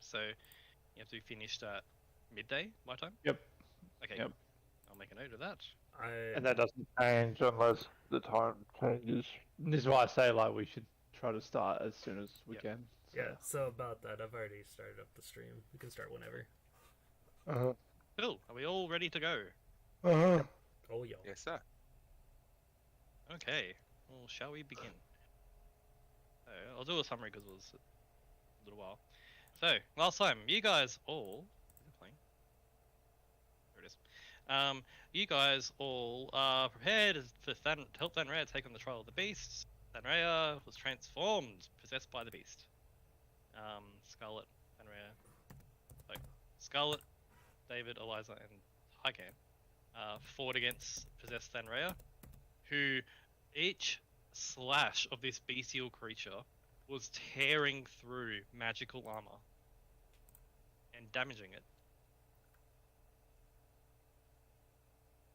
so you have to be finished at midday my time. Yep. Okay. Yep. I'll make a note of that. And that doesn't change unless the time changes. This is why I say like we should try to start as soon as we can. So. Yeah. So about that, I've already started up the stream. We can start whenever. Cool. Are we all ready to go? Oh yo. Yes, sir. Okay. Well, shall we begin? So, I'll do a summary because it was a little while. So, last time, you guys all... Playing? There it is. You guys all are prepared to help Thanrea take on the trial of the beasts. Thanrea was transformed, possessed by the beast. Scarlet, Thanrea... Scarlet, David, Eliza, and Hycan fought against possessed Thanrea, who each slash of this bestial creature was tearing through magical armor and damaging it.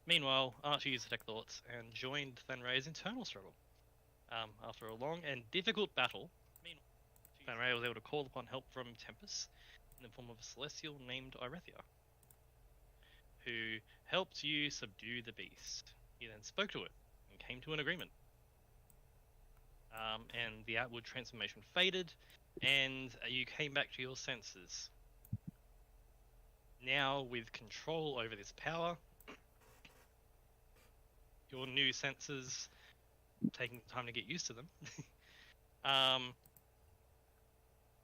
Meanwhile, Archie used Detect Thoughts and joined Thanrea's internal struggle. After a long and difficult battle, Thanrea was able to call upon help from Tempest in the form of a celestial named Irethia, who helped you subdue the beast. You then spoke to it and came to an agreement. And the outward transformation faded, and you came back to your senses. Now, with control over this power, your new senses, taking time to get used to them,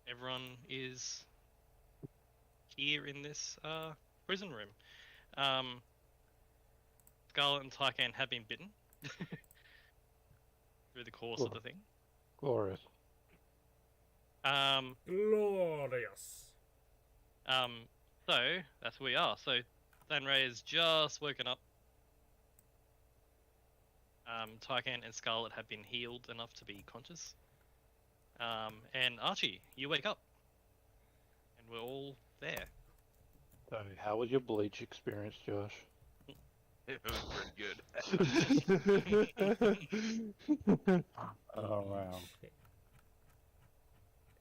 everyone is here in this prison room. Scarlet and Tycan have been bitten through the course of the thing. Glorious. Glorious. So that's where we are. So Thanrea has just woken up. Tycan and Scarlet have been healed enough to be conscious. And Archie, you wake up, and we're all there. So, how was your bleach experience, Josh? It was pretty good. Oh wow.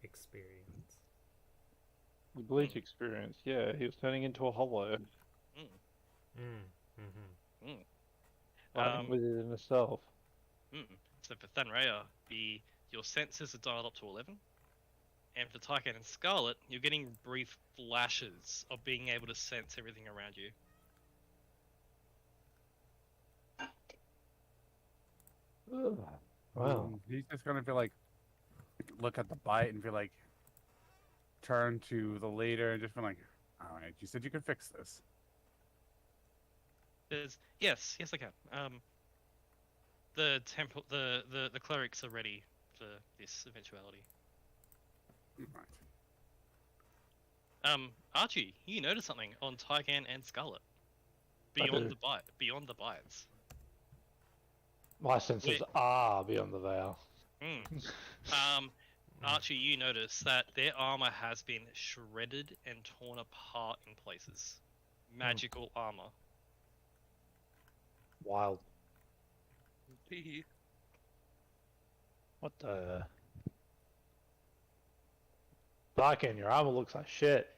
Experience. The bleach experience, yeah, he was turning into a hollow. Fighting with it in itself. So for Thanrea, your senses are dialed up to 11. And for Tycan and Scarlet, you're getting brief flashes of being able to sense everything around you. Wow. He's just gonna be like, look at the bite and be like, turn to the leader and just be like, all right, you said you could fix this. Yes, I can. The clerics are ready for this eventuality. Right. Archie, you notice something on Tycan and Scarlet beyond the bites. My senses are beyond the veil. Archie, you notice that their armor has been shredded and torn apart in places. Magical armor. Wild. What the? Darken, your armor looks like shit.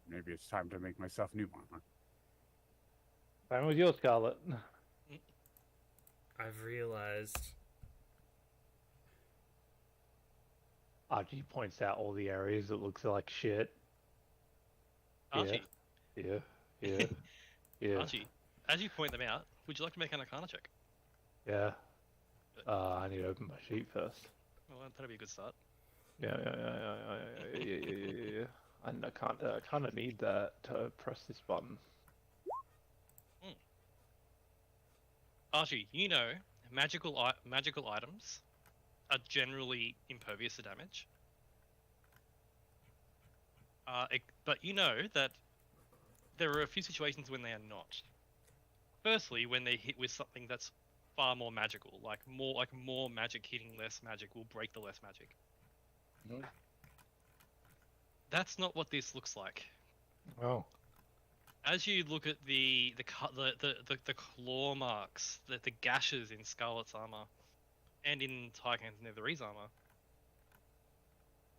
Maybe it's time to make myself new armor. Same with your Scarlet. I've realized. Archie points out all the areas that looks like shit. Archie. Yeah. Archie, as you point them out, would you like to make an Arcana check? Yeah. I need to open my sheet first. Well, that'd be a good start. Yeah. I kind of need that to press this button. Archie, you know, magical items are generally impervious to damage. But you know that there are a few situations when they are not. Firstly, when they hit with something that's far more magical, like more magic hitting less magic will break the less magic. No. That's not what this looks like. Oh. As you look at the claw marks, the gashes in Scarlet's armor, and in Tycan's Netherese armor,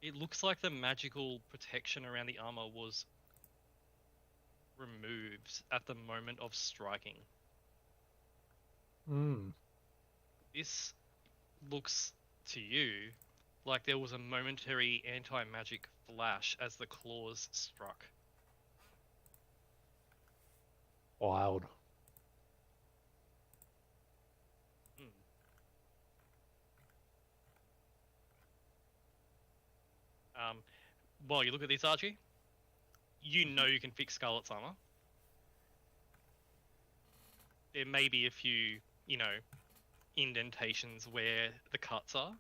It looks like the magical protection around the armor was removed at the moment of striking. Hmm. This looks to you like there was a momentary anti-magic flash as the claws struck. Wild. While you look at this, Archie, you know you can fix Scarlet's armor. There may be a few, indentations where the cuts are,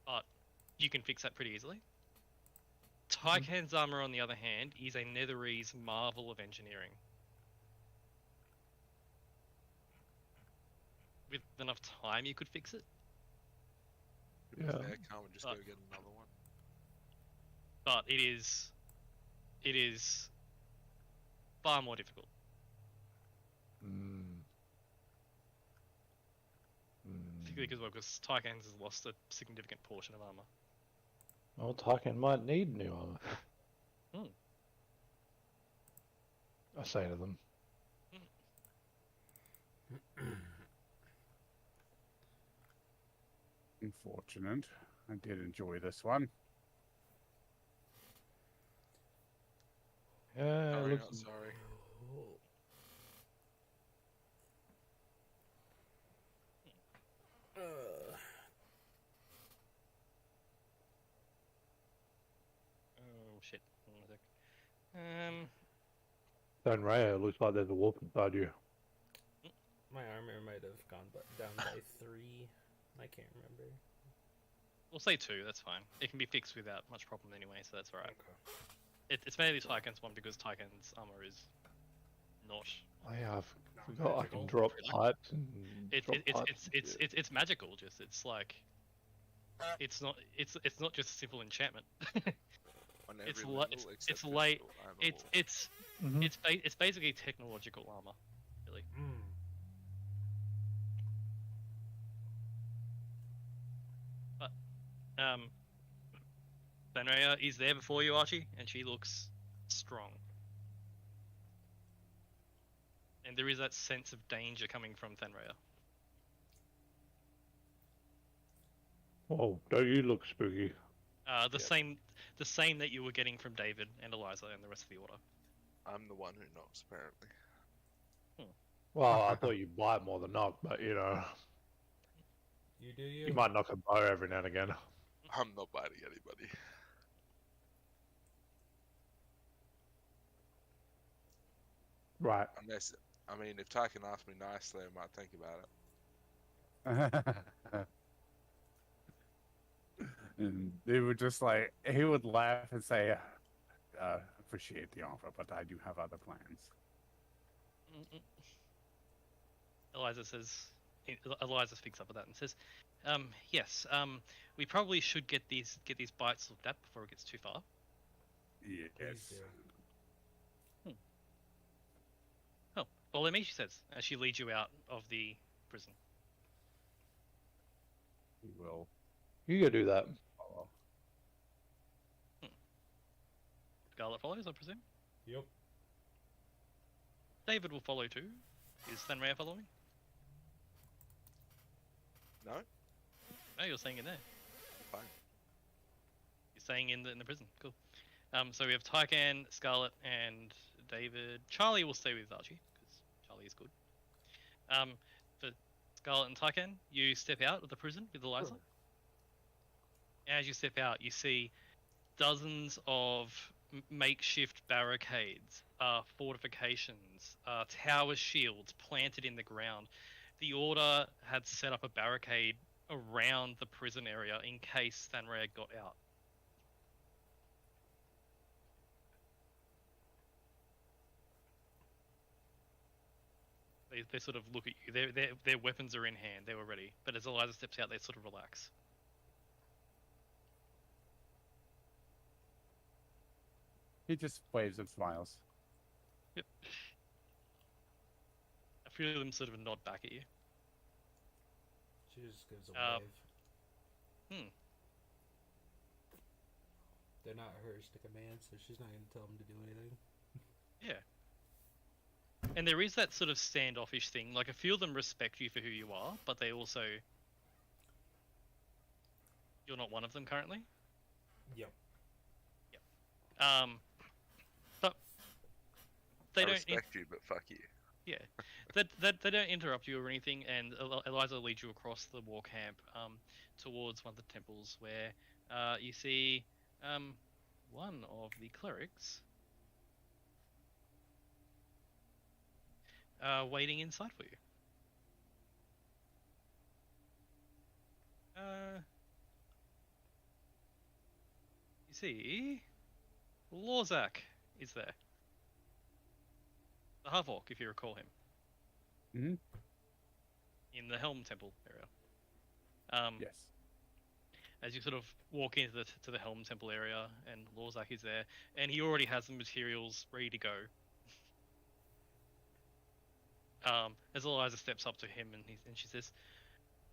but you can fix that pretty easily. Tycan's armor, on the other hand, is a Netherese marvel of engineering. With enough time, you could fix it, To be Yeah. fair, can't we just go get another one? but it is far more difficult. Hmm. Particularly because Tycan's has lost a significant portion of armor. Well, Tarkin might need new armor. I say to them. Unfortunate. I did enjoy this one. Yeah, Sorry, looks not sorry. Oh shit. Hold on a sec. Don Raya, it looks like there's a wolf inside you. My armor might have gone down by 3. I can't remember. We'll say 2, that's fine. It can be fixed without much problem anyway, so that's alright. Okay. It's mainly Tycan's one because Tycan's armor is not. Oh, yeah, I Not forgot I can magical. drop pipes and It's drop it's pipes it's and it's shit. it's magical. Just it's like. It's not just a simple enchantment. On It's every li- level it's- except it's late- crystal and it's wolf. it's Mhm. it's basically technological armor, really. Benraya is there before you, Archie, and she looks strong. And there is that sense of danger coming from Fenraya. Oh, don't you look spooky? The Yep. same that you were getting from David and Eliza and the rest of the order. I'm the one who knocks, apparently. Well, I thought you'd bite more than knock, but you know, You do you might knock a bow every now and again. I'm not biting anybody. Right. Unless, I mean, if Tyken asked me nicely, I might think about it. And they would just like, he would laugh and say, appreciate the offer, but I do have other plans. Eliza speaks up with that and says, yes, we probably should get these bites looked at before it gets too far. Please Yes. do. Oh, follow me, she says, as she leads you out of the prison. He will You go do that. follow. Scarlet follows, I presume. Yep. David will follow too. Is Fenrir following? No? No, you're staying in there. Fine. You're staying in the prison. Cool. So we have Tycan, Scarlet, and David. Charlie will stay with Archie because Charlie is good. For Scarlet and Tycan, you step out of the prison with Eliza. As you step out, you see dozens of makeshift barricades, fortifications, tower shields planted in the ground. The Order had set up a barricade around the prison area in case Stanraya got out. They sort of look at you. Their weapons are in hand. They were ready. But as Eliza steps out, they sort of relax. He just waves and smiles. Yep. A few of them sort of nod back at you. She just gives a Hmm. wave. They're not hers to command, so she's not gonna tell them to do anything. Yeah. And there is that sort of standoffish thing. Like, a few of them respect you for who you are, but they also... You're not one of them currently. Yep. But they I don't... respect you, but fuck you. Yeah, they don't interrupt you or anything, and Eliza leads you across the war camp towards one of the temples where you see one of the clerics waiting inside for you. You see, Lorzak is there. The half-orc, if you recall him. Mhm. In the Helm Temple area. Yes. As you sort of walk into the Helm Temple area, and Lorzak is there, and he already has the materials ready to go. As Eliza steps up to him, and she says,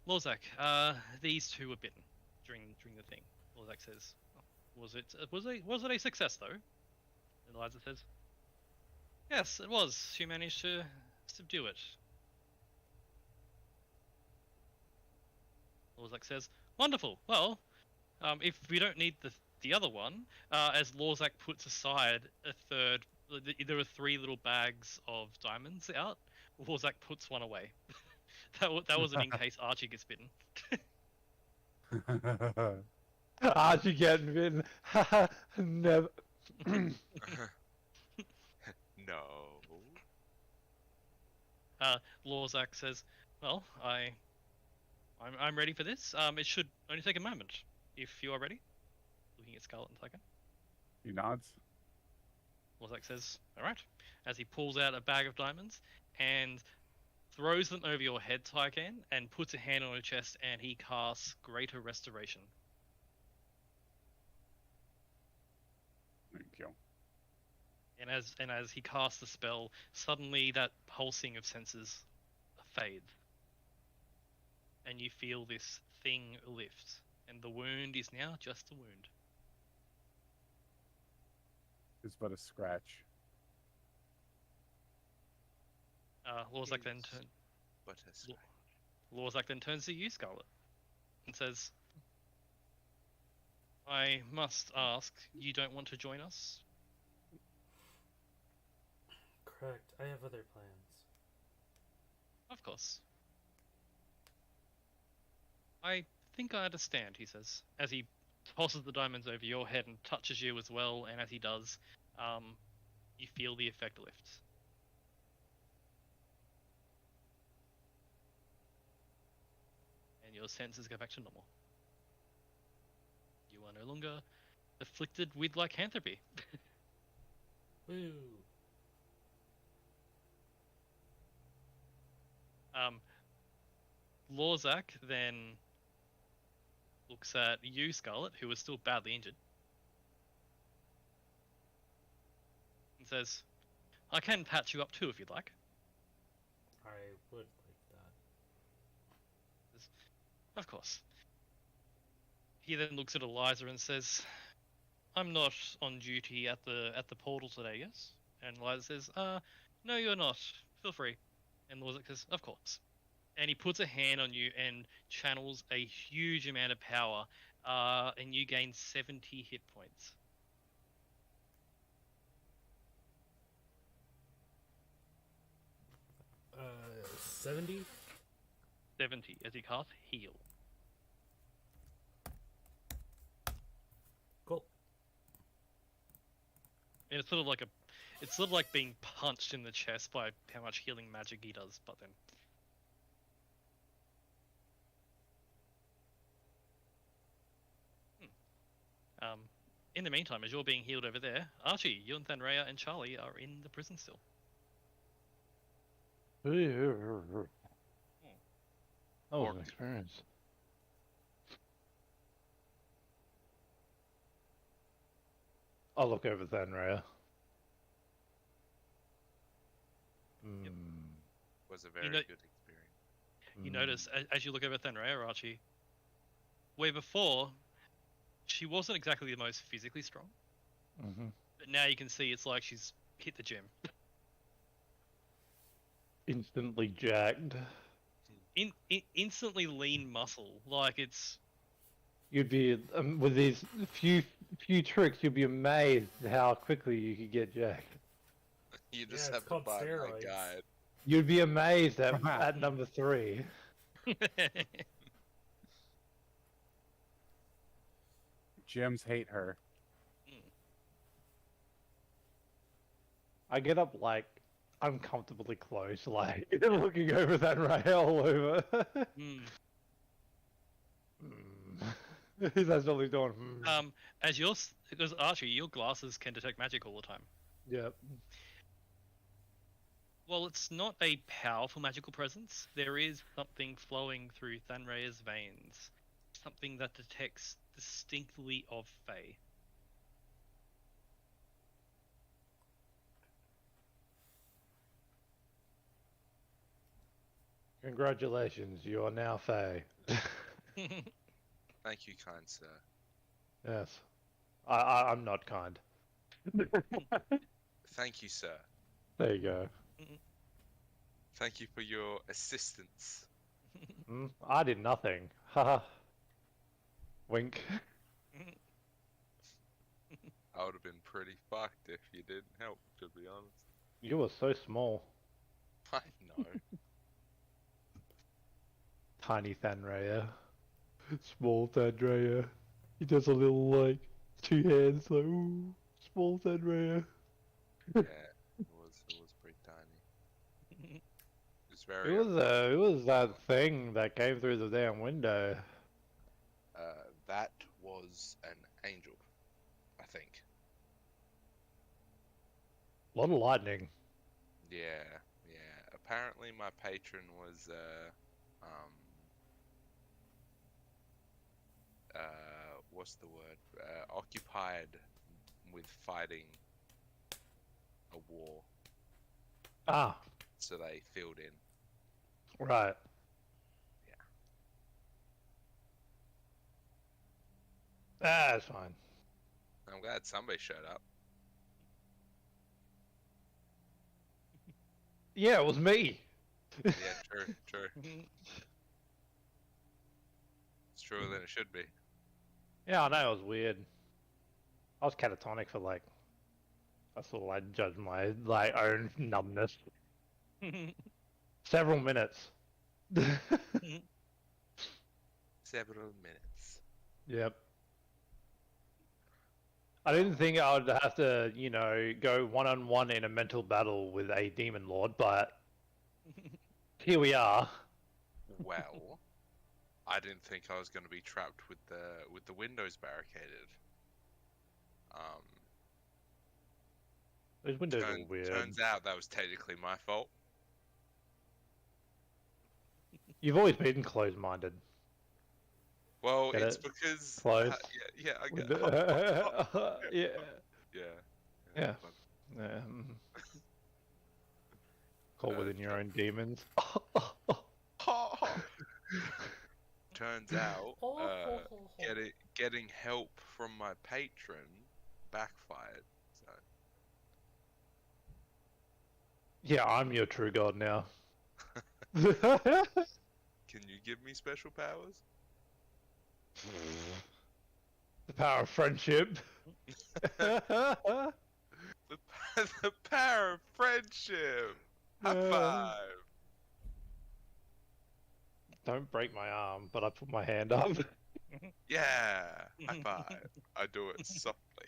"Lorzak, these two were bitten during the thing." Lorzak says, "Was it a success though?" And Eliza says, "Yes, it was. She managed to subdue it." Lorzak says, "Wonderful. Well, if we don't need the other one," as Lorzak puts aside a third, there are 3 little bags of diamonds out. Lorzak puts one away. that wasn't in case Archie gets bitten. Archie getting bitten. Never. No. Lorzak says, "Well, I'm ready for this. It should only take a moment, if you are ready." Looking at Scarlet and Tyken. He nods. Lorzak says, "All right." As he pulls out a bag of diamonds and throws them over your head, Tyken, and puts a hand on your chest, and he casts Greater Restoration. Thank you. And as he casts the spell, suddenly that pulsing of senses fades. And you feel this thing lift. And the wound is now just a wound. It's but a scratch. Lorzak then Yes. But a Lorzak then turns to you, Scarlet, and says, "I must ask, you don't want to join us?" Correct. I have other plans. "Of course." "I think I understand," he says, as he tosses the diamonds over your head and touches you as well, and as he does, you feel the effect lift. And your senses go back to normal. You are no longer afflicted with lycanthropy. Woo! Lorzak then looks at you, Scarlet, who is still badly injured, and says, "I can patch you up too if you'd like." I would like that. "Of course." He then looks at Eliza and says, "I'm not on duty at the portal today, yes?" And Eliza says, "No, you're not. Feel free." And Lorzak says, "Of course." And he puts a hand on you and channels a huge amount of power, and you gain 70 hit points. 70? 70 as he casts Heal. Cool. And it's sort of like being punched in the chest by how much healing magic he does, but then. In the meantime, as you're being healed over there, Archie, you and Thanrea and Charlie are in the prison still. That was an experience. I'll look over Thanrea. Yep. Was a very know- good experience. You notice, as you look over Thanrea, Archie, where before she wasn't exactly the most physically strong, Mm-hmm. but now you can see it's like she's hit the gym. Instantly jacked. Instantly lean muscle, like it's You'd be with these few tricks. You'd be amazed how quickly you could get jacked. You Yeah, just it's have to called buy my steroids. guide. You'd be amazed at number 3. Gyms hate her. I get up like uncomfortably close, like looking over that rail over. Mm. That's all he's doing. Mm. As because Archie, your glasses can detect magic all the time. Yep. Well, it's not a powerful magical presence. There is something flowing through Thanraya's veins, something that detects distinctly of Fae. Congratulations, you are now Fae. Thank you, kind sir. Yes. I'm not kind. Thank you, sir. There you go. Thank you for your assistance. I did nothing. Haha. Wink. I would have been pretty fucked if you didn't help, to be honest. You were so small. I know. Tiny Thanraya. Small Thanraya. He does a little, like, 2 hands, like, ooh, small Thanraya. Yeah, it was pretty tiny. It was very. It was that thing that came through the damn window. That was an angel, I think. A lot of lightning. Yeah. Apparently, my patron was what's the word? Occupied with fighting a war, Ah, so they filled in. right. Yeah. Ah, that's fine. I'm glad somebody showed up. Yeah, it was me. Yeah, true. It's truer than it should be. Yeah, I know, it was weird. I was catatonic for like, I sort of like judged my like own numbness. Several minutes. Several minutes. Yep. I didn't think I would have to, you know, go one-on-one in a mental battle with a demon lord, but here we are. Well, I didn't think I was going to be trapped with the windows barricaded. Those windows are weird. Turns out that was technically my fault. You've always been closed-minded. Well, Get it's it? because Close. yeah, I get. Yeah. Yeah. Yeah. but- Yeah. Call within your own demons. Turns out, getting help from my patron backfired. So Yeah, I'm your true god now. can you give me special powers? The power of friendship. The power of friendship. High five. Don't break my arm, but I put my hand up. Yeah, high five. I do it softly.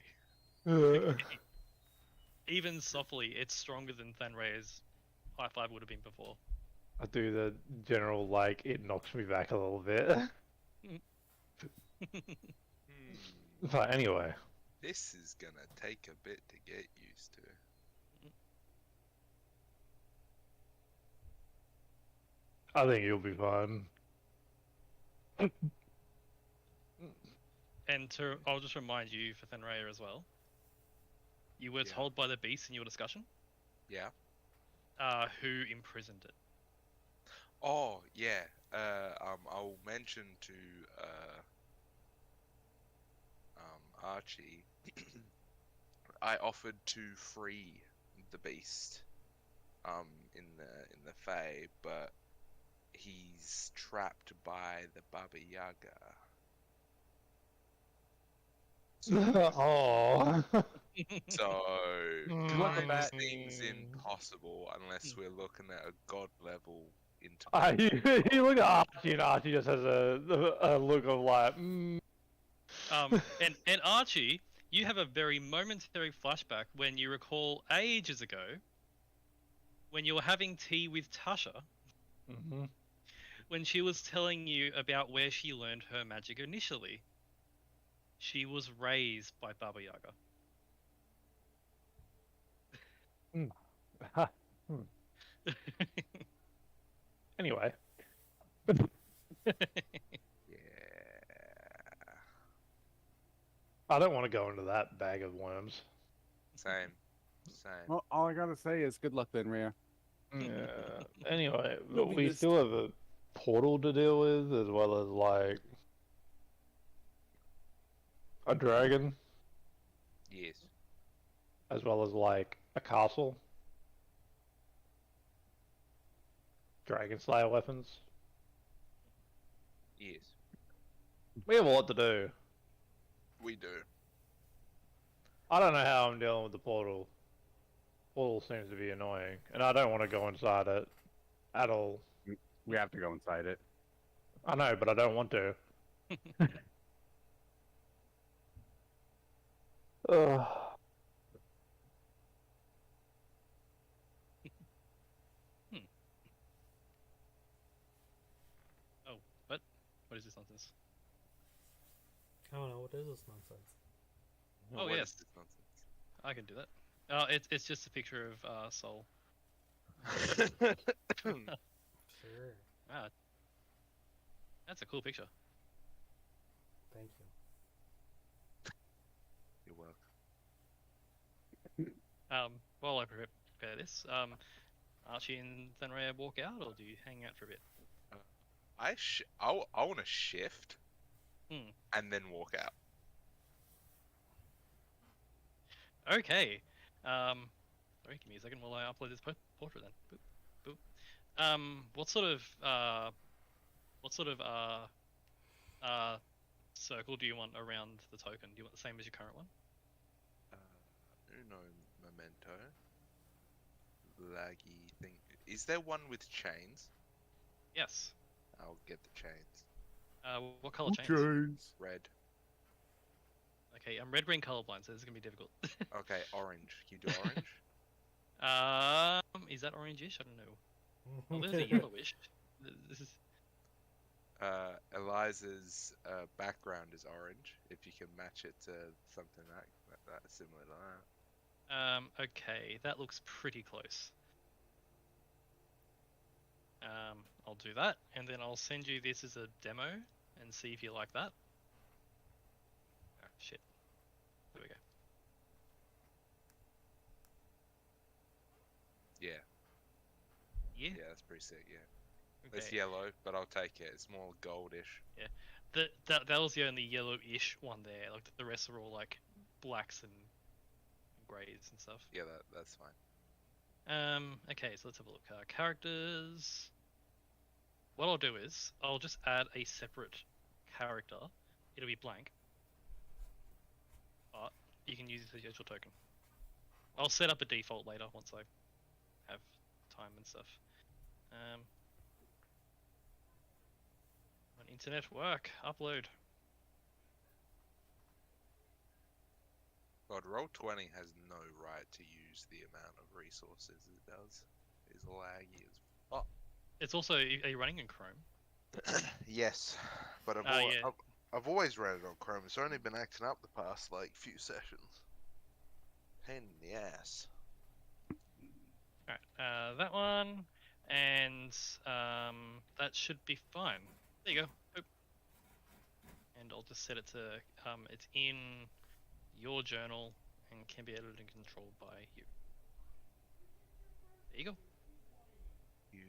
Even softly, it's stronger than Thanraya's high five would have been before. I do the general, like, it knocks me back a little bit. But anyway. This is gonna take a bit to get used to. I think you'll be fine. And I'll just remind you for Thanraya as well. You were Yeah. told by the beast in your discussion Yeah. who imprisoned it. Oh yeah. I'll mention to Archie, I offered to free the beast, in the Fae, but he's trapped by the Baba Yaga. So, Oh. so Look at kind of that. seems impossible unless we're looking at a god level Ah, intervention. you look at Archie, and Archie just has a look of like, And Archie, you have a very momentary flashback when you recall ages ago when you were having tea with Tasha mm-hmm. when she was telling you about where she learned her magic initially. She was raised by Baba Yaga. Anyway, Yeah. I don't want to go into that bag of worms. Same. Well, all I gotta say is good luck then, Rhea. Yeah. Anyway, You'll but be we missed. still have a portal to deal with, as well as like a dragon, Yes. as well as like a castle. Dragon Slayer weapons. Yes. We have a lot to do. We do. I don't know how I'm dealing with the portal. Portal seems to be annoying, and I don't want to go inside it at all. We have to go inside it. I know, but I don't want to. Ugh. What is this nonsense? I don't know, what is this nonsense? Oh, What yes. is this nonsense? I can do that. It's just a picture of Soul. Sure. Wow, that's a cool picture. Thank you. You're welcome. While I prepare this, Archie and Thenray walk out, or do you hang out for a bit? I want to shift, Hmm. and then walk out. Okay. Sorry, give me a second while I upload this portrait then. Boop, boop. What sort of circle do you want around the token? Do you want the same as your current one? Uno memento. Laggy thing. Is there one with chains? Yes. I'll get the chains. What color chains? James. Red. Okay, I'm red-green colorblind, so this is gonna be difficult. Okay, orange. Can you do orange? Is that orange-ish? I don't know. Oh, there's a yellowish. This is Eliza's background is orange. If you can match it to something that similar to that. okay, that looks pretty close. I'll do that, and then I'll send you this as a demo and see if you like that. Oh, shit. There we go. Yeah, Yeah. yeah, that's pretty sick. Yeah, Okay. it's yellow, but I'll take it. It's more goldish. That was the only yellow-ish one there. Like the rest are all like blacks and greys and stuff. Yeah, that's fine. Okay, so let's have a look. Characters. What I'll do is I'll just add a separate character. It'll be blank, but you can use this as your token. I'll set up a default later once I have time and stuff. On internet work, upload. God, Roll20 has no right to use the amount of resources it does. It's laggy as fuck. It's also, are you running in Chrome? Yes, but Yeah. I've always read it on Chrome. It's only been acting up the past like few sessions. Pain in the ass. Alright, that one, and that should be fine. There you go. Boop. And I'll just set it to, it's in your journal and can be edited and controlled by you. There you go. You.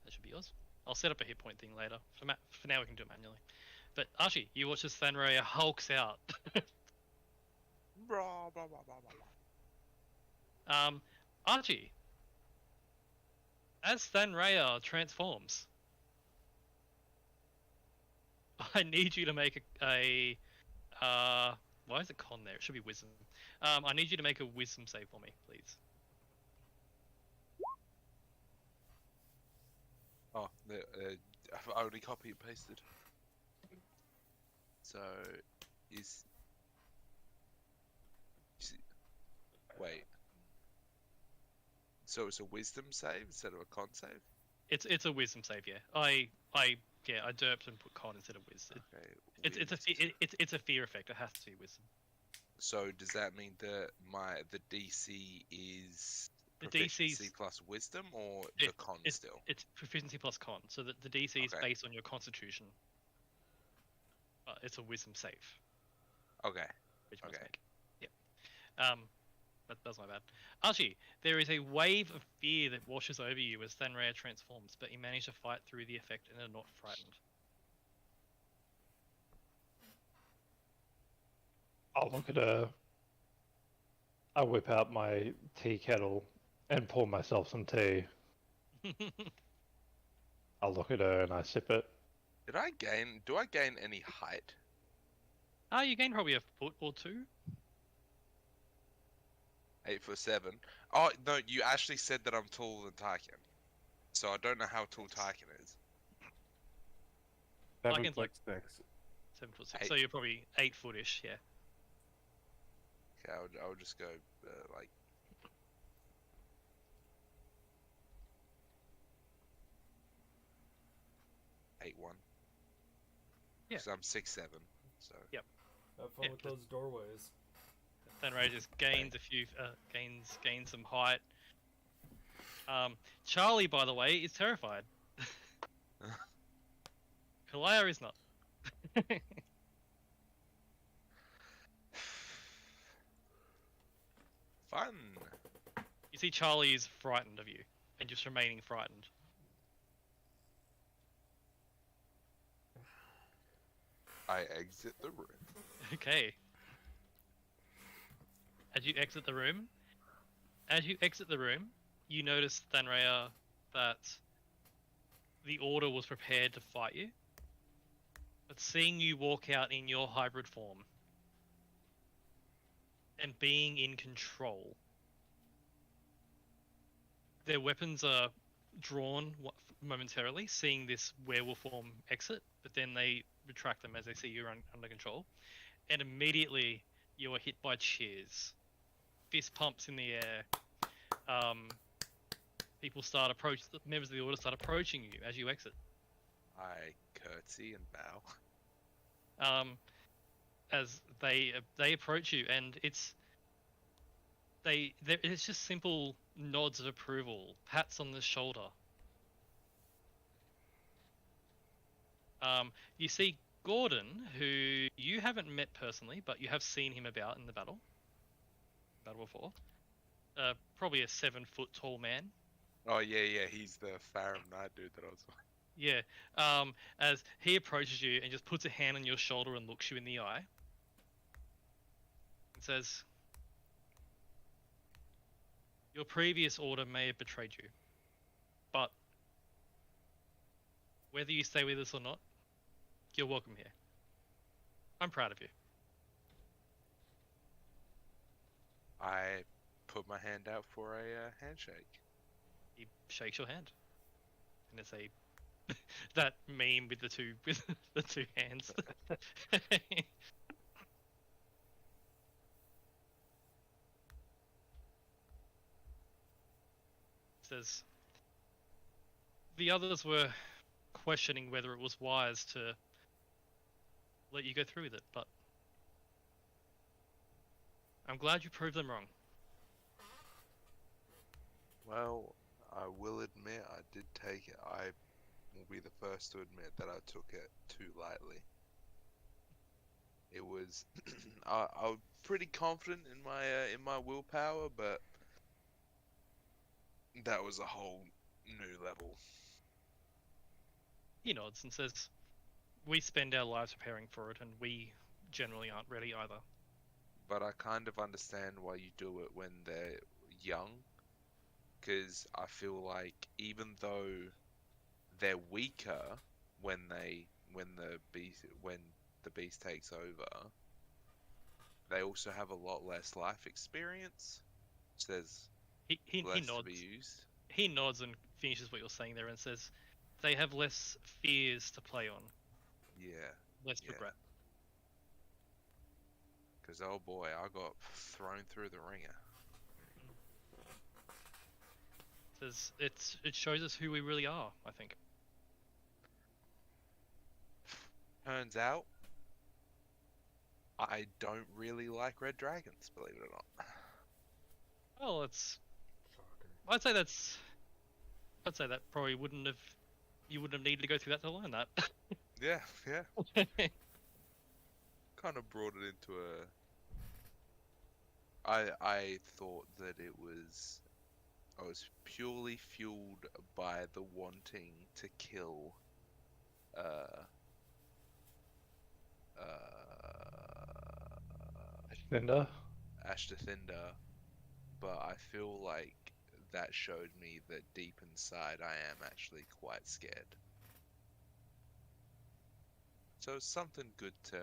That should be yours. I'll set up a hit point thing later. For now, we can do it manually. But Archie, you watch as Thanray hulks out blah, blah, blah, blah, blah. Archie, as Thanraya transforms, I need you to make why is it con there? It should be wisdom. I need you to make a wisdom save for me, please. Oh, I've only copy and pasted. So, wait. So it's a wisdom save instead of a con save? It's a wisdom save, yeah. I derped and put con instead of whiz. Okay. It's a fear effect. It has to be wisdom. So does that mean that the DC is The proficiency DC's plus wisdom, or the con still? It's proficiency plus con, so that the DC is Okay. based on your constitution. It's a wisdom save, Okay. which must Okay. make. Yep. That's my bad. Archie, there is a wave of fear that washes over you as Thanraya transforms, but you manage to fight through the effect and are not frightened. I'll look at her. I whip out my tea kettle and pour myself some tea. I'll look at her and I sip it. Do I gain any height? You gain probably a foot or two. 8'7". Oh no, you actually said that I'm taller than Tyken. So I don't know how tall Tyken is. 7 Lycan's like- foot 6. 7'6", Eight. so you're probably 8-footish, yeah. Okay, I'll just go like. Eight one. Yeah. Because I'm 6'7", so. Yep. Have fun Yeah, with but- those doorways. Thanraya just gains a few, gains some height. Charlie, by the way, is terrified. Kalaya is not. Fun. You see, Charlie is frightened of you, and just remaining frightened. I exit the room. Okay. As you exit the room, you notice, Thanraya, that the Order was prepared to fight you. But seeing you walk out in your hybrid form and being in control, their weapons are drawn momentarily, seeing this werewolf form exit, but then they retract them as they see you're under control. And immediately you are hit by cheers. Fist pumps in the air. Members of the Order start approaching you as you exit. I curtsy and bow. As they approach you, and it's just simple nods of approval, pats on the shoulder. You see Gordon, who you haven't met personally, but you have seen him about in the battle before. Probably a 7-foot tall man. Oh yeah, he's the Farum Knight dude that I was. Yeah. As he approaches you and just puts a hand on your shoulder and looks you in the eye. And says, "Your previous order may have betrayed you, but whether you stay with us or not, you're welcome here. I'm proud of you." I put my hand out for a handshake. He shakes your hand, and it's a that meme with the two hands. Says the others were questioning whether it was wise to let you go through with it, but I'm glad you proved them wrong. Well, I will admit I did take it. I will be the first to admit that I took it too lightly. It was I was pretty confident in my willpower, but that was a whole new level. He nods and says, "We spend our lives preparing for it, and we generally aren't ready either." but I kind of understand why you do it when they're young, because I feel like even though they're weaker when the beast takes over, they also have a lot less life experience. So there's He less to nods. be used. He nods and finishes what you're saying there and says, they have less fears to play on, Yeah, less Yeah. regret. because oh boy, I got thrown through the ringer. Says it shows us who we really are. I think. Turns out, I don't really like red dragons, believe it or not. Well, it's. Shocker. I'd say that probably wouldn't have. You wouldn't have needed to go through that to learn that. Yeah, kind of brought it into a. I thought that I was purely fueled by the wanting to kill Cinder. Ashtathinda, but I feel like that showed me that deep inside I am actually quite scared. So it's something good to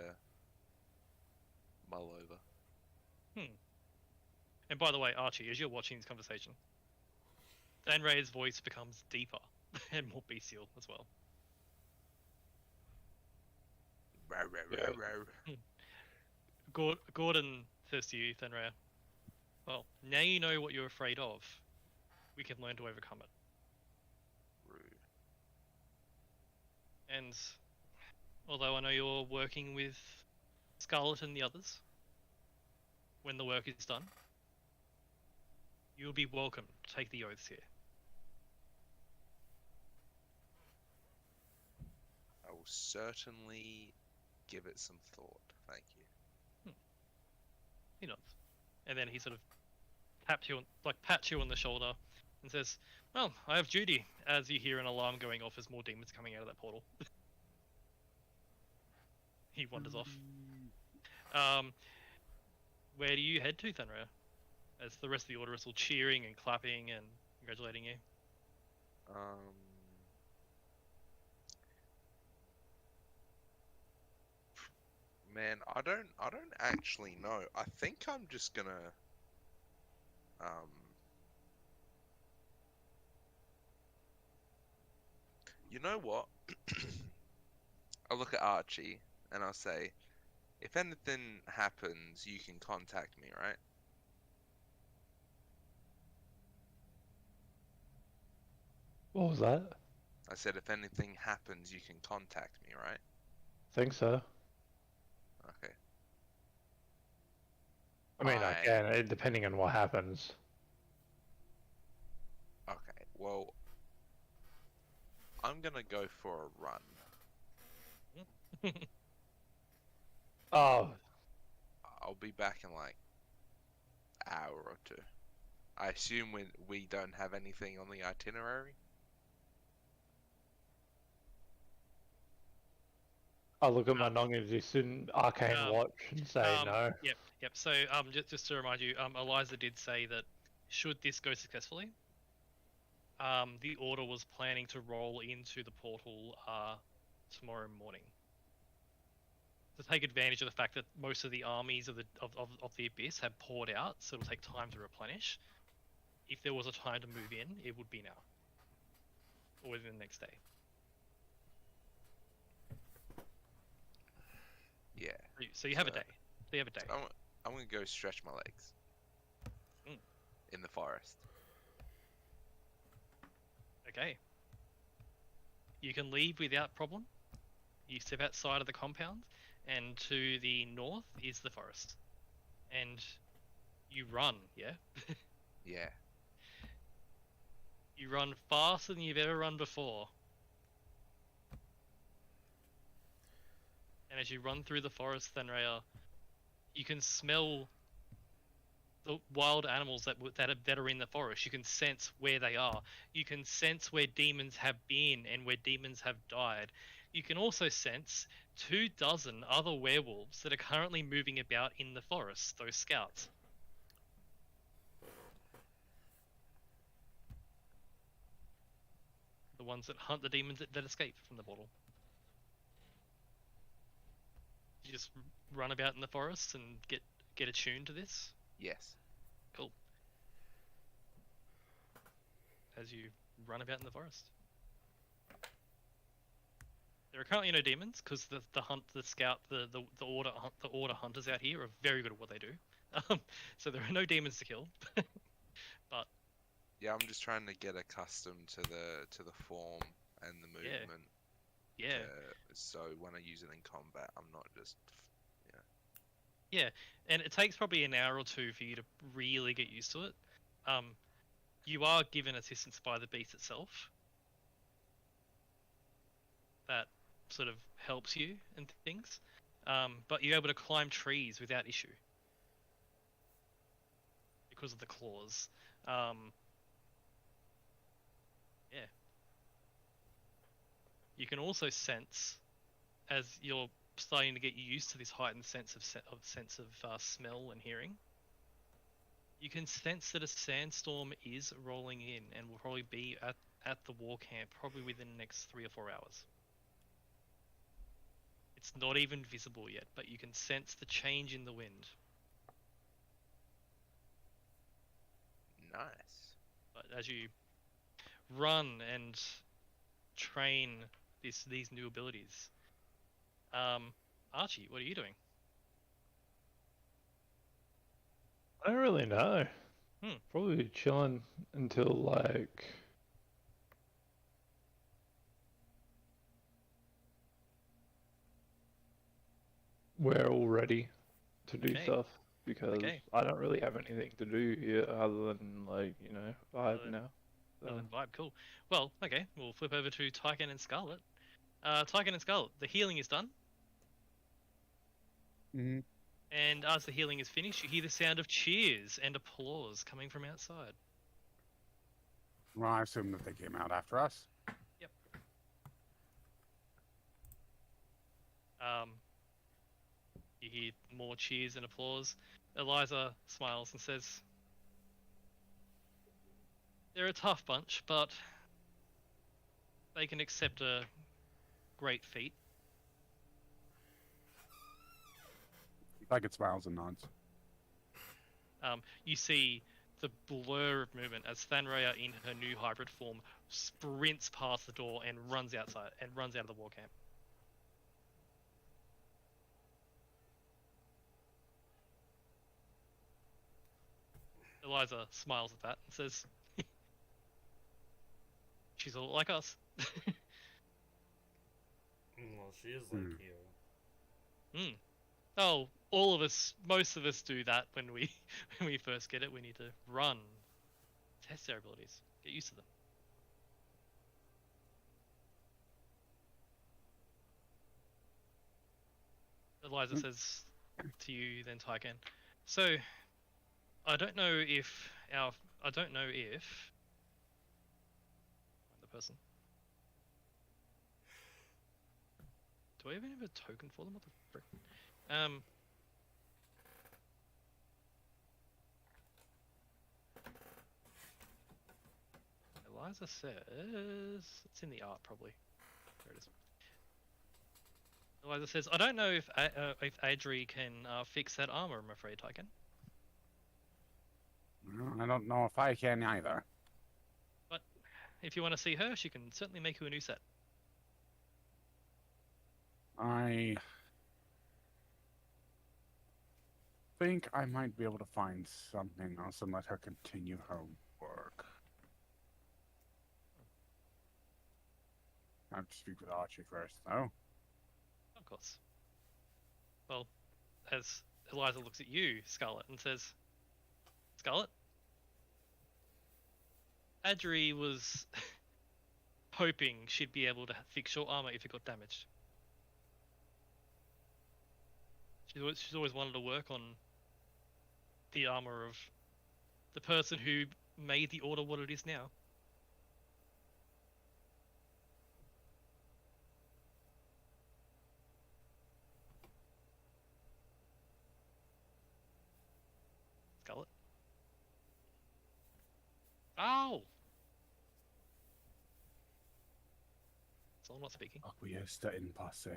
mull over. And by the way, Archie, as you're watching this conversation, Dan Ray's voice becomes deeper and more bestial as well. Row, row, Yeah. row, row. Gordon says to you, Thenrea, well, now you know what you're afraid of. We can learn to overcome it. Rude. And although I know you're working with Scarlet and the others, when the work is done, you'll be welcome to take the oaths here. I will certainly give it some thought. Thank you. He nods. And then he sort of pats you on the shoulder and says, well, I have duty, as you hear an alarm going off as more demons coming out of that portal. He wanders off. Where do you head to, Thenrea? As the rest of the order is all cheering and clapping and congratulating you. Man, I don't actually know. I think I'm just gonna you know what? I'll look at Archie and I'll say, if anything happens, you can contact me, right? What was that? I said, if anything happens, you can contact me, right? Think so. Okay. I mean, I- again, depending on what happens. Okay. Well, I'm gonna go for a run. Oh, I'll be back in like hour or two. I assume we don't have anything on the itinerary. I'll look at my non-existent arcane Um, watch and say no. Yep. So just to remind you, Eliza did say that should this go successfully, the order was planning to roll into the portal tomorrow morning. To take advantage of the fact that most of the armies of the abyss have poured out, so it'll take time to replenish. If there was a time to move in, it would be now, or within the next day. Yeah. So you have a So- day. So you have a day. I'm gonna go stretch my legs. Mm. In the forest. Okay. You can leave without problem. You step outside of the compound, and to the north is the forest. And you run, yeah? Yeah. You run faster than you've ever run before. And as you run through the forest, Thenrea, you can smell the wild animals that are in the forest. You can sense where they are. You can sense where demons have been and where demons have died. you can also sense 24 other werewolves that are currently moving about in the forest, those scouts. The ones that hunt the demons that escape from the bottle. You just run about in the forest and get attuned to this Yes. as you run about in the forest. There are currently no demons because the order hunters out here are very good at what they do. So there are no demons to kill. Yeah, I'm just trying to get accustomed to the form and the Yeah. movement. Yeah. So when I use it in combat, I'm not just. And it takes probably an hour or two for you to really get used to it. You are given assistance by the beast itself. That sort of helps you and things. But you're able to climb trees without issue. Because of the claws. Yeah. You can also sense, as you're starting to get used to this heightened sense of smell and hearing, you can sense that a sandstorm is rolling in and will probably be at the war camp probably within the next 3 or 4 hours. It's not even visible yet, but you can sense the change in the wind. Nice. But as you run and train these new abilities, Archie, what are you doing? I don't really know. Hmm. Probably chilling until like we're all ready to do Okay. stuff because Okay. I don't really have anything to do here other than like, you know, vibe than- now. Other than vibe, cool. Well, okay, we'll flip over to Tyken and Scarlet. Tyken and Scarlet, the healing is done, Mm-hmm. and as the healing is finished, you hear the sound of cheers and applause coming from outside. Well, I assume that they came out after us. You hear more cheers and applause. Eliza smiles and says, "They're a tough bunch, but they can accept a great feat." Beckett smiles and nods. You see the blur of movement as Thanraya in her new hybrid form sprints past the door and runs outside and runs out of the war camp. Eliza smiles at that and says, "She's a lot like us." Well, she is like you. Oh, all of us, most of us do that when we when we first get it. We need to run, test our abilities, get used to them. Eliza says to you, then Tyken, "So, I don't know if find the person. Do I even have a token for them? What the frick? Eliza says it's in the art probably. There it is. Eliza says, "I don't know if Adri can fix that armor. I'm afraid, Tyken. Well, I don't know if I can either. But if you want to see her, she can certainly make you a new set." I think I might be able to find something else and let her continue her work. I have to speak with Archie first, though. Of course. Well, as Eliza looks at you, Scarlet, and says, "Scarlet, Adri was hoping she'd be able to fix your armor if it got damaged. She's always wanted to work on the armor of the person who made the order what it is now." Ow! So I'm not speaking. Acquiesced in passe.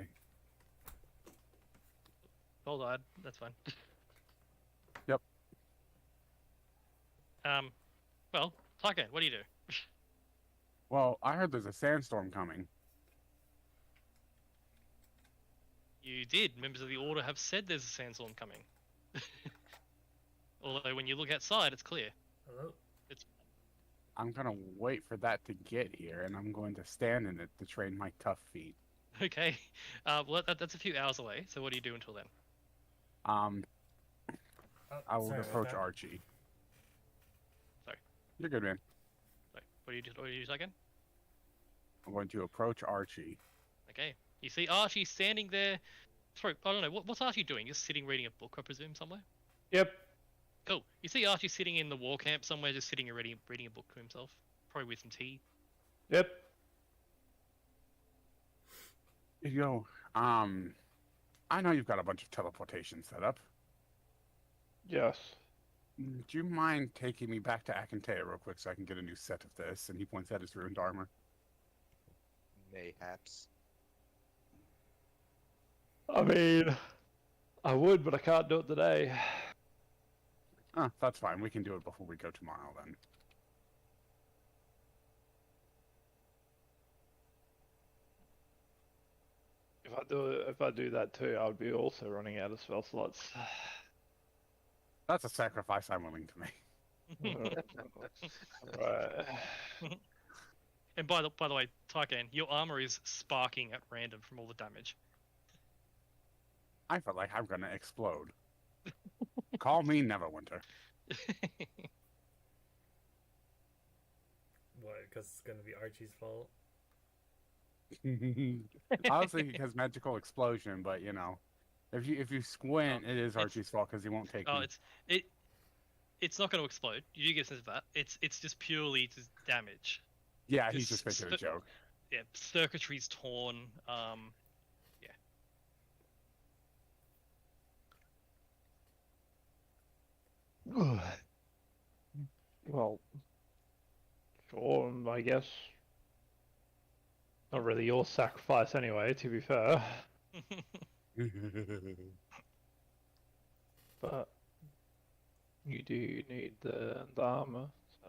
Hold on, that's fine. Yep. Well, Tarkan, what do you do? Well, I heard there's a sandstorm coming. You did. Members of the Order have said there's a sandstorm coming. Although when you look outside, it's clear. Hello? I'm gonna wait for that to get here, and I'm going to stand in it to train my tough feet. Okay. Well, that's a few hours away. So what do you do until then? Um, Oh, I will sorry about approach that. Archie. Sorry. You're good, man. Like, what do you do again? I'm going to approach Archie. Okay. You see Archie standing there. Sorry, I don't know. What's Archie doing? Just sitting reading a book, I presume, somewhere? Yep. Cool. You see Archie sitting in the war camp somewhere, just sitting and reading a book to himself. Probably with some tea. Yep. You go, I know you've got a bunch of teleportation set up. Yes. Do you mind taking me back to Akantea real quick so I can get a new set of this? And he points at his ruined armor. Mayhaps. I mean, I would, but I can't do it today. That's fine. We can do it before we go tomorrow then. If I do that too, I would be also running out of spell slots. That's a sacrifice I'm willing to make. Right. And by the way, Tarkan, your armor is sparking at random from all the damage. I feel like I'm gonna explode. Call me Neverwinter. What? Because it's gonna be Archie's fault. I was thinking because magical explosion, but you know, if you squint, it is it's- Archie's fault because he won't take Oh, me. it's not going to explode. You do get a sense of that. It's just purely just damage. Yeah, he's just just making a joke. Yeah, circuitry's torn. Yeah. Well, sure, I guess. Not really your sacrifice anyway, to be fair. But you do need the armor, so.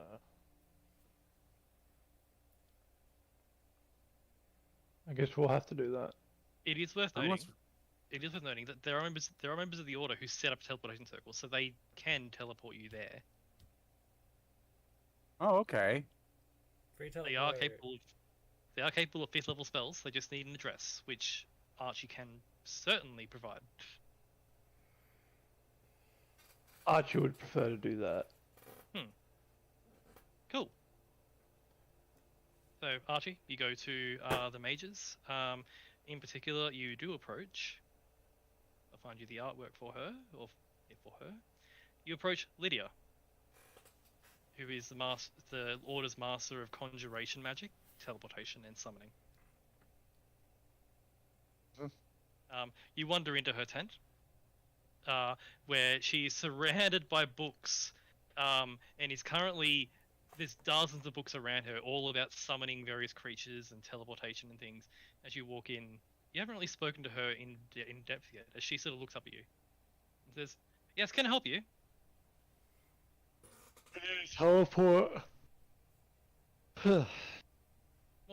I guess we'll have to do that. It is worth noting. Unless, It is worth noting that there are members of the Order who set up teleportation circles, so they can teleport you there. oh, okay. Free They are teleport. capable. They are capable of 5th level spells. They just need an address, which Archie can certainly provide. Archie would prefer to do that. Cool. So Archie, you go to the mages. In particular, you do approach. I'll find you the artwork for her, or yeah, for her. You approach Lydia, who is the Order's master of conjuration magic, teleportation, and summoning. You wander into her tent, where she is surrounded by books, and is currently. There's dozens of books around her, all about summoning various creatures and teleportation and things. As you walk in, you haven't really spoken to her in depth yet. As she sort of looks up at you and says, "Yes, can I help you?" Teleport. Well,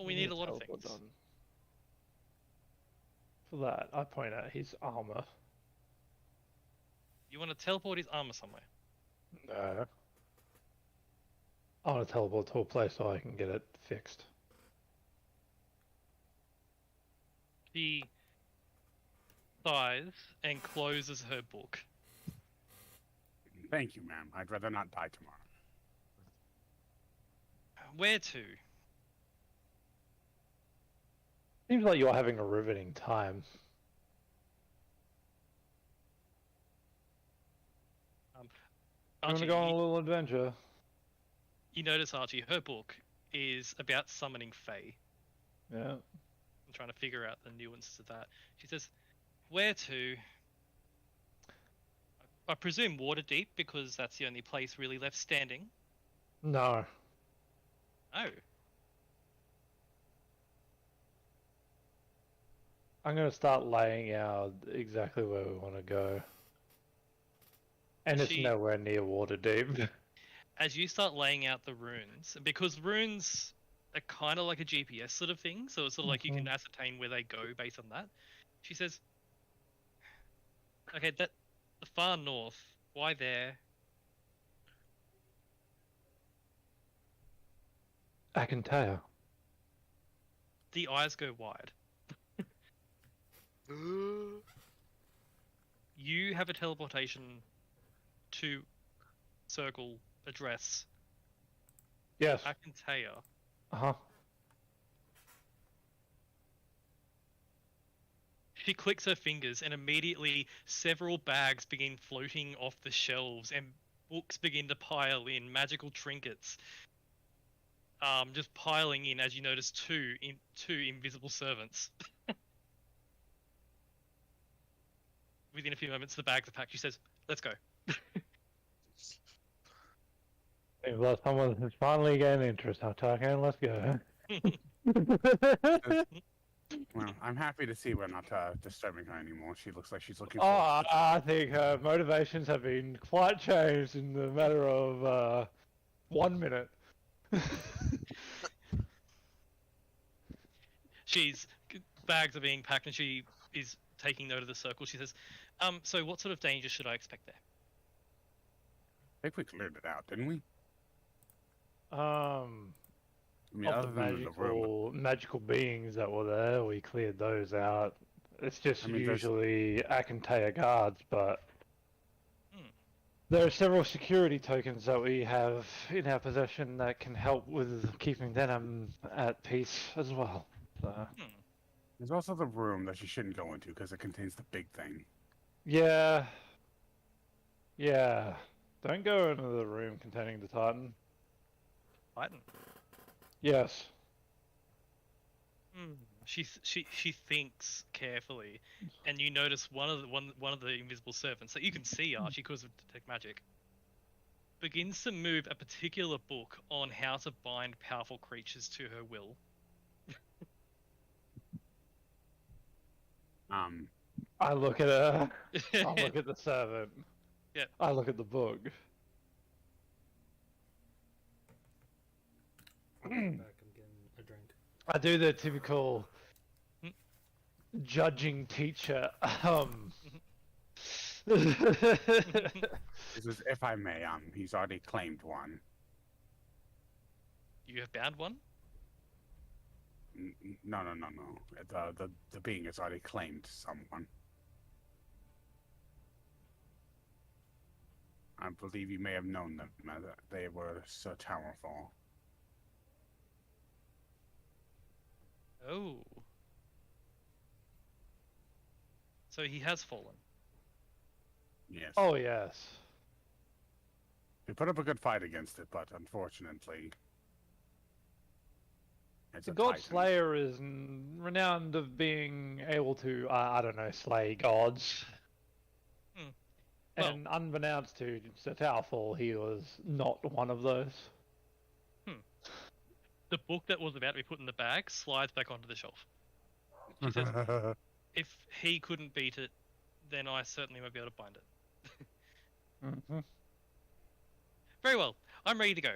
we need a lot of Teleport things. done. For that, I point out his armor. You want to teleport his armor somewhere. No. I want to teleport to a place so I can get it fixed. She sighs and closes her book. Thank you, ma'am. I'd rather not die tomorrow. Where to? Seems like you're having a riveting time. I'm Archie, gonna go on a little adventure. you notice, Archie, her book is about summoning Fae. Yeah. I'm trying to figure out the nuances of that. She says, "Where to?" I presume Waterdeep, because that's the only place really left standing. No. Oh. I'm gonna start laying out exactly where we want to go. And it's She- nowhere near Waterdeep. As you start laying out the runes, because runes are kind of like a GPS sort of thing, so it's sort of like you can ascertain where they go based on that. She says, "Okay, that the far north. Why there? Akantea. The eyes go wide. You have a teleportation to circle address Yes. Akantea. Uh-huh. She clicks her fingers, and immediately several bags begin floating off the shelves, and books begin to pile in. Magical trinkets, just piling in as you notice two invisible servants. Within a few moments, the bags are packed. She says, "Let's go." Well, someone has finally gained interest. Tarkan, let's go. Well, I'm happy to see we're not disturbing her anymore. She looks like she's looking Oh, for. I think her motivations have been quite changed in the matter of 1 minute. Bags are being packed, and she is taking note of the circle. She says, so what sort of danger should I expect there?" I think we cleared it out, didn't we? I I mean, of other the than the room. magical beings that were there, we cleared those out. It's just I mean, there's- usually Akantea guards, but Hmm. there are several security tokens that we have in our possession that can help with keeping them at peace as well. So, There's also the room that you shouldn't go into because it contains the big thing. yeah. Don't go into the room containing the Titan. Titan. Yes. She thinks carefully, and you notice one of the invisible servants that you can see, Archie, because of detect magic, begins to move a particular book on how to bind powerful creatures to her will. I look at her. I look at the servant. Yeah. I look at the book. I'll come back. I'm getting a drink. I do the typical judging teacher. This is, if I may, he's already claimed one. You have bound one? No. The being has already claimed someone. I believe you may have known them. They were Sir Towerfall. Oh. So he has fallen. Yes. Oh yes. We put up a good fight against it, but unfortunately, it's The a God Titan. Slayer is renowned of being able to, I don't know, slay gods. Well- And unbeknownst to Sir Towerfall, he was not one of those. The book that was about to be put in the bag slides back onto the shelf. She says, if he couldn't beat it, then I certainly won't be able to bind it. Mm-hmm. Very well. I'm ready to go.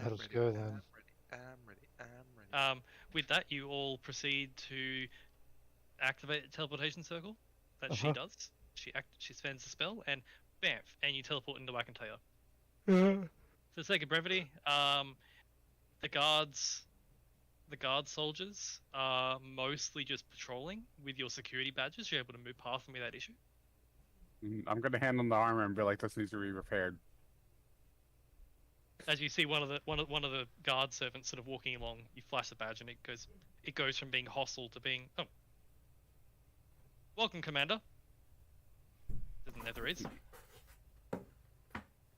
Let us go then. I'm ready. With that, you all proceed to activate the teleportation circle that she Uh-huh. does. She spends the spell, and bam, and you teleport into Akantea. For the sake of brevity, the guard soldiers are mostly just patrolling with your security badges. You're able to move past them without issue. I'm gonna hand them the armor and be like, "This needs to be repaired." As you see one of the guard servants sort of walking along, you flash the badge, and it goes from being hostile to being welcome, Commander. To the Nether is.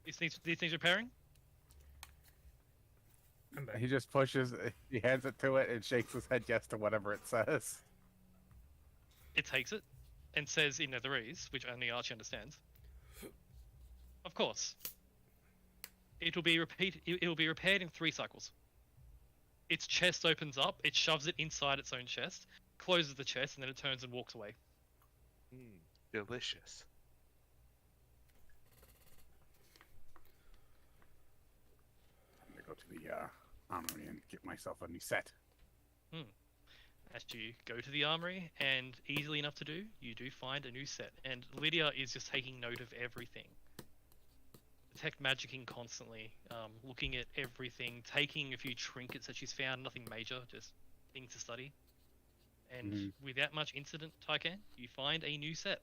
These things repairing? I'm back. He just pushes. He hands it to it and shakes his head yes to whatever it says. It takes it and says in Netherese, which only Archie understands. Of course. It will be it will be repaired in 3 cycles. Its chest opens up, it shoves it inside its own chest, closes the chest, and then it turns and walks away. Delicious. I'm gonna go to the armory and get myself a new set. As you go to the armory, and easily enough to do, you do find a new set. And Lydia is just taking note of everything. Detect magicking constantly, looking at everything, taking a few trinkets that she's found, nothing major, just things to study. And without much incident, Taikan, you find a new set.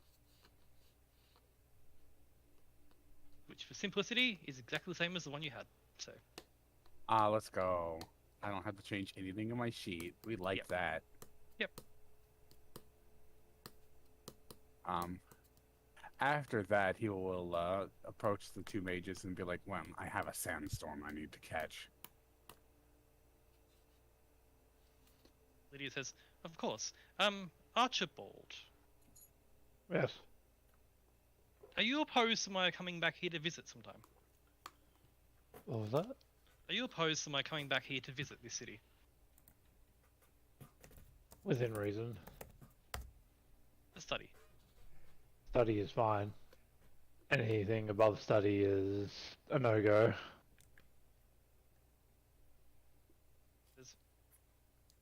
Which, for simplicity, is exactly the same as the one you had. So, Let's go. I don't have to change anything in my sheet. We like Yep. that. Yep. After that, he will approach the 2 mages and be like, "Well, I have a sandstorm I need to catch." Lydia says, of course. Archibald, Yes. are you opposed to my coming back here to visit sometime? What was that? Are you opposed to my coming back here to visit this city? Within reason. To study. Study is fine. Anything above study is a no-go.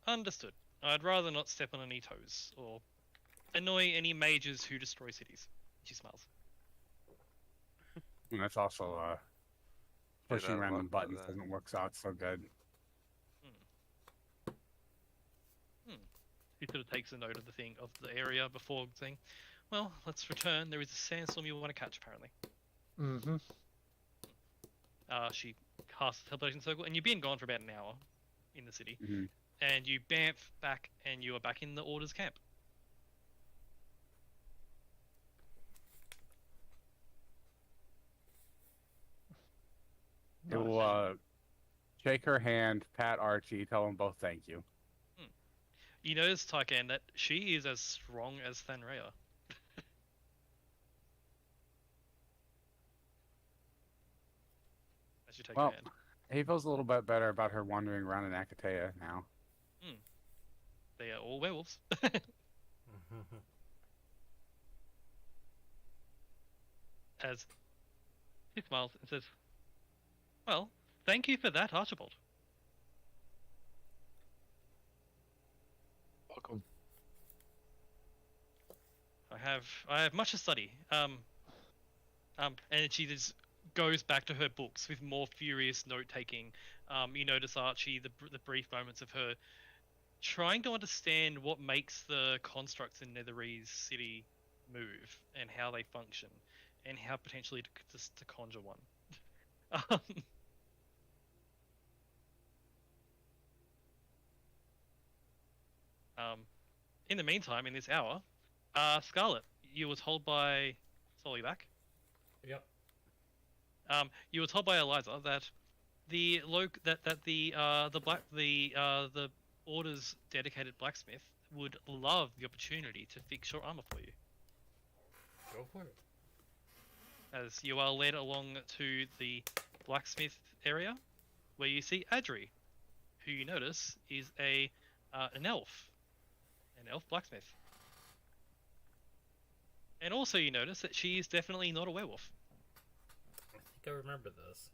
Understood. I'd rather not step on any toes, or annoy any mages who destroy cities. She smiles. And that's also pushing I random like buttons that. doesn't work out so good. He sort of takes a note of the area before saying, well, let's return. There is a sandstorm you want to catch, apparently. Mm-hmm. She casts a teleportation circle, and you've been gone for about an hour in the city. hmm And you bamf back, and you are back in the Order's camp. He'll shake her hand, pat Archie, tell them both thank you. You notice, Taikan, that she is as strong as Thanrea. As you take Well, her hand. He feels a little bit better about her wandering around in Akatea now. They are all werewolves. As he smiles and says, well, thank you for that, Archibald. Welcome. I have much to study. And she just goes back to her books with more furious note taking. You notice Archie, the brief moments of her trying to understand what makes the constructs in Netherese City move and how they function, and how potentially to conjure one. In the meantime, in this hour, Scarlet, you were told by Soliback. Yep. You were told by Eliza that the Order's dedicated blacksmith would love the opportunity to fix your armor for you. Go for it. As you are led along to the blacksmith area, where you see Adri, who you notice is an elf blacksmith. And also you notice that she is definitely not a werewolf. I think I remember this.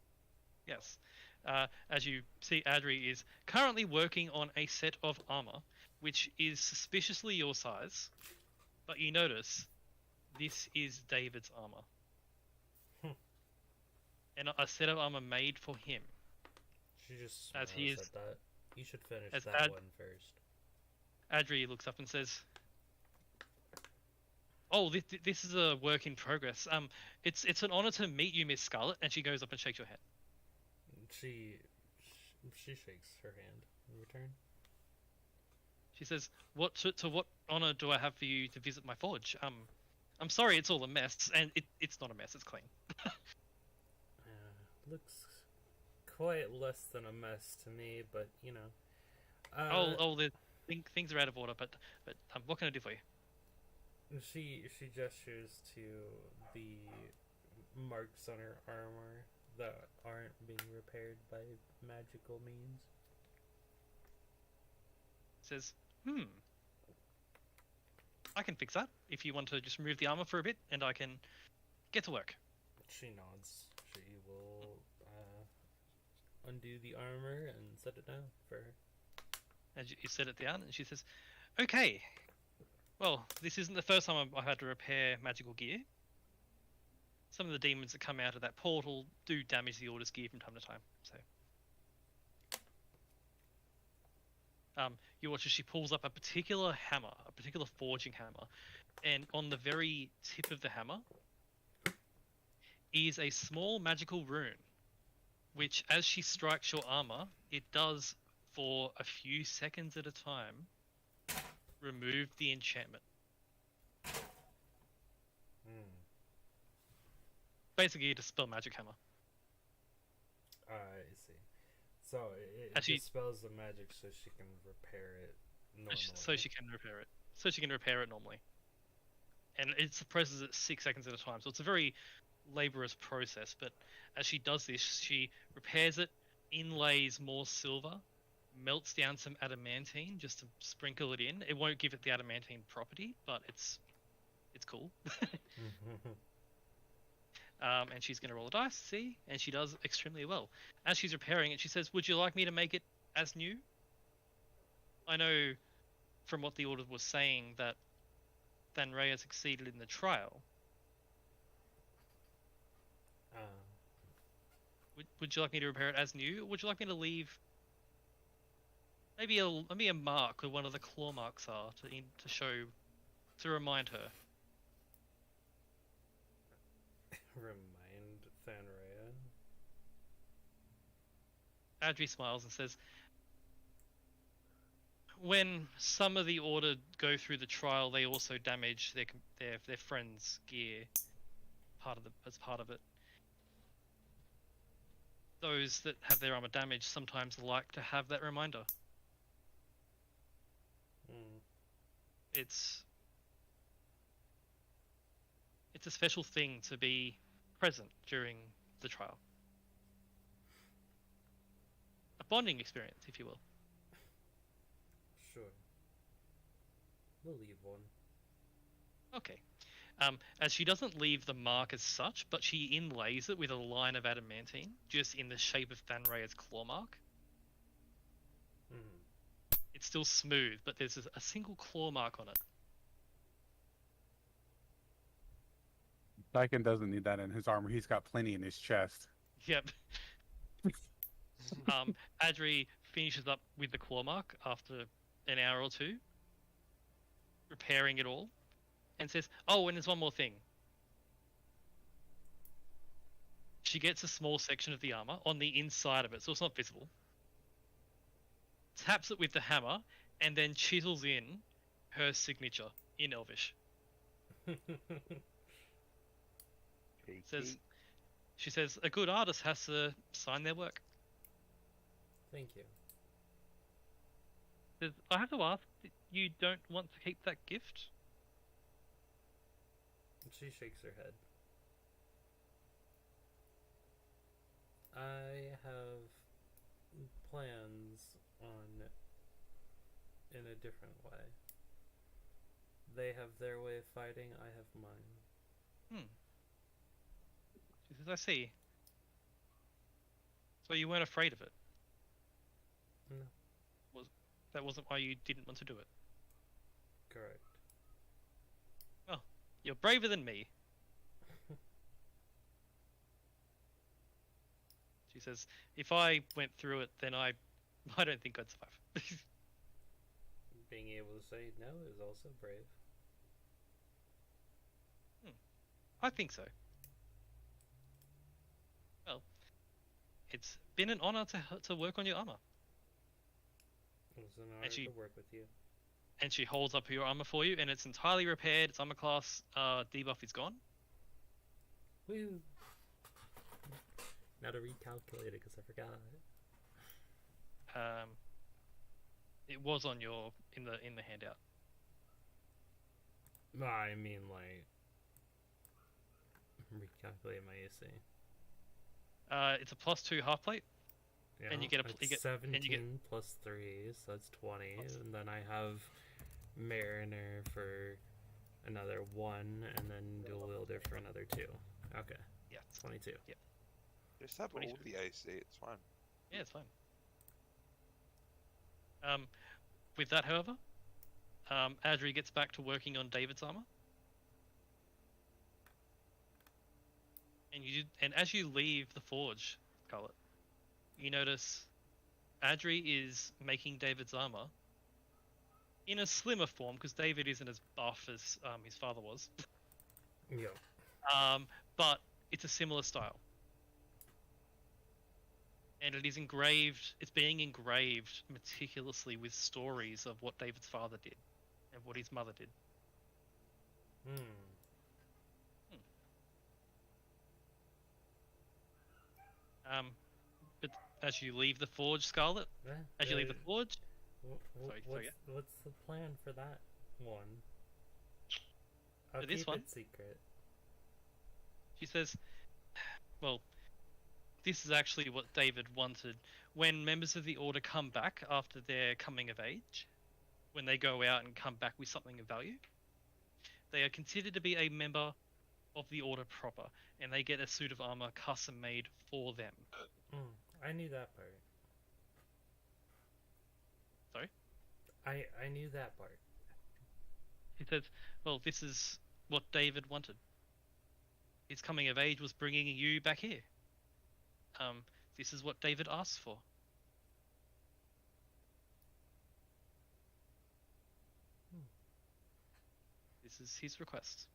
Yes. As you see, Adri is currently working on a set of armor, which is suspiciously your size, but you notice this is David's armor. And a set of armor made for him. She just As he smiles is- at that. You should finish as that Ad- one first. Adri looks up and says, "Oh, this is a work in progress. It's an honor to meet you, Miss Scarlet." And she goes up and shakes your hand. She shakes her hand in return. She says, "What to what honor do I have for you to visit my forge? I'm sorry, it's all a mess, and it's not a mess. It's clean." Looks quite less than a mess to me, but you know. The things are out of order, but what can I do for you? She gestures to the marks on her armor that aren't being repaired by magical means? Says, I can fix that if you want to just remove the armor for a bit, and I can get to work. She nods. She will undo the armor and set it down for her. And you set it down, and she says, "Okay, well, this isn't the first time I've had to repair magical gear. Some of the demons that come out of that portal do damage the Order's gear from time to time. So, you watch as she pulls up a particular hammer, a particular forging hammer, and on the very tip of the hammer is a small magical rune, which, as she strikes your armor, it does for a few seconds at a time remove the enchantment. Basically, a dispel magic hammer. I see. So it Actually- dispels the magic so she can repair it normally. So she can repair it. So she can repair it normally. And it suppresses it 6 seconds at a time. So it's a very laborious process. But as she does this, she repairs it, inlays more silver, melts down some adamantine just to sprinkle it in. It won't give it the adamantine property, but it's cool. And she's going to roll a dice, see? And she does extremely well. As she's repairing it, she says, "Would you like me to make it as new? I know from what the Order was saying that Thanrea succeeded in the trial. Would you like me to repair it as new? Or would you like me to leave maybe a mark where one of the claw marks are to show, to remind her?" Remind Thanrea. Adri smiles and says, "When some of the Order go through the trial, they also damage their friends' gear as part of it. Those that have their armor damaged sometimes like to have that reminder. It's a special thing to be present during the trial. A bonding experience, if you will." Sure. We'll leave one. Okay. As she doesn't leave the mark as such, but she inlays it with a line of adamantine, just in the shape of Thanrea's claw mark. It's still smooth, but there's a single claw mark on it. Lycan doesn't need that in his armor. He's got plenty in his chest. Yep. Adri finishes up with the claw mark after an hour or two, repairing it all, and says, "Oh, and there's one more thing." She gets a small section of the armor on the inside of it, so it's not visible. Taps it with the hammer, and then chisels in her signature in Elvish. She says, "A good artist has to sign their work." Thank you. Says, "I have to ask, you don't want to keep that gift?" She shakes her head. I have plans on in a different way. They have their way of fighting, I have mine. She says, "I see. So you weren't afraid of it?" No. That wasn't why you didn't want to do it? Correct. You're braver than me. She says, "If I went through it, then I don't think I'd survive." Being able to say no is also brave. I think so. Well, it's been an honor to work on your armor. It was an honor she- to work with you. And she holds up your armor for you, and it's entirely repaired. Its armor class debuff is gone. Woo! Now to recalculate it because I forgot. It was on your in the handout. I mean, like, recalculate my AC. It's a +2 half plate. Yeah, And you get a it's you get 17 plus 3, so that's 20. And then I have Mariner for another 1, and then Dual Wielder for another 2. Okay, yeah, 22. Just have all 22. the AC. It's fine. yeah, it's fine. With that, however, Adri gets back to working on David's armor. And as you leave the forge, Scarlet, you notice Adri is making David's armor in a slimmer form because David isn't as buff as his father was. Yeah. But it's a similar style. And it is engraved, it's being engraved meticulously with stories of what David's father did and what his mother did. But as you leave the forge, Scarlet, as you leave the forge, Sorry, What's the plan for that one? I'll For this keep one? it secret. she says, well, this is actually what David wanted. When members of the Order come back after their coming of age, when they go out and come back with something of value, they are considered to be a member of the Order proper, and they get a suit of armor custom made for them. I knew that part. Sorry? I knew that part. He says, well, this is what David wanted. His coming of age was bringing you back here. This is what David asked for. This is his request.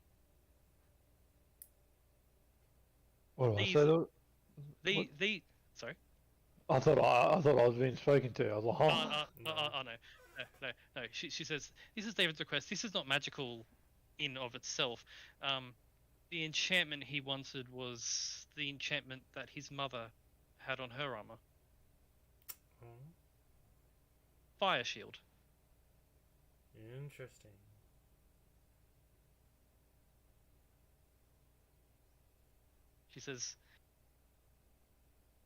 What do I These- say? Though? Sorry. I thought I was being spoken to. I was like, huh? No. She says, this is David's request. This is not magical in of itself. The enchantment he wanted was the enchantment that his mother had on her armor. Fire shield. Interesting. She says,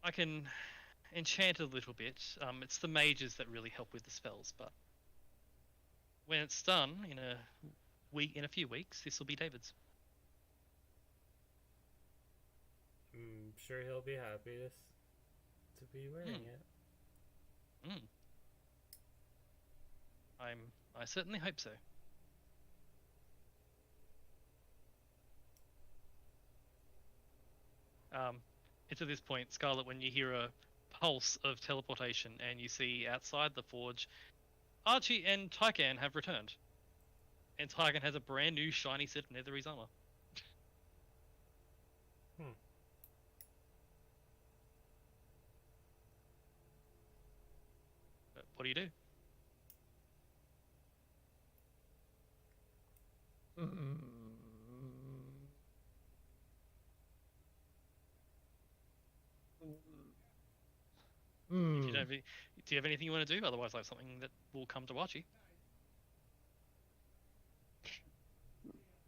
I can enchant a little bit. It's the mages that really help with the spells, but when it's done in a few weeks, this will be David's. I'm sure he'll be happy to be wearing it. I certainly hope so. It's at this point, Scarlet, when you hear a pulse of teleportation and you see outside the forge, Archie and Tykan have returned. And Tykan has a brand new shiny set of Netherese armor. But what do you do? If you don't have any- do you have anything you want to do? Otherwise, I have something that will come to Archie.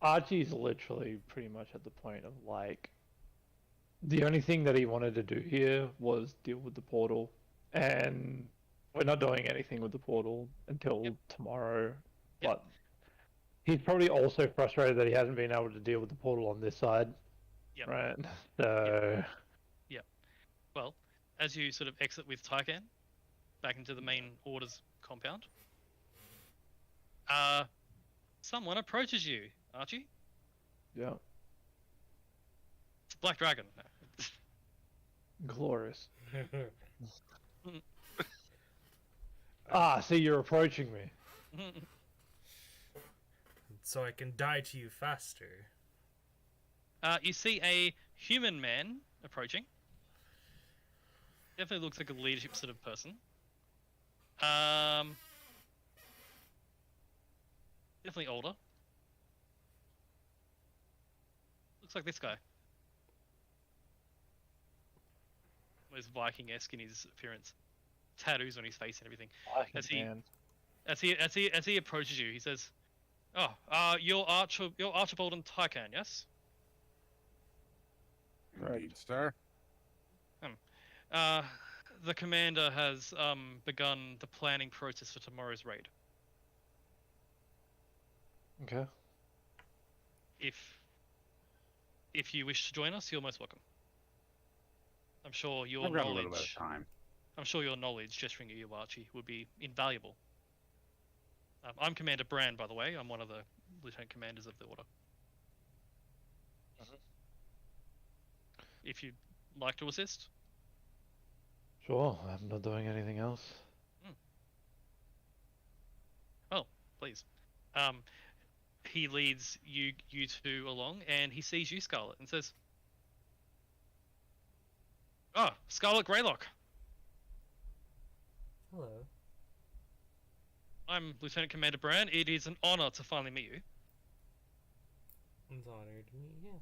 Archie's literally pretty much at the point of like, the only thing that he wanted to do here was deal with the portal, and we're not doing anything with the portal until tomorrow. Yep. But he's probably also frustrated that he hasn't been able to deal with the portal on this side. Yep. Right. So. Well, as you sort of exit with Tykan back into the main Order's compound, someone approaches you, Archie. Yeah. It's a Black Dragon. No. Glorious. See, you're approaching me. So I can die to you faster. You see a human man approaching. Definitely looks like a leadership sort of person. Definitely older. Looks like this guy. Was Viking-esque in his appearance. Tattoos on his face and everything. As he approaches you, he says, "Oh, you're Archibald and Tykan, yes?" Right. Indeed, sir. Uh, the commander has begun the planning process for tomorrow's raid. Okay. If you wish to join us, you're most welcome. I'm sure your I've got a little bit of knowledge. time. I'm sure your knowledge, gesturing at Yuachi, would be invaluable. I'm Commander Brand, by the way. I'm one of the lieutenant commanders of the order. If you'd like to assist, Sure, I'm not doing anything else. please. He leads you two along, and he sees you, Scarlet, and says, "Oh, Scarlet Greylock. Hello. I'm Lieutenant Commander Brand. It is an honor to finally meet you. It's an honor to meet you.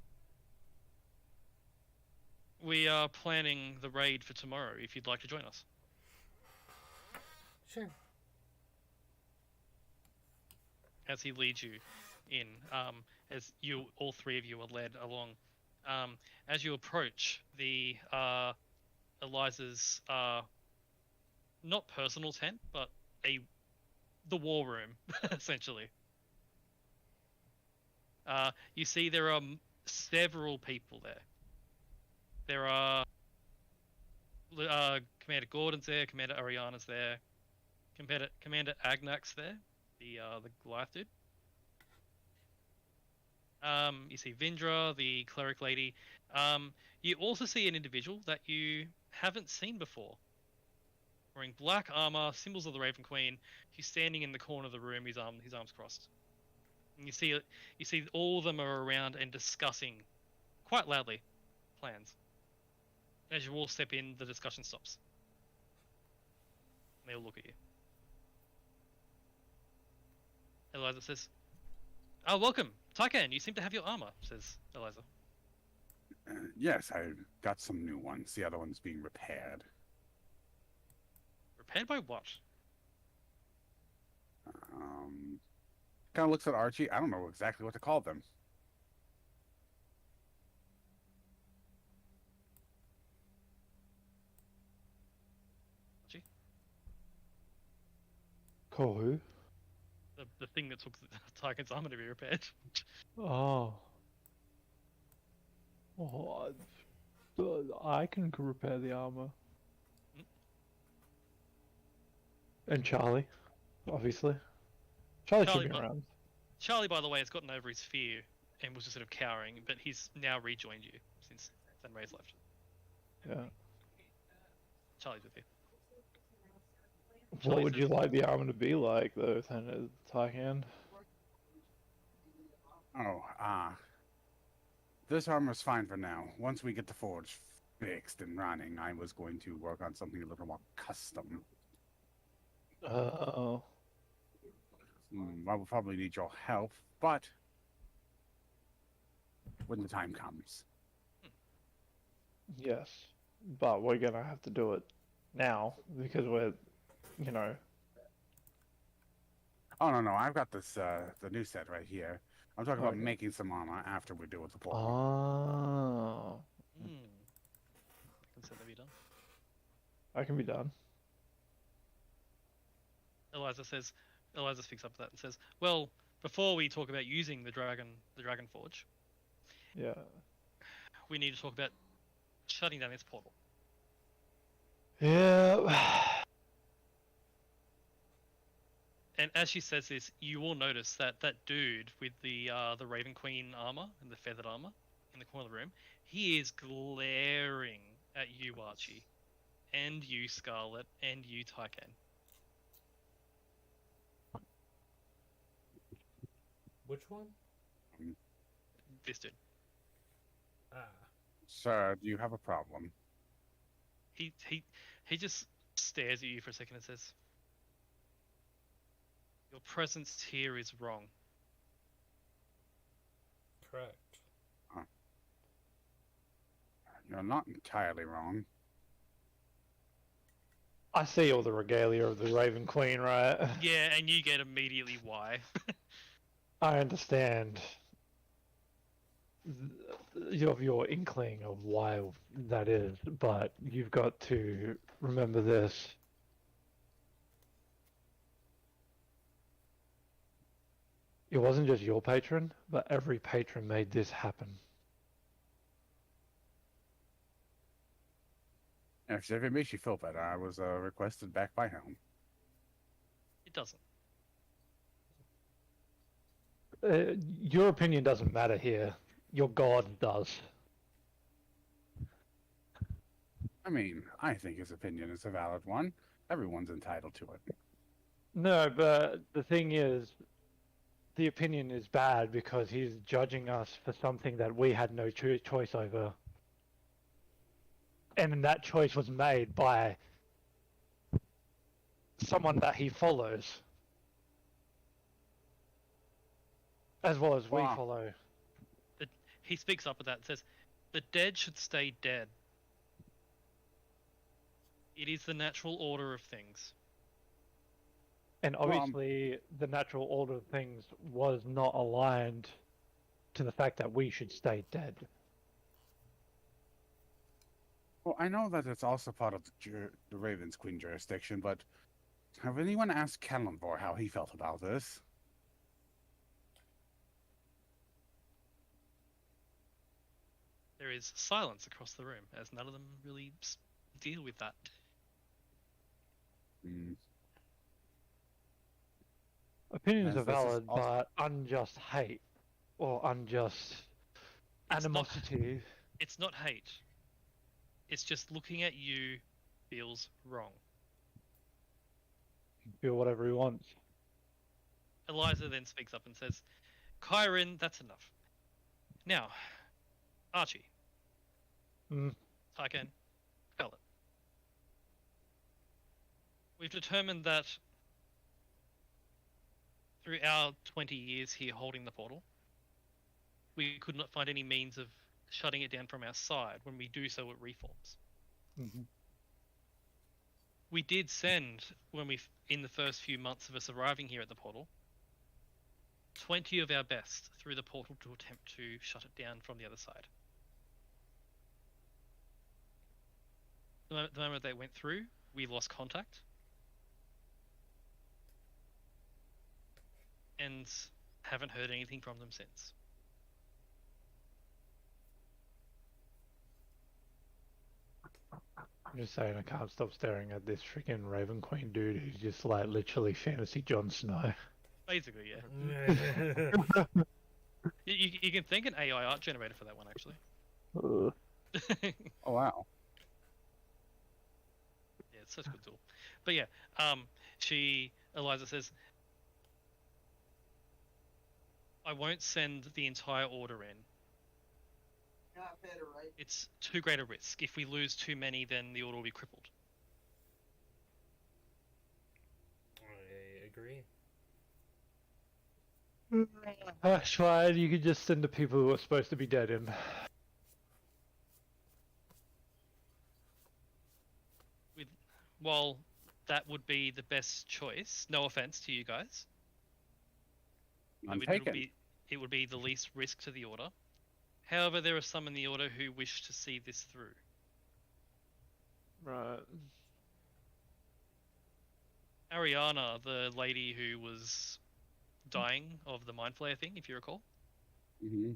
We are planning the raid for tomorrow, if you'd like to join us." Sure. As he leads you in, as you, all three of you are led along. As you approach the Eliza's not personal tent, but the war room, essentially. You see there are several people there. There are Commander Gordon's there, Commander Ariana's there, Commander Agnak's there, the Goliath dude. You see Vindra, the cleric lady. You also see an individual that you haven't seen before, wearing black armor, symbols of the Raven Queen. He's standing in the corner of the room, his arms crossed. And you see all of them are around and discussing quite loudly plans. As you all step in, the discussion stops. And they all look at you. Eliza says, "Oh, welcome, Taikan. You seem to have your armor," says Eliza. Yes, I got some new ones. The other one's being repaired. Repaired by what? Kind of looks at Archie. I don't know exactly what to call them. Call who? The thing that took Taikan's armor to be repaired. Oh. I can repair the armor. And Charlie, obviously. Charlie should be Charlie, around. Charlie, by the way, has gotten over his fear and was just sort of cowering, but he's now rejoined you since Zenray's left. Yeah. Charlie's with you. What Charlie would you says- like the armor to be like, though, Taikan? Oh, this armor's fine for now. Once we get the forge fixed and running, I was going to work on something a little more custom. Oh. I will probably need your help, but when the time comes. Yes. But we're gonna have to do it now, because we're, you know... Oh, no, I've got this, the new set right here. I'm talking about Okay. making some armor after we deal with the portal. Oh. Consider that be done. That can be done. Eliza speaks up to that and says, "Well, before we talk about using the Dragon Forge, Yeah. we need to talk about shutting down this portal." Yeah. And as she says this, you will notice that that dude with the Raven Queen armor and the feathered armor in the corner of the room, he is glaring at you, Archie, and you, Scarlet, and you, Taikan. Which one? This dude. Ah. Sir, do you have a problem? He just stares at you for a second and says, "Your presence here is wrong." Correct. You're not entirely wrong. I see all the regalia of the Raven Queen, right? Yeah, and you get immediately why. I understand. of your inkling of why that is, but you've got to remember this. It wasn't just your patron, but every patron made this happen. If it makes you feel better, I was requested back by Helm. It doesn't. Your opinion doesn't matter here. Your god does. I mean, I think his opinion is a valid one. Everyone's entitled to it. No, but the thing is, the opinion is bad because he's judging us for something that we had no choice over. And that choice was made by someone that he follows. As well as we Wow. follow. He speaks up with that and says, "The dead should stay dead. It is the natural order of things." And Well, obviously, the natural order of things was not aligned to the fact that we should stay dead. Well, I know that it's also part of the Ravens Queen jurisdiction, but have anyone asked Kallenvor how he felt about this? There is silence across the room, as none of them really deal with that. Mm. Opinions Yes, are this is valid, also- but unjust hate or unjust It's not- animosity. It's not hate. It's just looking at you feels wrong. Feel whatever he wants. Eliza then speaks up and says, "Kyron, that's enough. Now, Archie, Mm. Tyken, Pellet. We've determined that through our 20 years here holding the portal, we could not find any means of shutting it down from our side. When we do so, it reforms. Mhm. We did send, in the first few months of us arriving here at the portal, 20 of our best through the portal to attempt to shut it down from the other side. The moment they went through, we lost contact. And haven't heard anything from them since. I'm just saying, I can't stop staring at this freaking Raven Queen dude who's just like literally fantasy Jon Snow. Basically, yeah. You can thank an AI art generator for that one, actually. Ugh. Oh, wow. Yeah, it's such a good tool. But yeah, Eliza says, "I won't send the entire order in. It's too great a risk. If we lose too many, then the order will be crippled." I agree. That's fine, you could just send the people who are supposed to be dead in. While that would be the best choice, no offense to you guys, I'm it would taken. be it would be the least risk to the order. However, there are some in the order who wish to see this through. Right. Ariana, the lady who was dying of the mind flayer thing, if you recall, Hmm.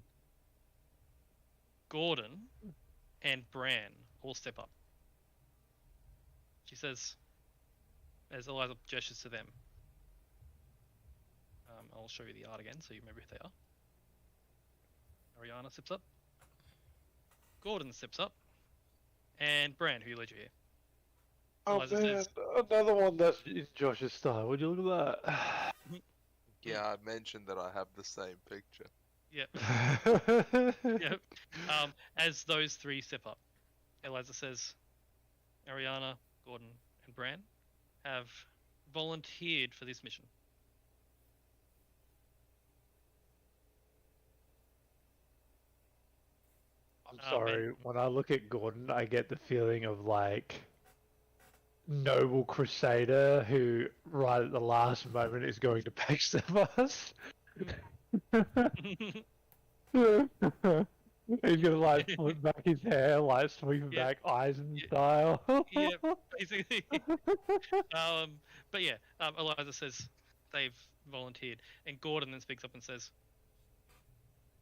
Gordon and Bran all step up. She says, as Eliza gestures to them, I'll show you the art again so you remember who they are. Ariana steps up, Gordon steps up, and Bran, who led you here. Oh Eliza man, says, another one that's in Josh's style. Would you look at that? Yeah, I mentioned that I have the same picture. Yep. Yep. As those three step up, Eliza says, Ariana, Gordon, and Bran have volunteered for this mission. I'm sorry, and- when I look at Gordon, I get the feeling of like noble crusader who right at the last moment is going to backstab us. He's gonna like flip back his hair, like sweep Yeah. back Eisen Yeah. style. Yeah, basically. But yeah, Eliza says they've volunteered, and Gordon then speaks up and says,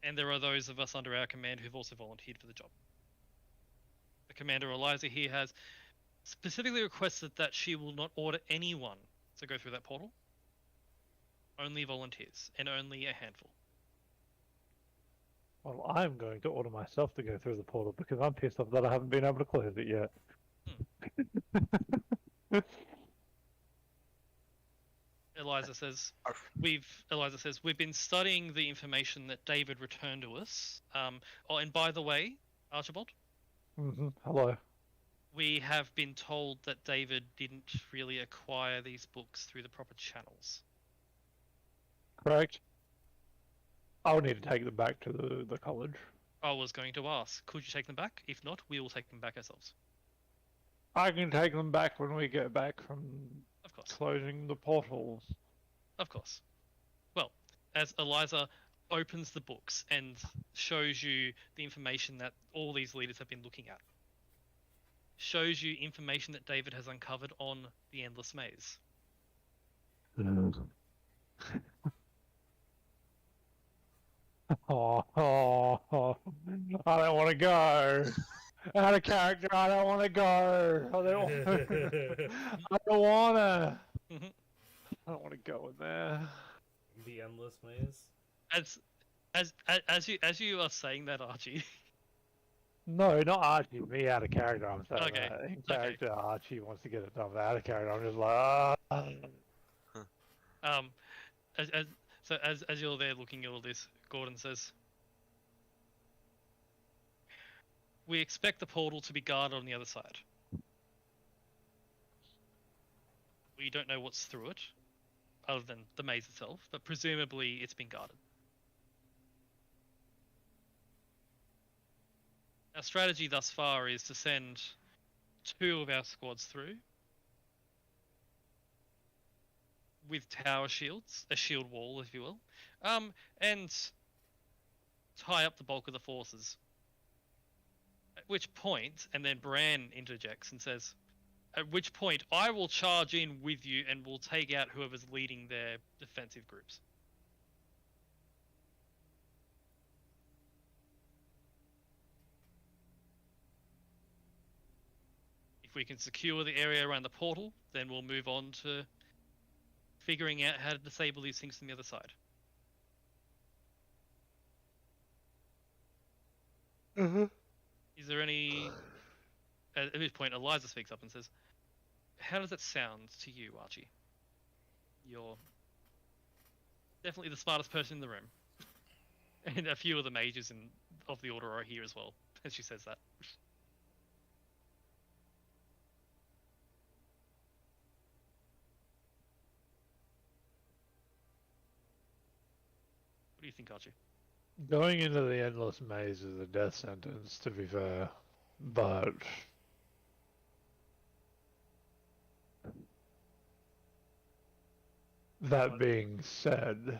and there are those of us under our command who've also volunteered for the job. The Commander Eliza here has specifically requested that she will not order anyone to go through that portal. Only volunteers, and only a handful. Well, I'm going to order myself to go through the portal because I'm pissed off that I haven't been able to close it yet. Eliza says we've been studying the information that David returned to us. Oh, and by the way, Archibald, Hello. we have been told that David didn't really acquire these books through the proper channels. Correct. I'll need to take them back to the college. I was going to ask, could you take them back? If not, we will take them back ourselves. I can take them back when we get back from Of course. closing the portals. Of course. Well, as Eliza opens the books and shows you the information that all these leaders have been looking at, shows you information that David has uncovered on the Endless Maze. Oh, I don't want to go. Out of character, I don't want to go. I don't want to. I don't want to go in there. The endless maze. As you are saying that, Archie. No, not Archie. Me out of character. I'm saying Okay, that. In okay. character, Archie wants to get it done. But out of character, I'm just like. As you're there looking at all this, Gordon says, "We expect the portal to be guarded on the other side. We don't know what's through it, other than the maze itself, but presumably it's been guarded. Our strategy thus far is to send 2 of our squads through with tower shields, a shield wall, if you will, and tie up the bulk of the forces. At which point, and then Bran interjects and says, at which point I will charge in with you and will take out whoever's leading their defensive groups." If we can secure the area around the portal, then we'll move on to figuring out how to disable these things from the other side. Is there any... At this point, Eliza speaks up and says, "How does that sound to you, Archie? You're definitely the smartest person in the room." And a few of the mages of the Order are here as well, as she says that. What do you think, Archie? Going into the endless maze is a death sentence, to be fair. But that being said,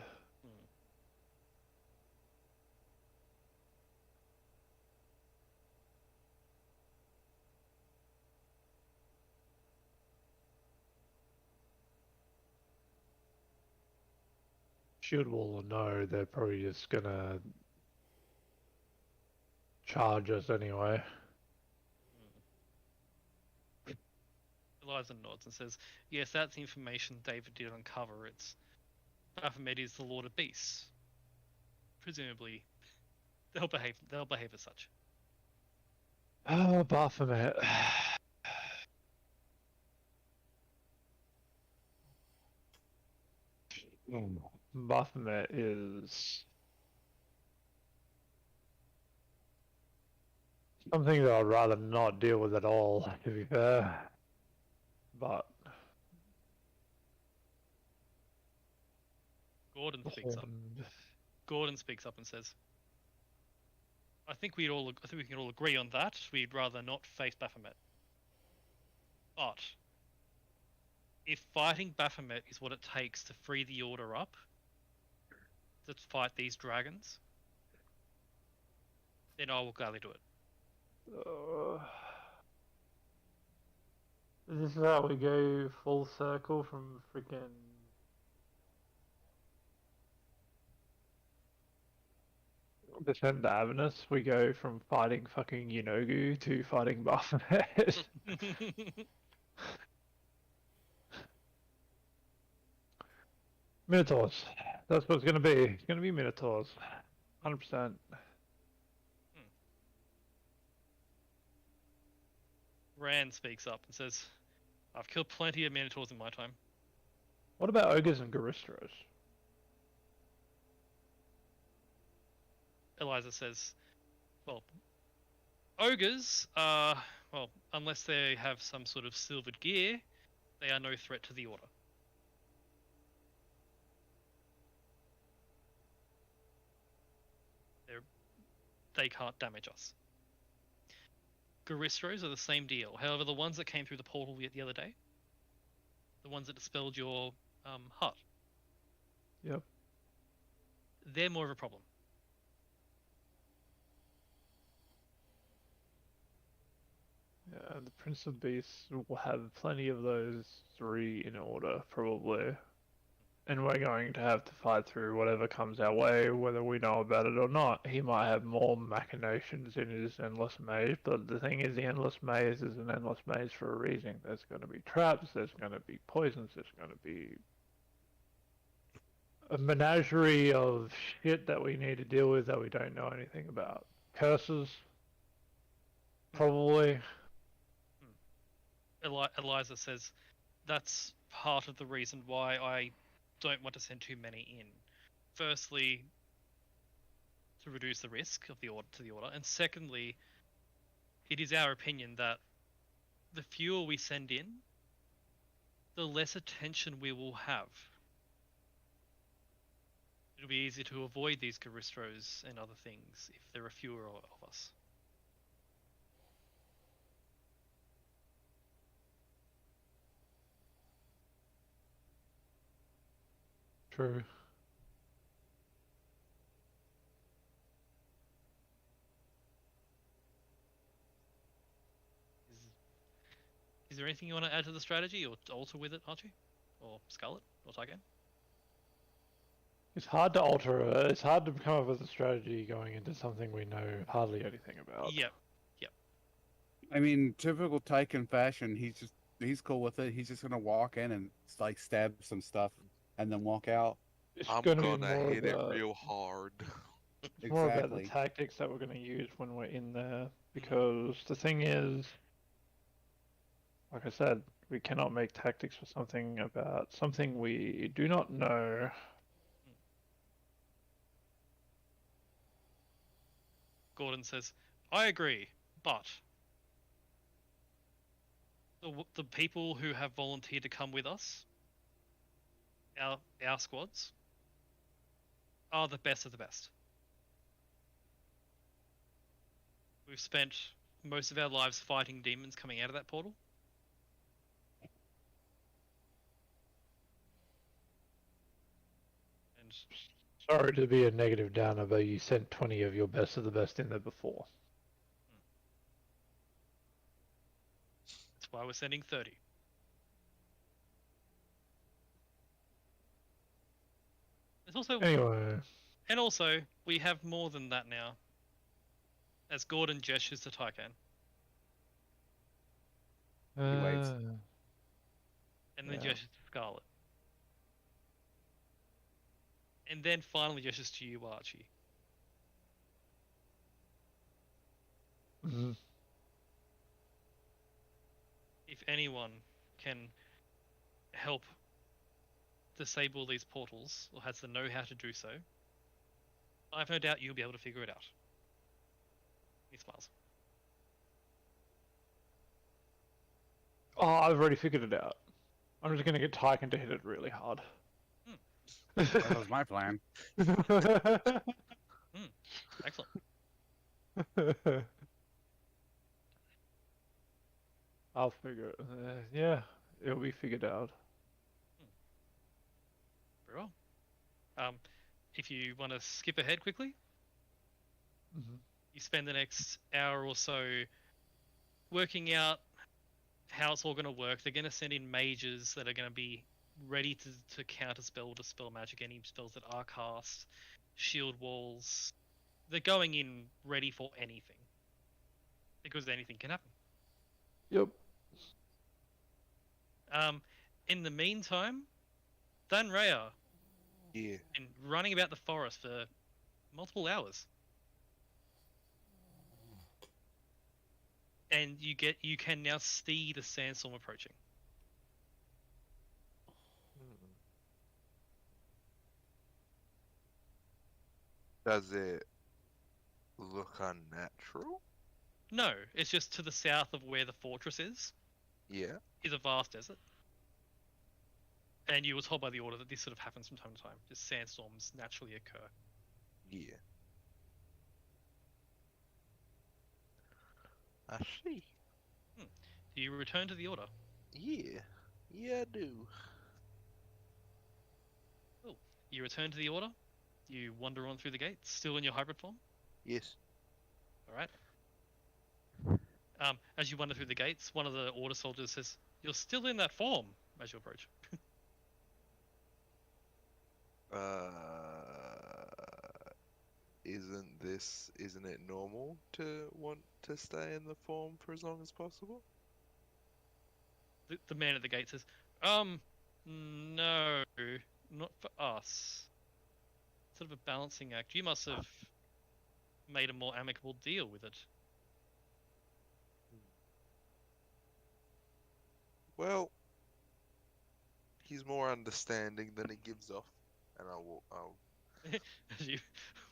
Shield Wall or no, they're probably just gonna charge us anyway. Eliza nods and says, "Yes, that's the information David did uncover. It's Baphomet is the Lord of Beasts. Presumably, they'll behave as such." Oh, Baphomet. Baphomet is something that I'd rather not deal with at all, to be fair. But Gordon speaks up. Gordon speaks up and says, I think we can all agree on that. We'd rather not face Baphomet. But if fighting Baphomet is what it takes to free the Order up, to fight these dragons, then I will gladly do it. This is how we go full circle from freaking. Descent to Avernus, we go from fighting fucking Yenogu to fighting Baphomet. Minotaurs. That's what it's gonna be. It's gonna be Minotaurs. 100%. Rand speaks up and says, I've killed plenty of Minotaurs in my time. What about ogres and Garistros? Eliza says, well, ogres are, well, unless they have some sort of silvered gear, they are no threat to the Order. They can't damage us. Garistros are the same deal. However, the ones that came through the portal the other day, the ones that dispelled your hut, Yep. they're more of a problem. Yeah, the Prince of Beasts will have plenty of those three in order, probably. And we're going to have to fight through whatever comes our way, whether we know about it or not. He might have more machinations in his endless maze, but the thing is, the endless maze is an endless maze for a reason. There's going to be traps, there's going to be poisons, there's going to be a menagerie of shit that we need to deal with that we don't know anything about. Curses, probably. Eliza says that's part of the reason why I don't want to send too many in. Firstly, to reduce the risk of the order to the Order, and secondly, it is our opinion that the fewer we send in, the less attention we will have. It'll be easier to avoid these Garistros and other things if there are fewer of us. True. Is there anything you want to add to the strategy or alter with it, Archie? Or Scarlet? Or Tygan? It's hard to alter it. It's hard to come up with a strategy going into something we know hardly anything about. Yep. I mean, typical Tycoon fashion, he's cool with it. He's just gonna walk in and like stab some stuff and then walk out. It's I'm gonna gonna be more hit it about, real hard. it's more about the Exactly. tactics that we're going to use when we're in there. Because the thing is, like I said, we cannot make tactics for something about something we do not know. Gordon says, I agree, but the people who have volunteered to come with us, our squads, are the best of the best. We've spent most of our lives fighting demons coming out of that portal. And Sorry to be a negative downer, but you sent 20 of your best of the best in there before. that's why we're sending 30. There's also Anyway, And also, we have more than that now. As Gordon gestures to Tycan. waits. And then Yeah. gestures to Scarlet. And then finally gestures to you, Archie. mhm. If anyone can help disable these portals, or has the know-how to do so, I have no doubt you'll be able to figure it out. He smiles. Oh, I've already figured it out. I'm just gonna get Tyken to hit it really hard. That was my plan. Excellent. I'll figure it. Yeah, it'll be figured out. Very well. If you want to skip ahead quickly, Mhm. You spend the next hour or so working out how it's all going to work. They're going to send in mages that are going to be ready to counterspell, to spell magic, any spells that are cast, shield walls. They're going in ready for anything. Because anything can happen. Yep. In the meantime, Dan Raya Yeah. been running about the forest for multiple hours. And you can now see the sandstorm approaching. Does it look unnatural? No, it's just to the south of where the fortress is Yeah. a vast desert. And you were told by the order that this sort of happens from time to time. Just sandstorms naturally occur. Yeah. I see. Do you return to the order? Yeah. Yeah, I do. You return to the order. You wander on through the gates, still in your hybrid form. Yes. All right. As you wander through the gates, one of the order soldiers says, "You're still in that form." As you approach. Isn't it normal to want to stay in the form for as long as possible? The man at the gate says, no, not for us. Sort of a balancing act. You must have made a more amicable deal with it." Well, he's more understanding than he gives off, and I'll As you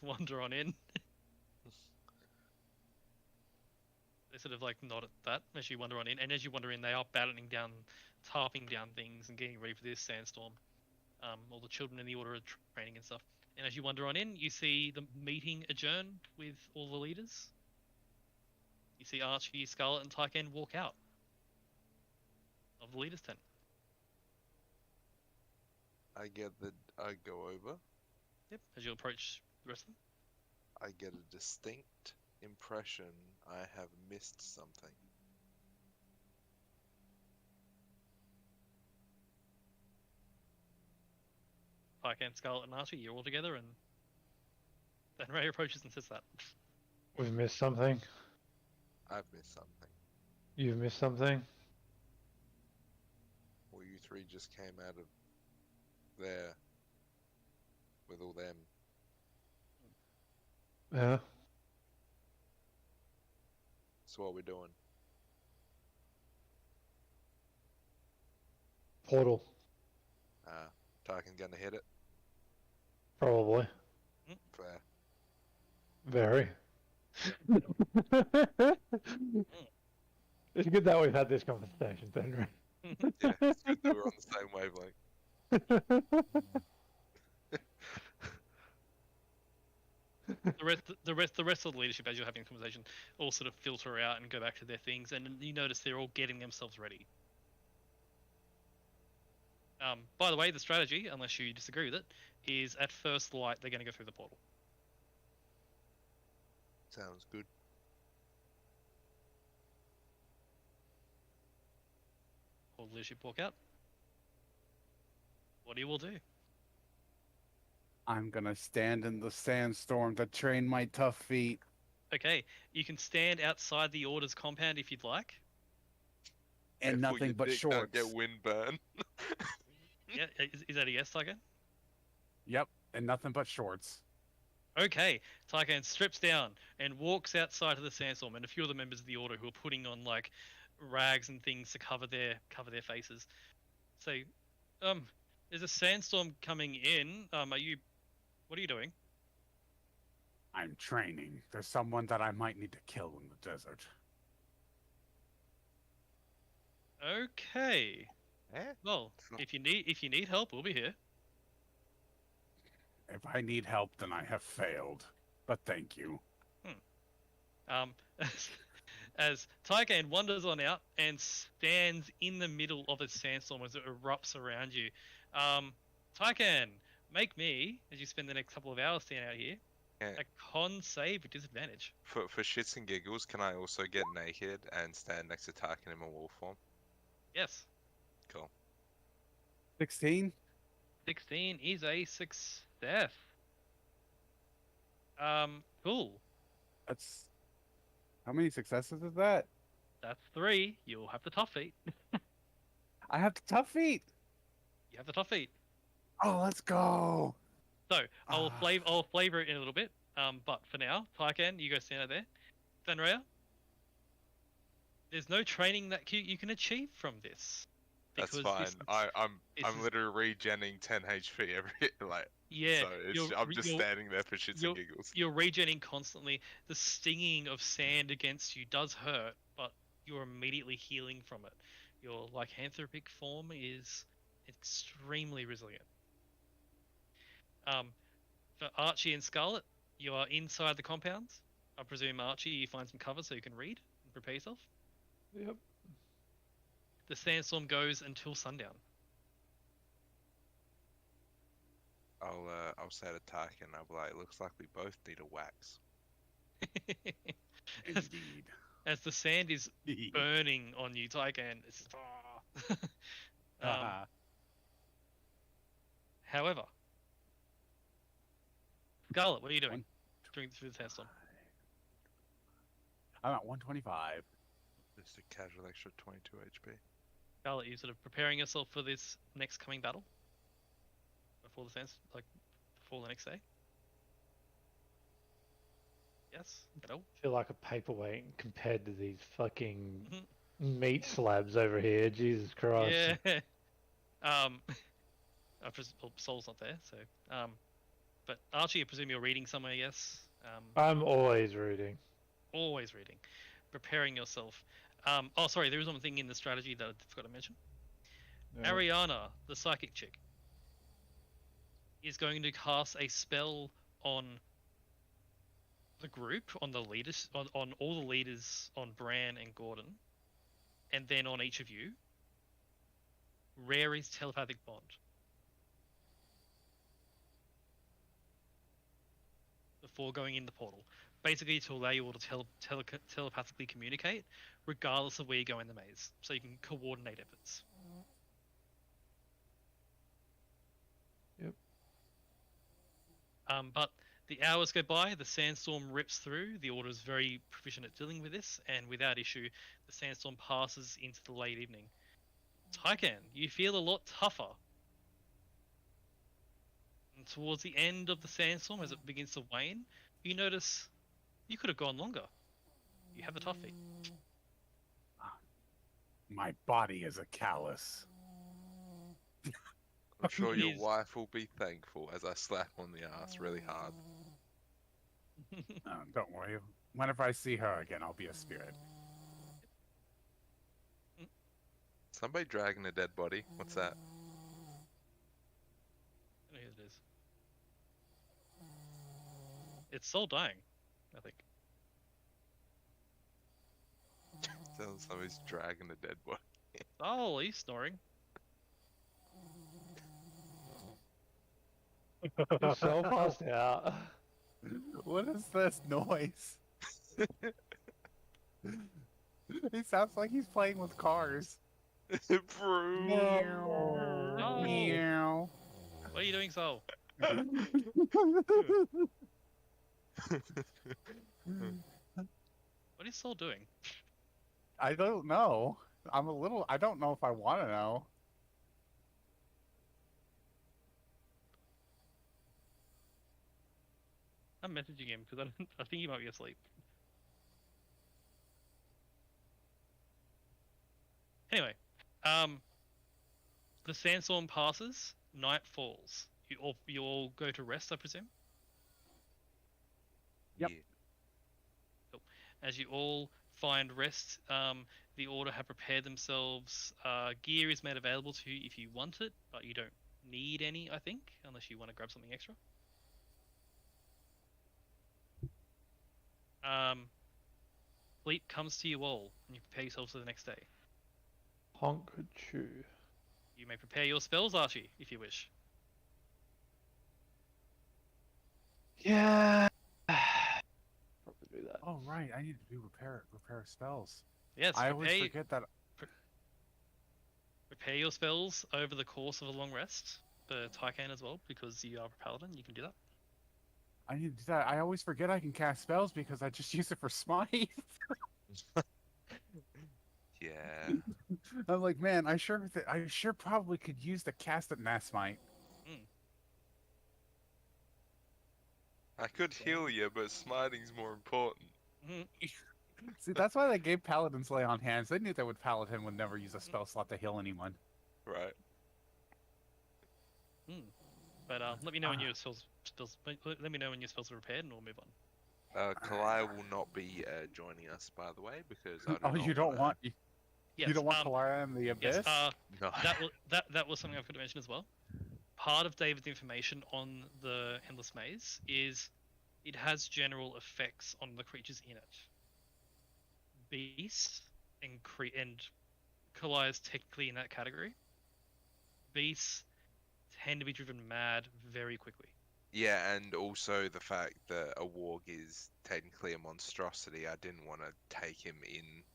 wander on in. They sort of like nod at that as you wander on in, and as you wander in, they are battering down, tarping down things and getting ready for this sandstorm. All the children in the order are training and stuff. And as you wander on in, you see the meeting adjourn with all the leaders. You see Archie, Scarlet, and Tyken walk out of the leaders' tent. I go over. Yep. As you approach the rest of them. I get a distinct impression I have missed something. Tyken, Scarlet, and Archie, you're all together, and then Ray approaches and says that. We've missed something. I've missed something. You've missed something. Well, you three just came out of there with all them. Yeah. So what we're doing? Portal. Tarkin gonna hit it? Probably. Fair. Very. It's good that we've had this conversation, then, Yeah, it's good that we're on the same wavelength. The rest of the leadership, as you're having a conversation, all sort of filter out and go back to their things, and you notice they're all getting themselves ready. By the way, the strategy, unless you disagree with it, is at first light they're going to go through the portal. Sounds good. All leadership walk out. What do you all do? I'm gonna stand in the sandstorm to train my tough feet. Okay, you can stand outside the Order's compound if you'd like. And Careful nothing your but dick don't shorts. Get wind burn. Yeah, is that a yes, Tyken? Yep, and nothing but shorts. Okay, Tyken strips down and walks outside of the sandstorm, and a few of the members of the Order who are putting on like rags and things to cover their faces say, there's a sandstorm coming in. What are you doing? I'm training. There's someone that I might need to kill in the desert. Okay. Eh? Well, if you need help, we'll be here. If I need help, then I have failed. But thank you. As Tyken wanders on out and stands in the middle of a sandstorm as it erupts around you. Tyken, make me, as you spend the next couple of hours standing out here, A con save with disadvantage. For shits and giggles, can I also get naked and stand next to Tarkin in my wolf form? Yes. Cool. 16. 16 is a success. Cool. That's how many successes is that? That's 3. You'll have the tough feet. I have the tough feet. You have the tough feet. Oh, let's go. So I'll Ah. flavor it in a little bit. But for now, Tarkan, you go stand over there. Fenrir, there's no training that you can achieve from this. That's because fine. this- I'm this is- literally regenning 10 HP every like. Yeah, So I'm just standing there for shits and giggles. you're regenning constantly. The stinging of sand against you does hurt, but you're immediately healing from it. Your lycanthropic form is extremely resilient. For Archie and Scarlet, you are inside the compounds. I presume Archie, you find some cover so you can read and prepare yourself. Yep. The sandstorm goes until sundown. I'll say to Tarkin, I'll be like, looks like we both need a wax. Indeed. As the sand is burning on you, Tygan. However, Scarlet, what are you doing through the sandstorm? I'm at 125. Just a casual extra 22 HP. Scarlet, you sort of preparing yourself for this next coming battle before before the next day. Yes, no. I feel like a paperweight compared to these fucking Mhm. meat slabs over here. Jesus Christ. Yeah. Well, Soul's not there, so but Archie, I presume you're reading somewhere. Yes. I'm always rooting. Always reading, preparing yourself. Oh, sorry, there is one thing in the strategy that I forgot to mention. Yeah. Ariana, the psychic chick, is going to cast a spell on the group, on the leaders, on all the leaders, on Bran and Gordon, and then on each of you. Rare's telepathic bond. Before going in the portal, basically to allow you all to telepathically communicate, regardless of where you go in the maze, so you can coordinate efforts. Yep. But the hours go by, the sandstorm rips through. The Order is very proficient at dealing with this, and without issue, the sandstorm passes into the late evening. Tykan, you feel a lot tougher. And towards the end of the sandstorm, as it begins to wane, you notice you could have gone longer. You have the tough feet. My body is a callus. I'm sure your Please. wife will be thankful as I slap on the ass really hard. Don't worry. Whenever I see her again, I'll be a spirit. Somebody dragging a dead body. What's that? I don't know who it is. It's Soul dying, I think. Somebody's dragging a dead body. Oh, he's snoring. You're so passed out. What is this noise? He sounds like he's playing with cars. Bro. No. Meow. What are you doing, Soul? What is Soul doing? I don't know. I don't know if I want to know. I'm messaging him because I think he might be asleep. Anyway, the sandstorm passes, night falls. You all go to rest, I presume. Yep. Yeah. As you all find rest, the Order have prepared themselves. Gear is made available to you if you want it, but you don't need any, I think, unless you want to grab something extra. Sleep comes to you all, and you prepare yourselves for the next day. Honk chew. You may prepare your spells, Archie, if you wish. Yeah. Oh right, I need to do repair spells. Yes, I always forget that. repair your spells over the course of a long rest for Tycan as well, because you are a paladin. You can do that. I need to do that. I always forget I can cast spells because I just use it for smite. Yeah. I'm like, man, I sure probably could use the cast at mass smite. I could heal you, but smiting's more important. Mhm. See, that's why they gave paladins lay on hands. They knew that paladin would never use a spell slot to heal anyone. Right. But let me know when your spells. Let me know when your spells are repaired, and we'll move on. Kalai will not be joining us, by the way, because I do Oh, you don't want Yes, you don't want Kalara in the abyss? Yes, No. that was something I forgot to mention as well. Part of David's information on the Endless Maze is it has general effects on the creatures in it. Beasts and Kalai is technically in that category. Beasts tend to be driven mad very quickly. Yeah, and also the fact that a warg is technically a monstrosity. I didn't want to take him in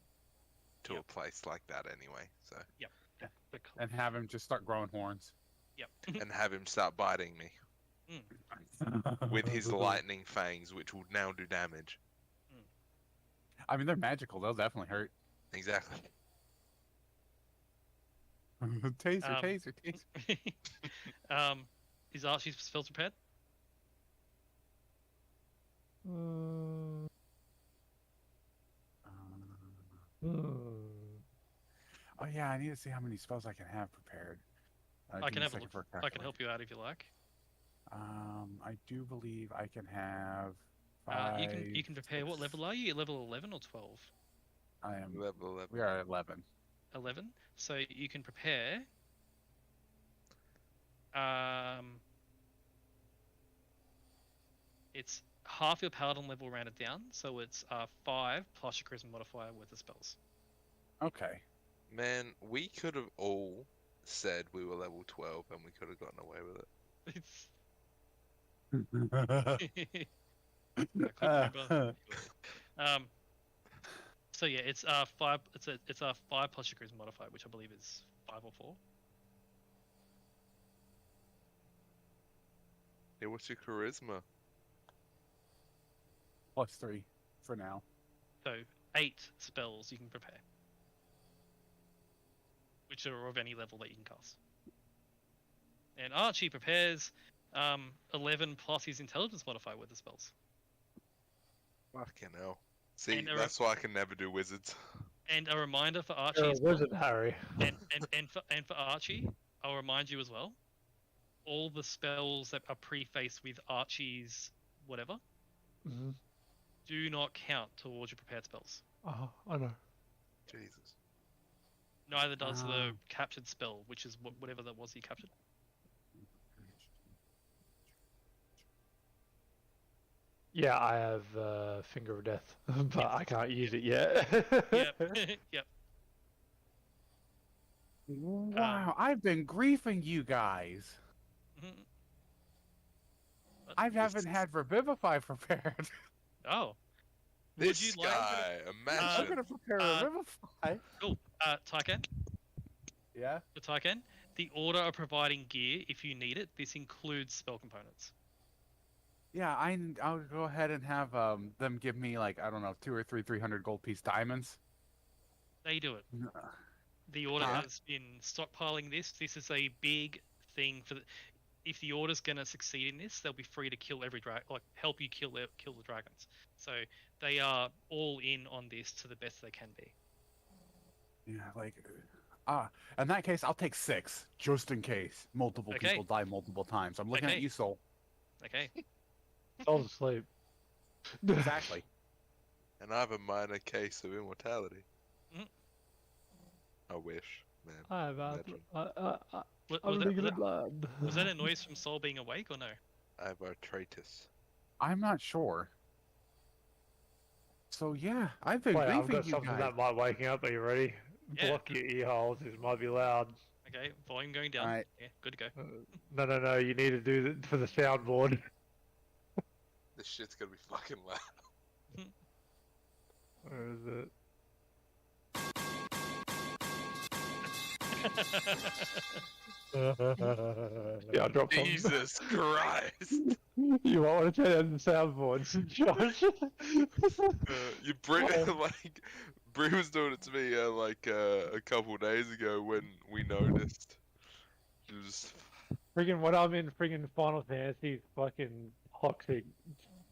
to a place like that anyway. So And have him just start growing horns. and have him start biting me with his lightning fangs, which will now do damage. I mean, they're magical. They'll definitely hurt. Exactly. taser. Is Archie's spells prepared? Oh yeah, I need to see how many spells I can have prepared. I Give can me a have a second look. for a I can calculator. help you out if you like. I do believe I can have 5. You can prepare. What level are you? Level 11 or 12? I am. Level 11. We are at 11. 11. So you can prepare. It's half your paladin level rounded down, so it's 5 plus your charisma modifier worth of spells. Okay. Man, we could have all said we were level 12 and we could have gotten away with it. It's I couldn't remember. So yeah, it's 5. It's a 5 plus your charisma modifier, which I believe is 5 or 4. Yeah, what's your charisma? +3 for now. So 8 spells you can prepare, which are of any level that you can cast. And Archie prepares 11 plus his intelligence modifier with the spells. Fucking hell. See, And that's why I can never do wizards. And a reminder for Archie, You're a as well, wizard, Harry. and for Archie, I'll remind you as well. All the spells that are prefaced with Archie's whatever Mhm. do not count towards your prepared spells. I know. Jesus. Neither does the Ah. captured spell, which is whatever that was he captured. Yeah, I have Finger of Death, but I can't use it yet. Yep. Yep. Wow, I've been griefing you guys. Mhm. But- I haven't had Revivify prepared. Oh. Would This you like? guy, I'm imagine. gonna prepare uh, Revivify. Cool. Tyken. Yeah. For Tyken, the order of providing gear if you need it. This includes spell components. Yeah, I'll go ahead and have them give me like, I don't know, 2 or 3 300 gold piece diamonds. They do it. The order Huh? has been stockpiling this. This is a big thing for the. If the order's gonna succeed in this, they'll be free to kill every help you kill the dragons. So they are all in on this to the best they can be. Yeah, like, in that case, I'll take 6 just in case multiple Okay. people die multiple times. I'm looking Okay. at you, Soul. Okay. Soul's asleep. Exactly. And I have a minor case of immortality. Mhm. I wish, man. I have Imagine. I'm leaking the blood. Was that a noise from Soul being awake or no? I have arthritis. I'm not sure. So yeah, I've been Wait, I've griefing got you something guys. that might wake you up. Are you ready? Yeah. Block your ear holes. This might be loud. Okay, volume going down. Alright. Yeah, good to go. No. You need to do it for the soundboard. This shit's gonna be fucking loud. Where is it? Yeah, I dropped some. Jesus Christ! You might want to turn down the soundboards, Josh. You bring Oh. like Brie was doing it to me a couple days ago when we noticed. It was Friggin' when I'm in friggin' Final Fantasy, fucking toxic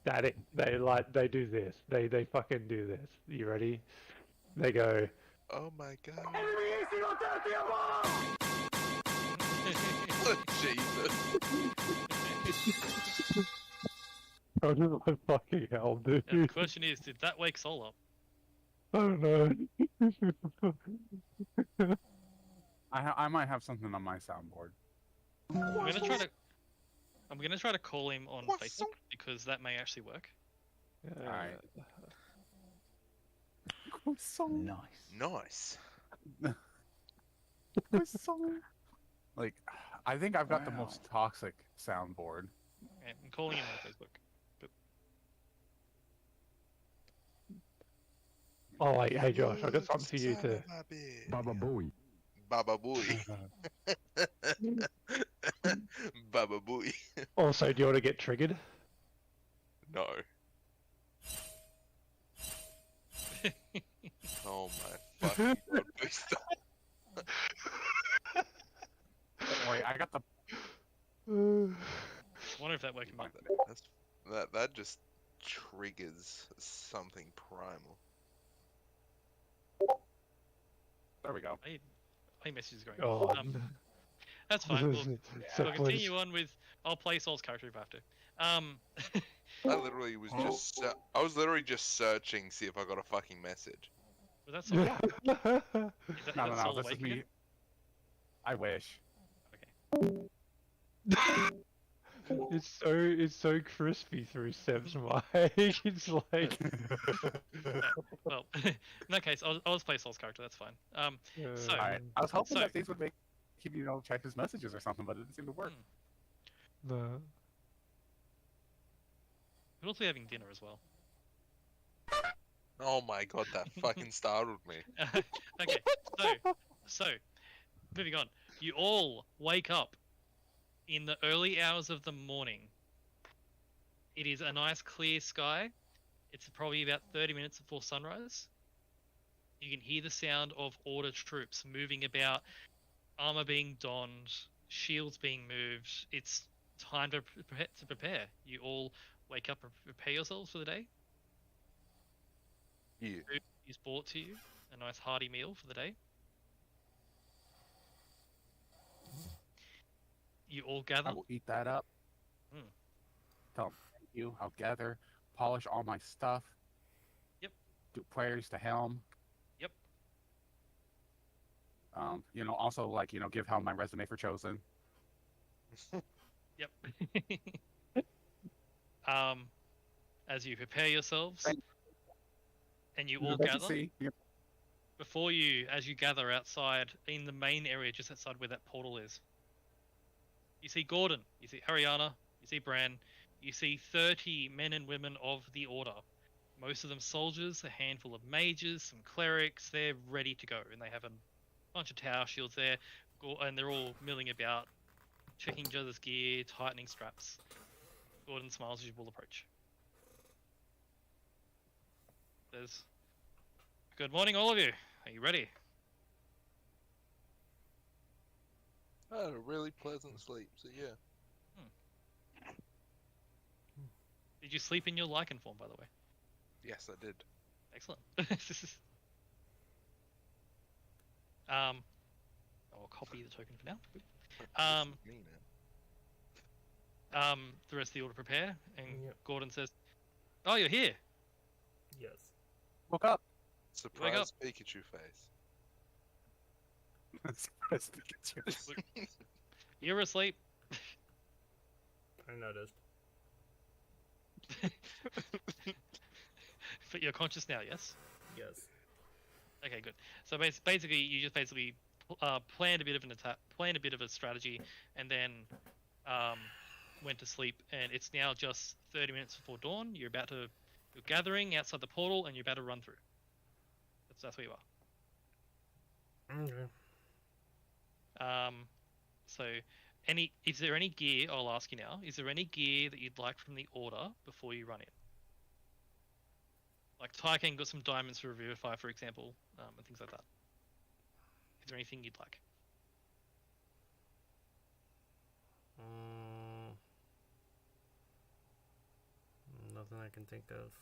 static. They do this. They fucking do this. You ready? They go. oh my god! Jesus! Oh my fucking hell, dude. And the question is, did that wake Soul up? I don't know. I might have something on my soundboard. I'm gonna try to call him on What's Facebook because that may actually work. Alright. Nice. Like, I think I've got the most toxic soundboard. Okay, I'm calling him on Facebook. Oh wait, hey Josh, I got something for you too. Baba Booey. Baba Booey. Baba Booey. Also, do you want to get triggered? No. Oh my fucking god, please stop. Don't worry, I got the. I wonder if that woke him up. That just triggers something primal. There we go. My message is going. Oh, That's fine. We'll so we'll continue on with. I'll play Soul's character if I have to. I literally was just. I was literally just searching, see if I got a fucking message. Was that Soul? please. Is that No, Soul this is awake me. again? I wish. It's so crispy through Seb's mic. It's like. Well, in that case, I'll just play Soul's character. That's fine. So- Alright. I was hoping So- that these would make keep check his messages or something, but it didn't seem to work. No. We'll also be having dinner as well. Oh my god, that fucking startled me. Okay, so moving on. You all wake up in the early hours of the morning. It is a nice clear sky. It's probably about 30 minutes before sunrise. You can hear the sound of order troops moving about, armor being donned, shields being moved. It's time to prepare. You all wake up and prepare yourselves for the day. Yeah. Food is brought to you, a nice hearty meal for the day. You all gather. I will eat that up. Mm. Tell him thank you. I'll gather, polish all my stuff. Yep. Do prayers to Helm. Yep. Also give Helm my resume for Chosen. Yep. As you prepare yourselves, and you all gather. Before you, as you gather outside in the main area just outside where that portal is, you see Gordon, you see Ariana, you see Bran, you see 30 men and women of the Order. Most of them soldiers, a handful of mages, some clerics. They're ready to go, and they have a bunch of tower shields there, and they're all milling about, checking each other's gear, tightening straps. Gordon smiles as you all approach. Says, "Good morning, all of you. Are you ready?" I had a really pleasant sleep, so yeah. Did you sleep in your Lycan form, by the way? Yes, I did. Excellent. I'll copy the token for now. Me now. The rest of the order prepare, and Yep. Gordon says, "Oh, you're here." Yes. Woke up. Surprise Pikachu face. Surprise Pikachu. You're asleep. I noticed. But you're conscious now, yes? Yes. Okay, good. So basically, you just planned a bit of an attack, planned a bit of a strategy, and then went to sleep. And it's now just 30 minutes before dawn. You're gathering outside the portal, and you're about to run through. that's where you are. Okay. So, is there any gear? I'll ask you now. Is there any gear that you'd like from the order before you run in? Like Taiken got some diamonds for Revivify, for example, and things like that. Is there anything you'd like? Nothing I can think of.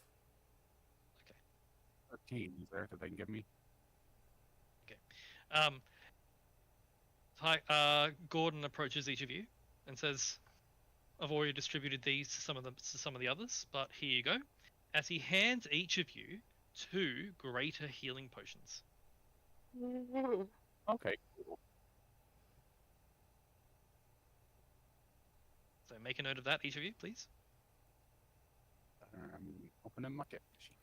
13 is there that they can give me? Gordon approaches each of you and says, "I've already distributed these to some of the others, but here you go." As he hands each of you 2 greater healing potions. Okay, cool. So make a note of that, each of you, please. Opening my gift sheet.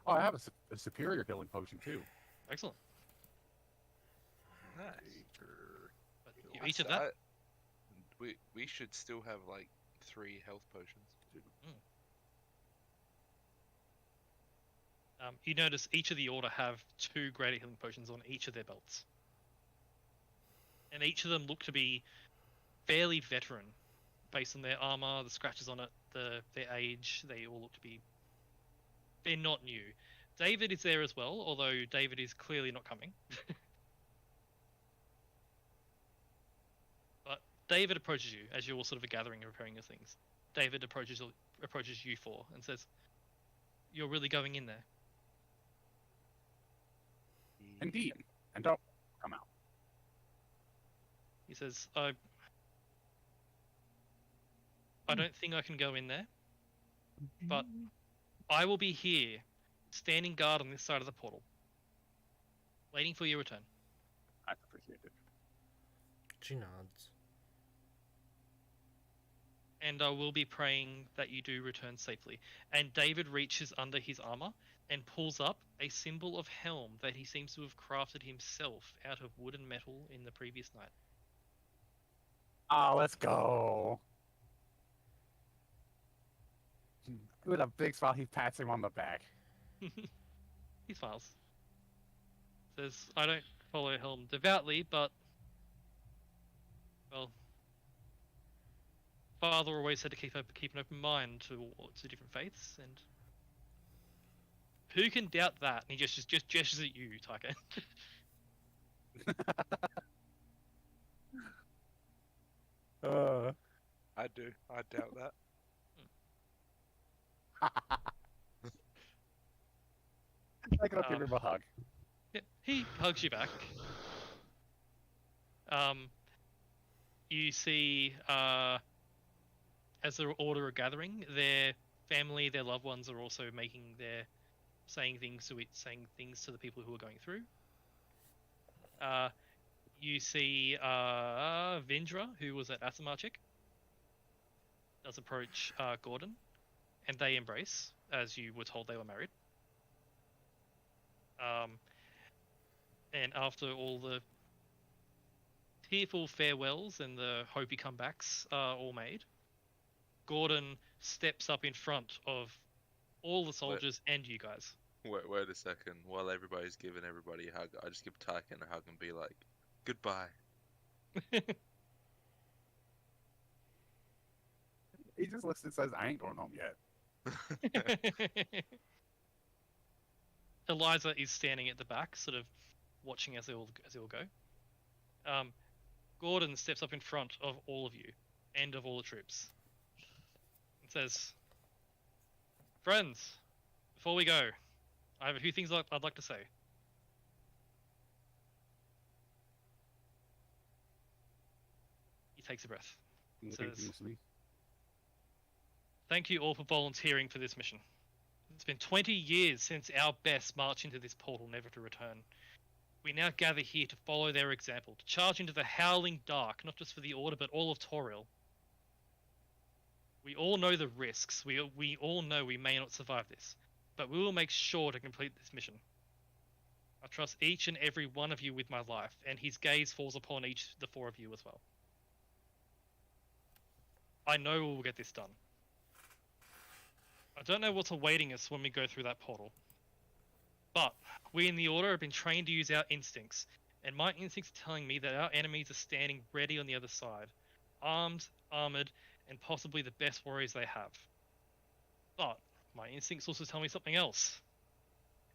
Oh, I have a superior healing potion too. Excellent. Nice. But each of that. We should still have like 3 health potions. You notice each of the order have 2 greater healing potions on each of their belts. And each of them look to be fairly veteran based on their armor, the scratches on it, their age. They all look to be... They're not new. David is there as well, although David is clearly not coming. But David approaches you as you're all sort of gathering and preparing your things. David approaches you 4 and says, "You're really going in there?" Indeed. And don't come out. He says, I don't think I can go in there, but I will be here, standing guard on this side of the portal, waiting for your return. I appreciate it. She nods. And I will be praying that you do return safely. And David reaches under his armor and pulls up a symbol of Helm that he seems to have crafted himself out of wood and metal in the previous night. Oh, let's go. With a big smile, he pats him on the back. He smiles. Says, "I don't follow Helm devoutly, but, well, Father always said to keep an open mind to different faiths, and who can doubt that?" And he just gestures at you, Taika. I do. I doubt that. I can give him a hug. Yeah, he hugs you back. You see, as the order are gathering, their family, their loved ones are also saying things to the people who are going through. You see Vindra, who was at Asamarchik, does approach Gordon, and they embrace, as you were told they were married. And after all the tearful farewells and the hopey comebacks are all made, Gordon steps up in front of all the soldiers and you guys. Wait a second. While everybody's giving everybody a hug, I just give Tyken a hug and be like, "Goodbye." He just looks and says, "I ain't going home yet." Eliza is standing at the back, sort of watching as they all go. Gordon steps up in front of all of you and of all the troops and says, "Friends, before we go, I have a few things I'd like to say." He takes a breath. Says, "Thank you all for volunteering for this mission. It's been 20 years since our best marched into this portal, never to return. We now gather here to follow their example, to charge into the howling dark, not just for the Order, but all of Toril. We all know the risks. We all know we may not survive this, but we will make sure to complete this mission. I trust each and every one of you with my life," and his gaze falls upon the 4 of you as well. "I know we will get this done. I don't know what's awaiting us when we go through that portal. But we in the Order have been trained to use our instincts, and my instincts are telling me that our enemies are standing ready on the other side, armed, armored, and possibly the best warriors they have. But my instincts also tell me something else.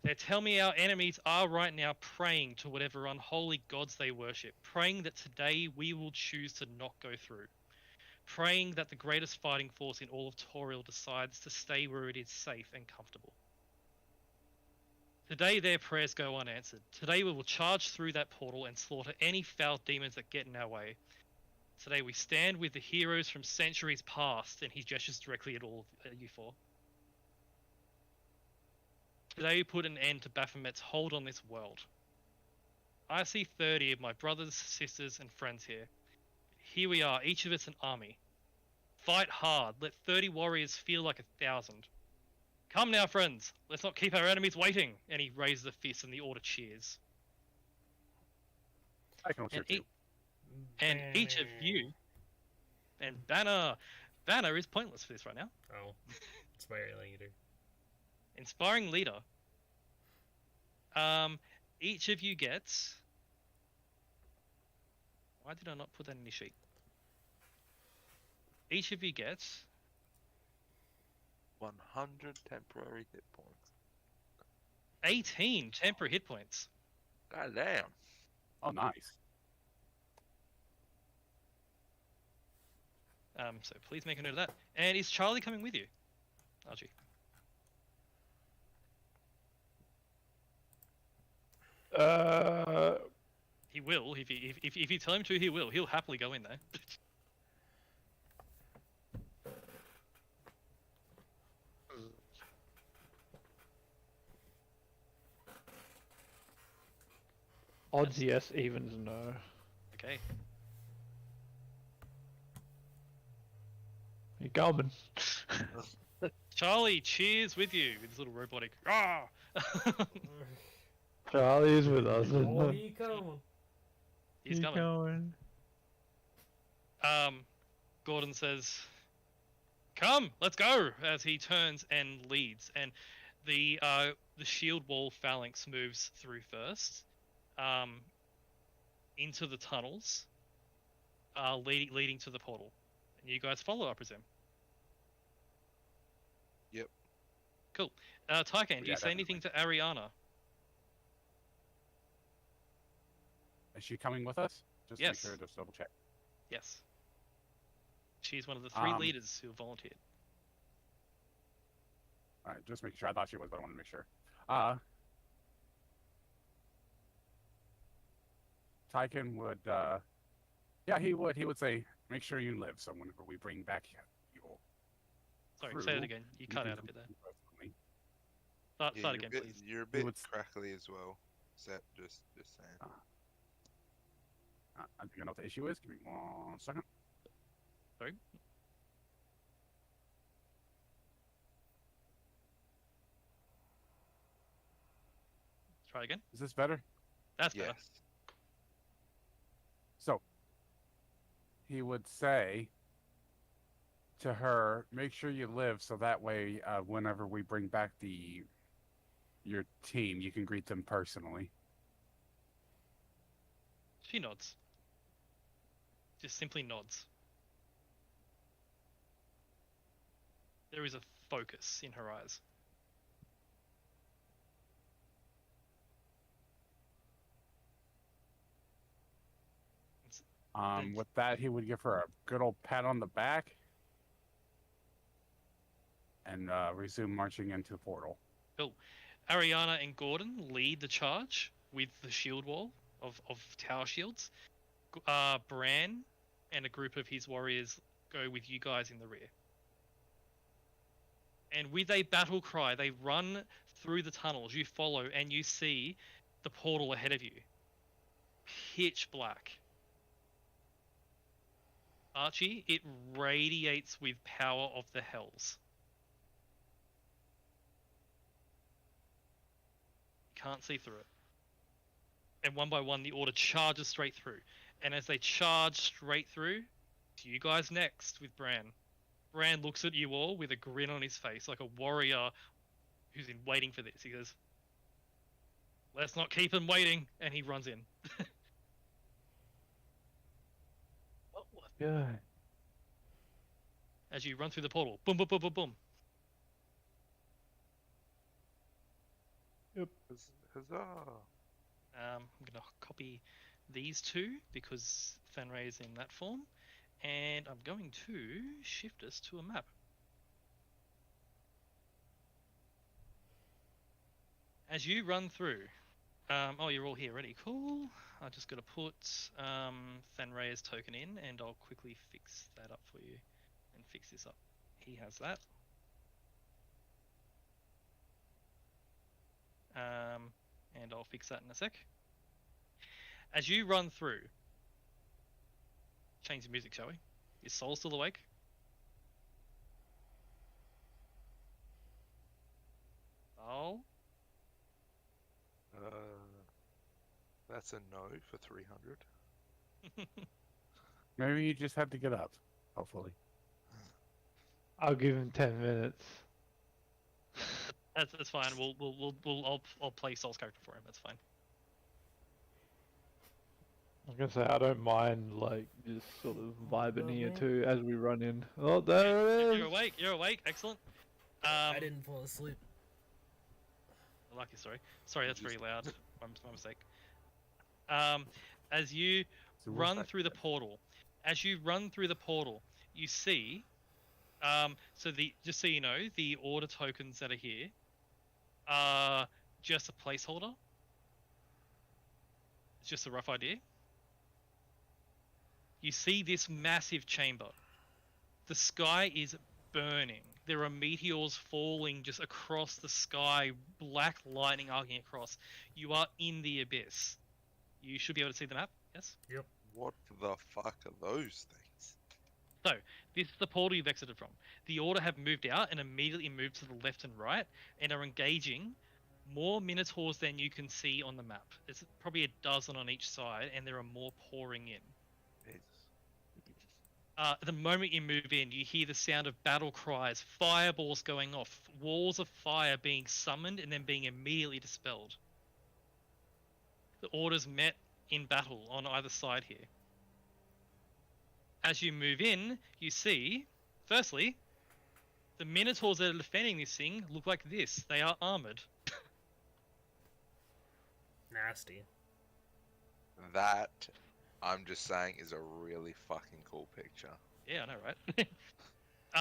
They tell me our enemies are right now praying to whatever unholy gods they worship, praying that today we will choose to not go through, praying that the greatest fighting force in all of Toriel decides to stay where it is safe and comfortable. Today their prayers go unanswered. Today we will charge through that portal and slaughter any foul demons that get in our way. Today we stand with the heroes from centuries past, and he gestures directly at all of you four. Today we put an end to Baphomet's hold on this world. I see 30 of my brothers, sisters, and friends here. Here we are, each of us an army. Fight hard, let 30 warriors feel like 1,000. Come now, friends, let's not keep our enemies waiting. And he raises a fist and the Order cheers. I can cheer too. And each of you, and Banner is pointless for this right now. Oh, inspiring leader. Inspiring leader. Each of you gets. Why did I not put that in the sheet? Each of you gets 100 temporary hit points. 18 temporary hit points. God damn. Oh, nice. So please make a note of that. And is Charlie coming with you, Archie? He will. If you tell him to, he will. He'll happily go in there. Odds yes, evens no. Okay. You're going. Charlie cheers with you with his little robotic. Ah! Charlie's with us. Oh, he come. He's coming. Gordon says, "Come, let's go!" As he turns and leads, and the shield wall phalanx moves through first, into the tunnels, leading to the portal, and you guys follow, I presume. Yep. Cool. Tycan, do you Yeah, say anything to Ariana? Is she coming with us? Just Yes. make sure, just double check. Yes. She's one of the 3 Um, leaders who volunteered. All right, just making sure. I thought she was, but I wanted to make sure. Tyken would, yeah, he would. He would say, "Make sure you live." So whenever we bring back your Sorry, crew, say it again. You cut can out a bit there. come personally. Start you're, again, a bit, please. you're a bit would- crackly as well. Sep, just saying. I think I know what the issue is. Give me 1 second. Sorry? Try again. Is this better? That's better. Yes. So he would say to her, "Make sure you live, so that way, whenever we bring back your team, you can greet them personally." She nods. Just simply nods. There is a focus in her eyes. With that, he would give her a good old pat on the back and resume marching into the portal. Ariana and Gordon lead the charge with the shield wall of tower shields. Bran and a group of his warriors go with you guys in the rear. And with a battle cry, they run through the tunnels. You follow and you see the portal ahead of you. Pitch black. Archie, it radiates with power of the hells. You can't see through it. And one by one, the Order charges straight through. And as they charge straight through, to you guys next with Bran. Rand looks at you all with a grin on his face, like a warrior who's in waiting for this. He goes, "Let's not keep him waiting," and he runs in. Yeah. As you run through the portal, boom, boom, boom, boom, boom. Huzzah! I'm gonna copy these two because Fenray is in that form, and I'm going to shift us to a map. As you run through, oh, you're all here already. Cool. I just got to put Fenray's token in, and I'll quickly fix that up for you, and fix this up. He has that. And I'll fix that in a sec. As you run through, change the music, shall we? Is Soul still awake? Soul? That's a no for 300. Maybe you just had to get up. Hopefully. I'll give him 10 minutes. That's fine. I'll play Soul's character for him. That's fine. I was gonna say I don't mind like just sort of vibing here too as we run in. Oh, there it is. You're awake. You're awake. Excellent. I didn't fall asleep. Lucky, sorry, that's very loud. My mistake. As you So what's run that? through the portal, you see, just so you know, the order tokens that are here are just a placeholder. It's just a rough idea. You see this massive chamber. The sky is burning. There are meteors falling just across the sky, black lightning arcing across. You are in the abyss. You should be able to see the map, yes? What the fuck are those things? This is the portal you've exited from. The Order have moved out and immediately moved to the left and right and are engaging more Minotaurs than you can see on the map. There's probably a dozen on each side, and there are more pouring in. Jesus. The moment you move in, you hear the sound of battle cries, fireballs going off, walls of fire being summoned and then being immediately dispelled. The Orders met in battle on either side here. As you move in, you see, firstly, the Minotaurs that are defending this thing look like this. They are armored. Nasty. That, I'm just saying, is a really fucking cool picture. Yeah, I know,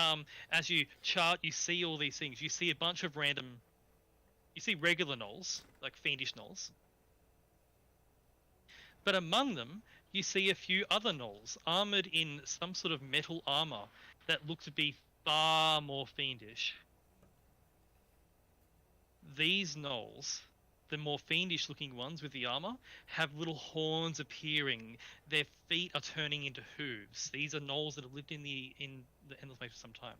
right? As you chart, you see all these things. You see a bunch of random... You see regular gnolls, like fiendish gnolls. But among them, you see a few other gnolls, armored in some sort of metal armor that look to be far more fiendish. These gnolls, the more fiendish looking ones with the armor, have little horns appearing. Their feet are turning into hooves. These are gnolls that have lived in the Endless Maze for some time.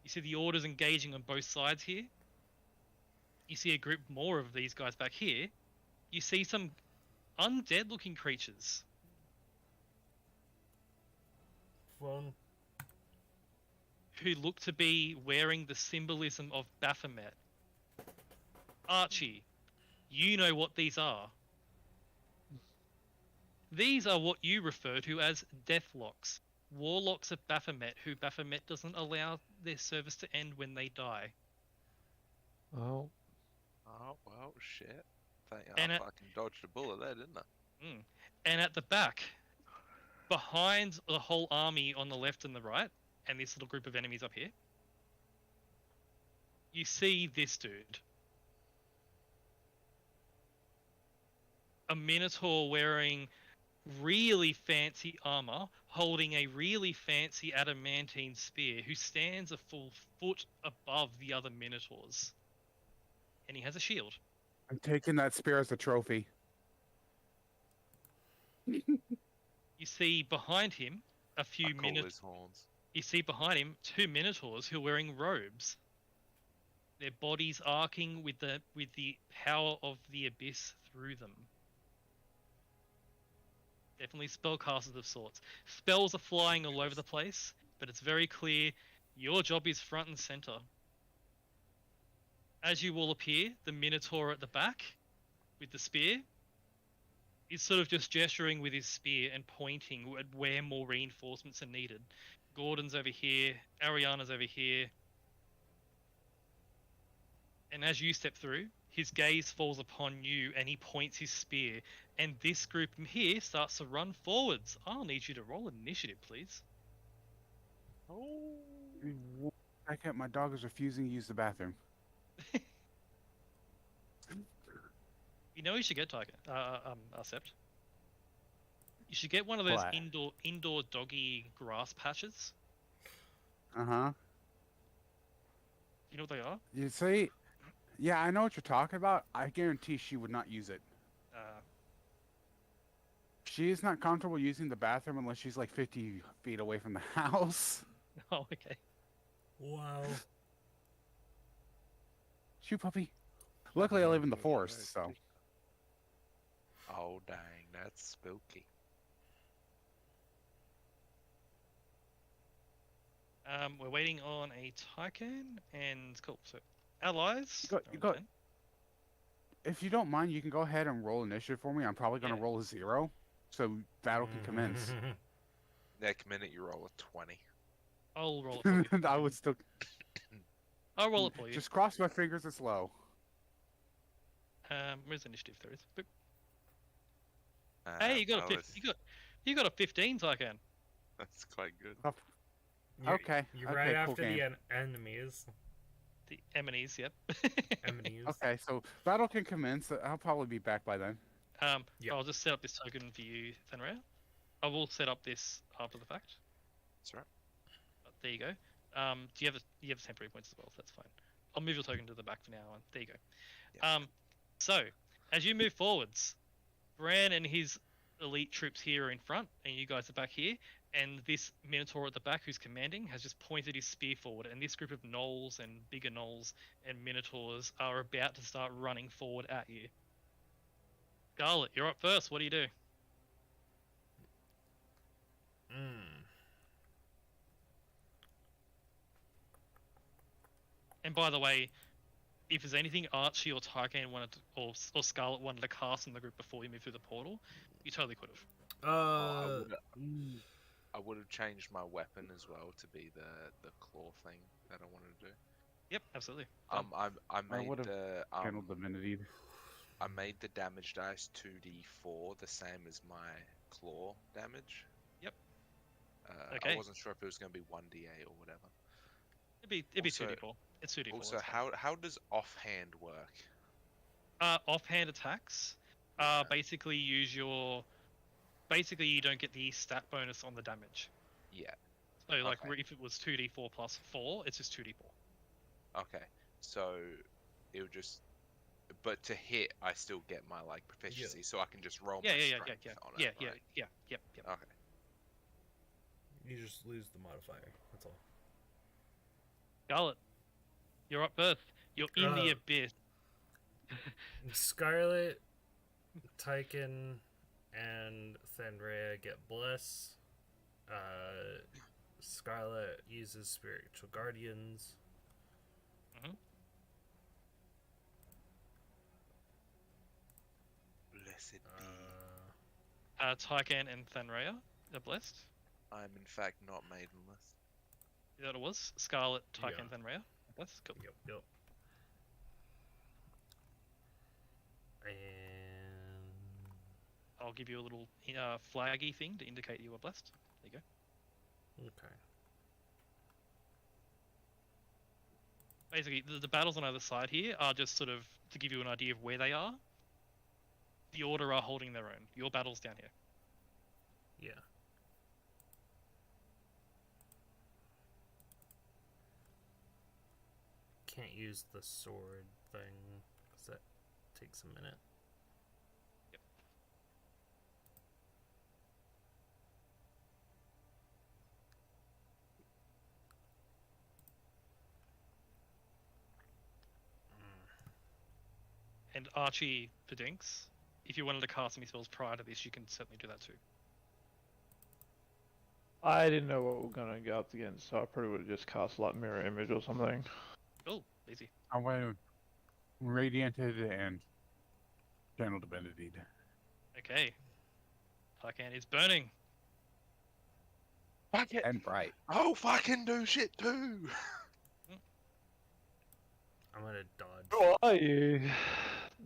You see the Orders engaging on both sides here. You see a group more of these guys back here. You see some undead looking creatures. Phone. Who look to be wearing the symbolism of Baphomet. Archie, you know what these are. These are what you refer to as Deathlocks, warlocks of Baphomet, who Baphomet doesn't allow their service to end when they die. Oh, Oh, well, shit. I And it- fucking dodged a bullet there, didn't I? And at the back, behind the whole army on the left and the right, and this little group of enemies up here, you see this dude. A Minotaur wearing really fancy armor, holding a really fancy adamantine spear, who stands a full foot above the other Minotaurs. And he has a shield. I'm taking that spear as a trophy. You see behind him a few I call Minotaurs. his horns. You see behind him two Minotaurs who are wearing robes. Their bodies arcing with the power of the abyss through them. Definitely spellcasters of sorts. Spells are flying all over the place. but it's very clear your job is front and center. As you all appear, the Minotaur at the back with the spear is sort of just gesturing with his spear and pointing at where more reinforcements are needed. Gordon's over here, Ariana's over here. And as you step through, his gaze falls upon you and he points his spear. And this group here starts to run forwards. I'll need you to roll initiative, please. Oh. Second, my dog is refusing to use the bathroom. You know you should get Tiger, Sept. You should get one of those What? indoor doggy grass patches. Uh-huh. You know what they are? You see? Yeah, I know what you're talking about. I guarantee she would not use it. She is not comfortable using the bathroom unless she's like 50 feet away from the house. Oh, okay. Wow. Shoot, puppy. Luckily, I live in the forest, so. Oh dang, that's spooky. We're waiting on a Tycan and cool. So, allies. You got- If you don't mind, you can go ahead and roll initiative for me. I'm probably going to Yeah. roll a 0, so battle can commence. Next minute you roll a 20. I'll roll it for you. I would still I'll roll it for you. just cross my fingers. It's low. Where's initiative? There it is. Boop. Uh, Hey, you got a I 15. was- You got a 15, Tycan. That's quite good. You're- Okay, You're okay, right cool after game. the enemies. The enemies, yep. Enemies. Okay, so battle can commence. I'll probably be back by then. Yep. I'll just set up this token for you, Fenrir. I will set up this after the fact. That's right. But there you go. Do you have temporary points as well? So that's fine. I'll move your token to the back for now. And there you go. Yeah. So as you move forwards, Bran and his elite troops here are in front, and you guys are back here. And this Minotaur at the back, who's commanding, has just pointed his spear forward. And this group of gnolls and bigger gnolls and Minotaurs are about to start running forward at you. Scarlet, you're up first. What do you do? And by the way, if there's anything Archie or Tarkan wanted to, or Scarlet wanted to cast in the group before you move through the portal, you totally could have. I would have changed my weapon as well to be the claw thing that I wanted to do. Yep, absolutely. I I made would've the Handled divinity. I made the damage dice 2d4, the same as my claw damage. Yep. I Okay. wasn't sure if it was going to be 1d8 or whatever. It'd be Also- 2d4. It's 2d4. Also, it's fine. how does offhand work? Offhand attacks basically basically you don't get the stat bonus on the damage. Yeah. So like Okay. if it was 2d4 plus 4, it's just 2d4. Okay. So it would just, but to hit, I still get my like proficiency, so I can just roll Yeah, my yeah, strength yeah, on yeah, it. yeah, right? yeah, yep. Okay. You just lose the modifier. That's all. Scarlet, you're up first. You're in the abyss. Scarlet, Tyken, and Thenrea get bless. Scarlet uses spiritual guardians. Blessed be. Tykan and Thanrea are blessed. I'm in fact not maidenless. Is that what it was? Scarlet, Tykan, Yeah. and Thanrea. Blessed. Cool. Yep. And I'll give you a little flaggy thing to indicate you are blessed. There you go. okay. Basically, the battles on either side here are just sort of to give you an idea of where they are. The Order are holding their own. Your battle's down here. Yeah. Can't use the sword thing because that takes a minute. And Archie Pedinks, if you wanted to cast any spells prior to this, you can certainly do that too. I didn't know what we were gonna go up against, so I probably would have just cast like mirror image or something. Oh, easy. I went radianted and channel divinity. Okay. Fucking, it's burning. Fuck it. And bright. Oh, fucking do shit too. I'm gonna dodge. Who are you?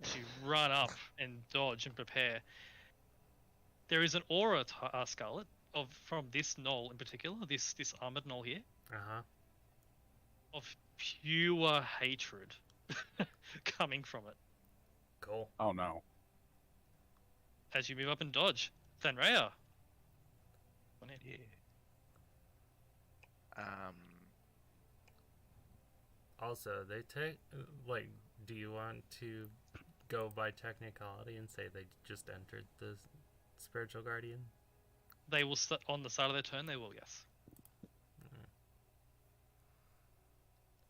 As you run up and dodge and prepare. There is an aura, Scarlet, from this knoll in particular, this armored knoll here, Uh-huh. of pure hatred coming from it. Cool. Oh no. As you move up and dodge, Thanraya. One hit. Yeah. Also, they take like. Do you want to go by technicality and say they just entered the spiritual guardian? They will on the start of their turn. They will, yes.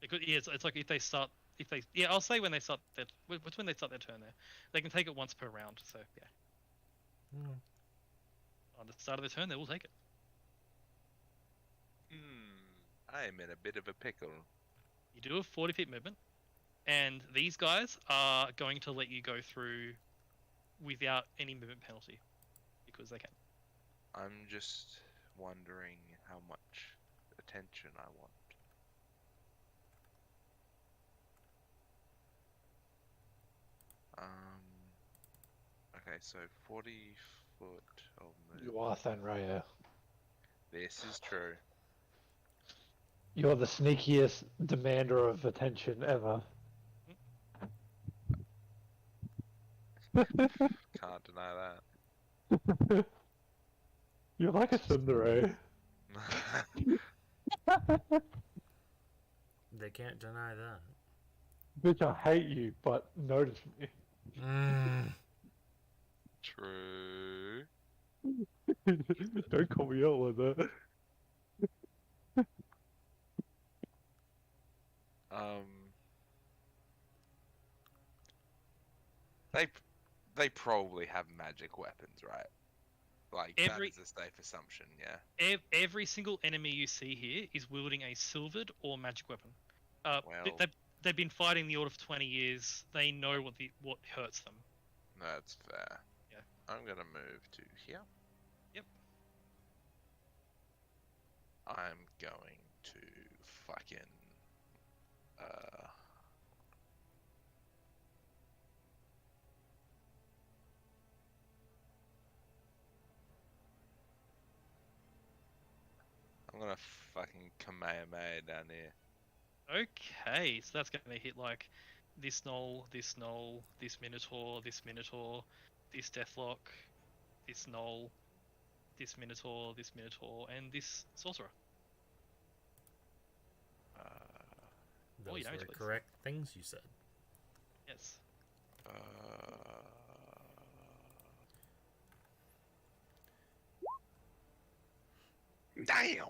It could, yeah, it's like if they start, I'll say when they start their, what's when they start their turn there. They can take it once per round. So yeah, on the start of the turn, they will take it. I am in a bit of a pickle. You do have 40 feet movement, and these guys are going to let you go through without any movement penalty because they can. I'm just wondering how much attention I want. Okay, so 40 foot of movement. You are Thanraya. This is true. You're the sneakiest demander of attention ever. Can't deny that. You're like a tsundere. They can't deny that. Bitch, I hate you, but notice me. True. Don't call me out like that. They probably have magic weapons, right? Like that is a safe assumption, yeah. Every single enemy you see here is wielding a silvered or magic weapon. Well, They've been fighting the Order of 20 years. They know what hurts them. that's fair. Yeah. I'm gonna move to here. Yep. I'm going to fucking I'm gonna fucking Kamehameha down here. Okay, so that's going to hit like this knoll, this knoll, this minotaur, this minotaur, this deathlock, this knoll, this minotaur, and this sorcerer. Those you damage, were please. correct things you said. Yes. Damn.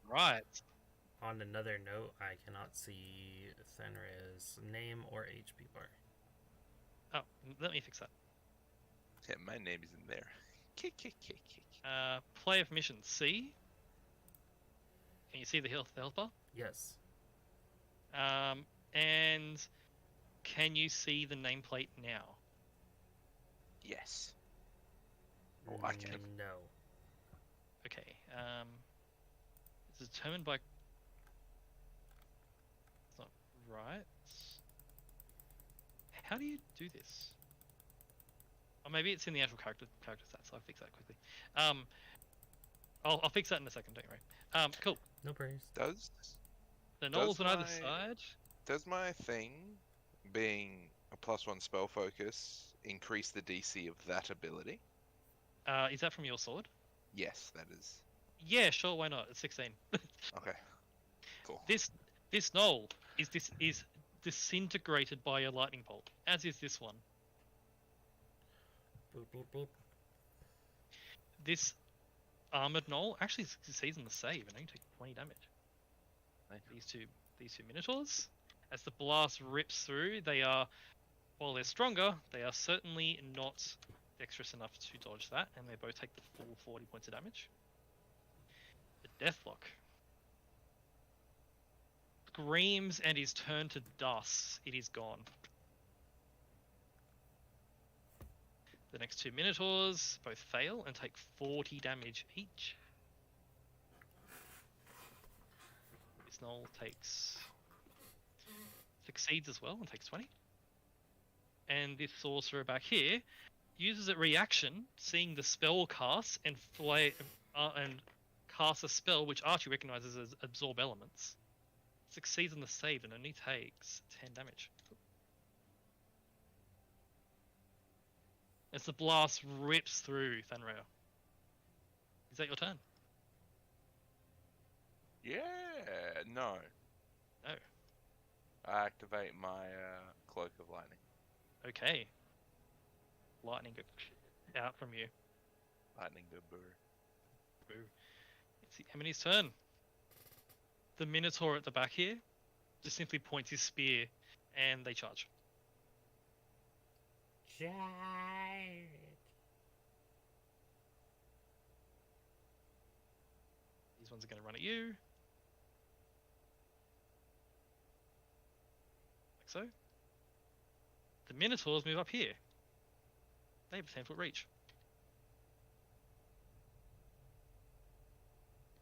Right. On another note, I cannot see Thenra's name or HP bar. Oh, let me fix that. Yeah, my name is in there. Kick. Player permission C. Can you see the health bar? Yes. And can you see the nameplate now? Yes. Oh, I can. No. Okay. It's determined by. It's not right. How do you do this? Or maybe it's in the actual character stats. I'll fix that quickly. I'll fix that in a second. Don't worry. Cool. No praise. Does The knolls on either my- side. does my thing being a +1 spell focus increase the DC of that ability? Is that from your sword? Yes, that is. Yeah, sure. Why not? It's 16. Okay. Cool. This knoll is disintegrated by a lightning bolt, as is this one. Boop, boop, boop. This armored knoll actually succeeds in the save and only take 20 damage. These two minotaurs, as the blast rips through, they are, while they're stronger, they are certainly not dexterous enough to dodge that, and they both take the full 40 points of damage. Deathlock screams and is turned to dust. It is gone. The next 2 Minotaurs both fail and take 40 damage each. This Gnoll succeeds as well and takes 20. And this sorcerer back here uses a reaction, seeing the spell cast and casts a spell which Archie recognizes as Absorb Elements. Succeeds on the save and only takes 10 damage. As the blast rips through Thunrail. Is that your turn? Yeah, no. No. I activate my Cloak of Lightning. Okay. Lightning out from you. Lightning go boo. Boo. It's the enemy's turn. The Minotaur at the back here just simply points his spear and they charge. Charge. These ones are going to run at you. Like so. The Minotaurs move up here. They have a 10-foot reach.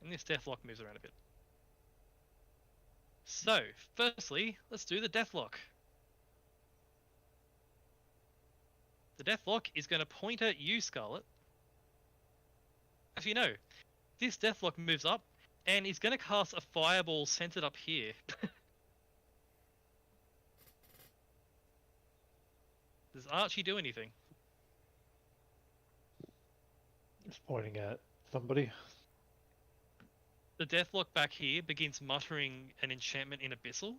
And this Deathlock moves around a bit. So, firstly, let's do the Deathlock. The Deathlock is going to point at you, Scarlet. Actually, no. This Deathlock moves up and is going to cast a fireball centered up here. Does Archie do anything? Just pointing at somebody. The Deathlock back here begins muttering an enchantment in Abyssal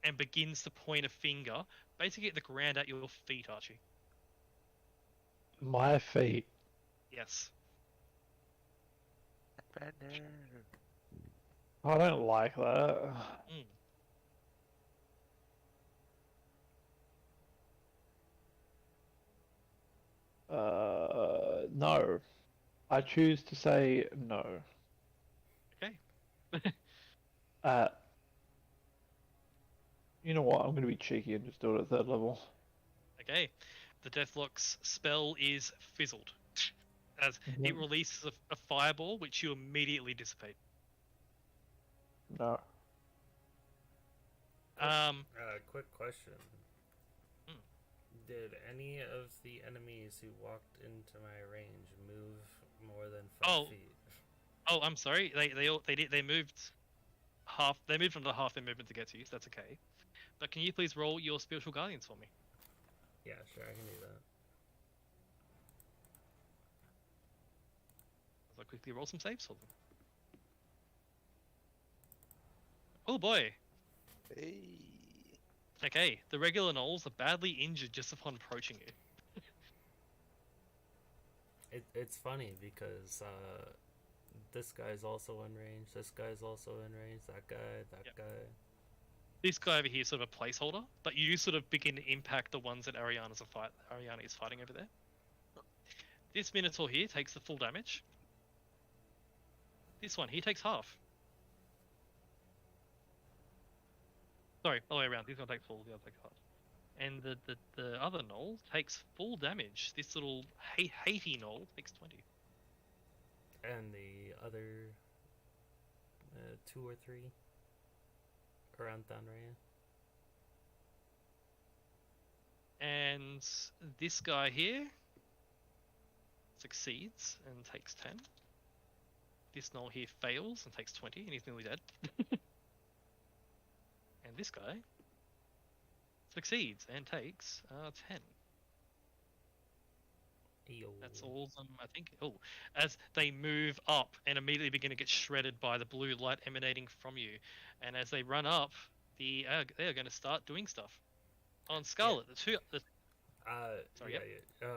and begins to point a finger basically at the ground at your feet, Archie. My feet. Yes. I don't like that. No. I choose to say no. Okay. You know what? I'm going to be cheeky and just do it at 3rd level. Okay. The Deathlock's spell is fizzled, as it releases a fireball which you immediately dissipate. No. Quick question. Hmm. Did any of the enemies who walked into my range move more than 5 feet? Oh, I'm sorry. They moved half. They moved under half their movement to get to you. So that's okay. But can you please roll your spiritual guardians for me? Yeah, sure, I can do that. I'll quickly roll some saves for them. Oh boy. Hey. Okay, the regular gnolls are badly injured just upon approaching you. It's funny because this guy's also in range, this guy's also in range, that guy. This guy over here is sort of a placeholder, but you sort of begin to impact the ones that Ariana is fighting over there. This Minotaur here takes the full damage. This one, he takes half. Sorry, all the way around. This one takes full, the other takes half. And the other gnoll takes full damage. This little Haiti gnoll takes 20. And the other 2 or 3 around Thunrail. And this guy here succeeds and takes 10. This gnoll here fails and takes 20, and he's nearly dead. And this guy succeeds and takes 10. Yo. That's all of them, I think. Oh, as they move up and immediately begin to get shredded by the blue light emanating from you, and as they run up, they are going to start doing stuff. On Scarlet, Yeah. Sorry, yeah.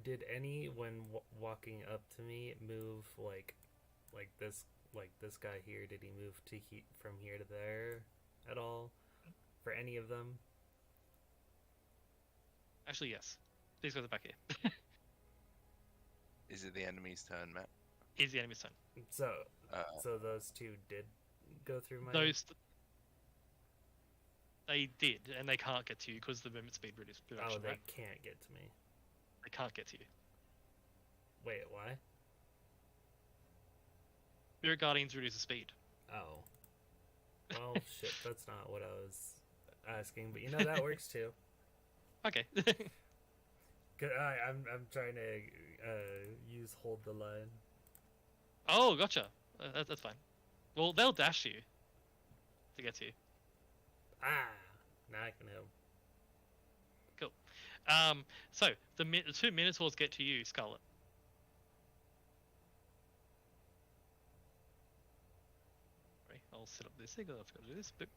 Did any when walking up to me move like this guy here? Did he move from here to there at all? For any of them? Actually, yes. These guys are back here. Is it the enemy's turn, Matt? is the enemy's turn. So, Uh, so those two did go through my. They did, and they can't get to you because the movement speed reduction. Oh, they right? can't get to me. They can't get to you. Wait, why? Spirit Guardians reduce the speed. Oh. Well, shit, that's not what I was asking, but that works too. Okay. 'Cause I'm trying to use hold the line. Oh, gotcha. That's fine. Well, they'll dash you to get to you. Ah, now I can hit him. So the two Minotaurs get to you, Scarlet. Sorry, I'll set up this thing. I forgot to do this. Boop.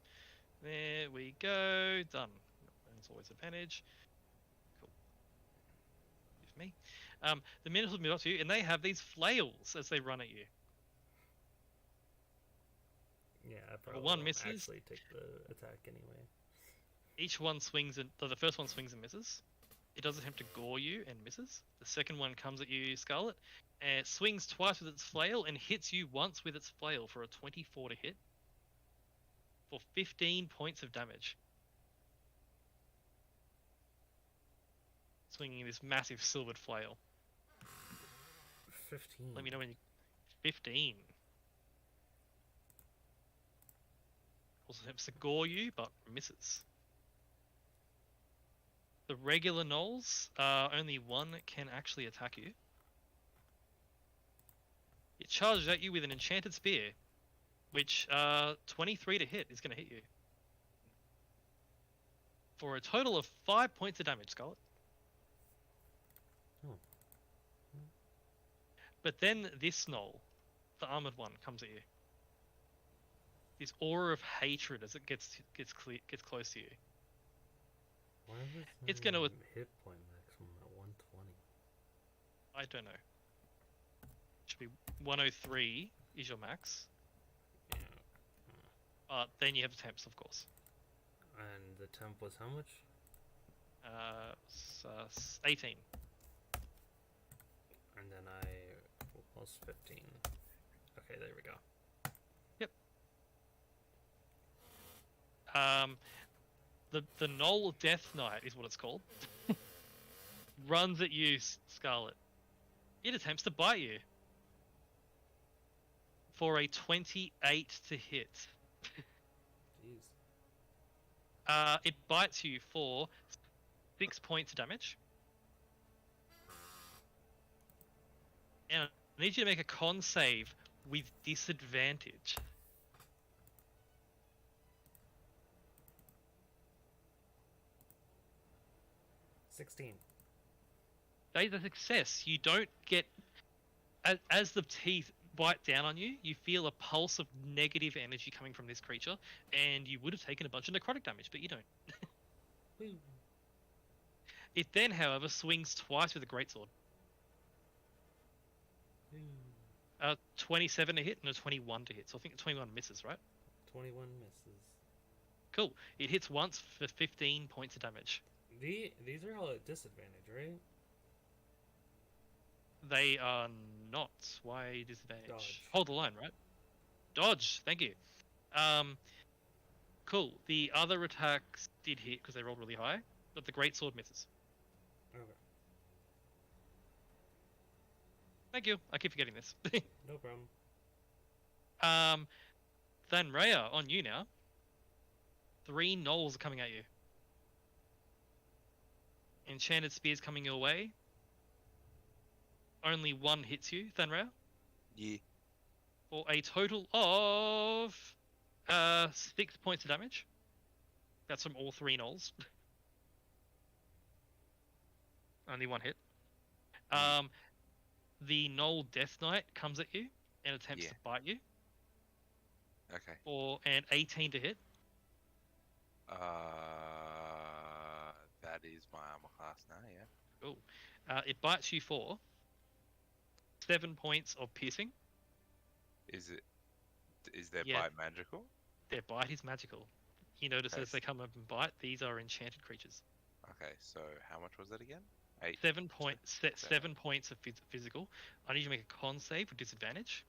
There we go. Done. It's always advantage. Cool. With me. The Minotaurs move up to you, and they have these flails as they run at you. Yeah, I probably one won't misses. actually take the attack anyway. Each one swings and the first one swings and misses. It does attempt to gore you and misses. The second one comes at you, Scarlet, and it swings twice with its flail and hits you once with its flail for a 24 to hit for 15 points of damage. Swinging this massive silvered flail. 15. Let me know when you. 15. Also attempts to gore you, but misses. The regular gnolls, only one can actually attack you. It charges at you with an enchanted spear, which 23 to hit is going to hit you. For a total of 5 points of damage, Scarlet. Oh. But then this gnoll, the armored one, comes at you. This aura of hatred as it gets close to you. Why was It's gonna my hit point maximum at 120? I don't know. Should be 103 is your max. Yeah. Then you have temps, of course. And the temp was how much? 18. And then I lost 15. Okay, there we go. The Gnoll Death Knight is what it's called. Runs at you, Scarlet. It attempts to bite you. For a 28 to hit. Jeez. It bites you for 6 points of damage. And I need you to make a con save with disadvantage. 16. That is a success. You don't get... As the teeth bite down on you, you feel a pulse of negative energy coming from this creature, and you would have taken a bunch of necrotic damage, but you don't. Woo. It then, however, swings twice with a greatsword. Woo. 27 to hit and a 21 to hit. So I think 21 misses, right? 21 misses. Cool. It hits once for 15 points of damage. These are all at disadvantage, right? They are not. Why disadvantage? Dodge. Hold the line, right? Dodge. Thank you. Cool. The other attacks did hit because they rolled really high, but the greatsword misses. Okay. Thank you. I keep forgetting this. No problem. Then Rhea, on you now. 3 gnolls are coming at you. Enchanted spears coming your way. Only one hits you, Thanraya. Yeah. For a total of 6 points of damage. That's from all 3 gnolls. Only one hit. The Gnoll Death Knight comes at you and attempts to bite you. Okay. For an 18 to hit. That is my armor class now, yeah. Cool. It bites you for 7 points of piercing. Is their Yeah. bite magical? Their bite is magical. You notice Okay. as they come up and bite, these are enchanted creatures. Okay, so how much was that again? 8. 7 points. Seven. 7 points of physical. I need you to make a con save with disadvantage.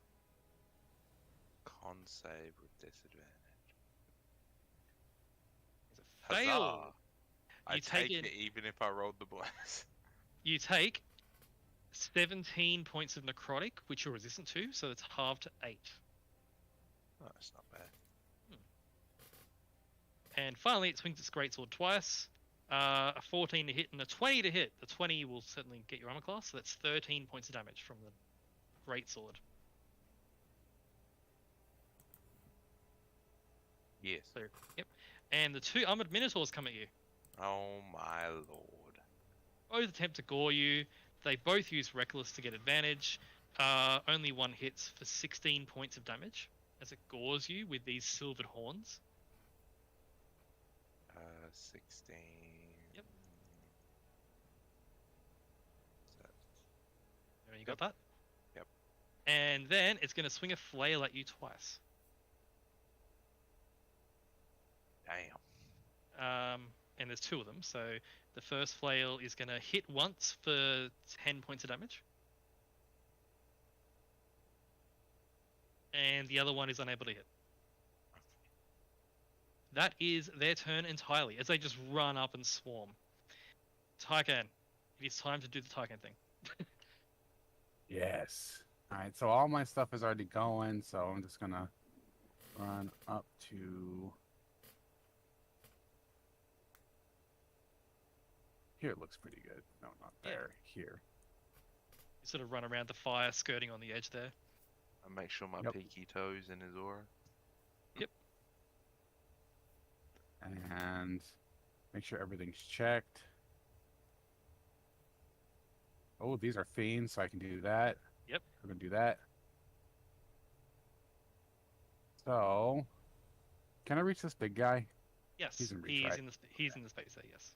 Con save with disadvantage. It's a fail. Huzzah! I You take take it even if I rolled the bless. You take 17 points of necrotic, which you're resistant to, so it's halved to 8. Oh, that's not bad. And finally, it swings its greatsword twice. A 14 to hit and a 20 to hit. The 20 will certainly get your armor class, so that's 13 points of damage from the greatsword. Yes. So, yep. And the 2 armored minotaurs come at you. Oh my lord. Both attempt to gore you. They both use reckless to get advantage. Only one hits for 16 points of damage as it gores you with these silvered horns. 16. Yep. So- You got that? Yep. And then it's going to swing a flail at you twice. Damn. And there's 2 of them. So the first flail is going to hit once for 10 points of damage. And the other one is unable to hit. That is their turn entirely, as they just run up and swarm. Tycan, it is time to do the Tycan thing. Yes. All right. So all my stuff is already going. So I'm just gonna run up to. Here it looks pretty good. No, not Yeah. there. Here. You sort of run around the fire, skirting on the edge there. I make sure my Yep. peaky toes in his aura. And make sure everything's checked. Oh, these are fiends, so I can do that. Yep. We're gonna do that. So, can I reach this big guy? Yes, He's in reach, right? he's in the space there. Yes.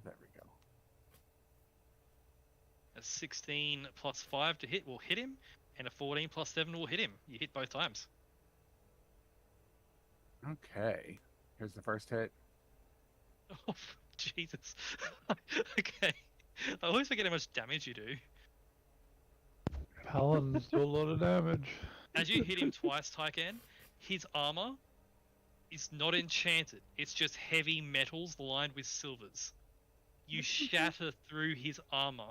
There we go. A 16 plus 5 to hit will hit him, and a 14 plus 7 will hit him. You hit both times. Okay. Here's the first hit. Oh, Jesus. Okay. I always forget how much damage you do. Paladins do a lot of damage. As you hit him twice, Tycan, his armor is not enchanted. It's just heavy metals lined with silvers. You shatter through his armor.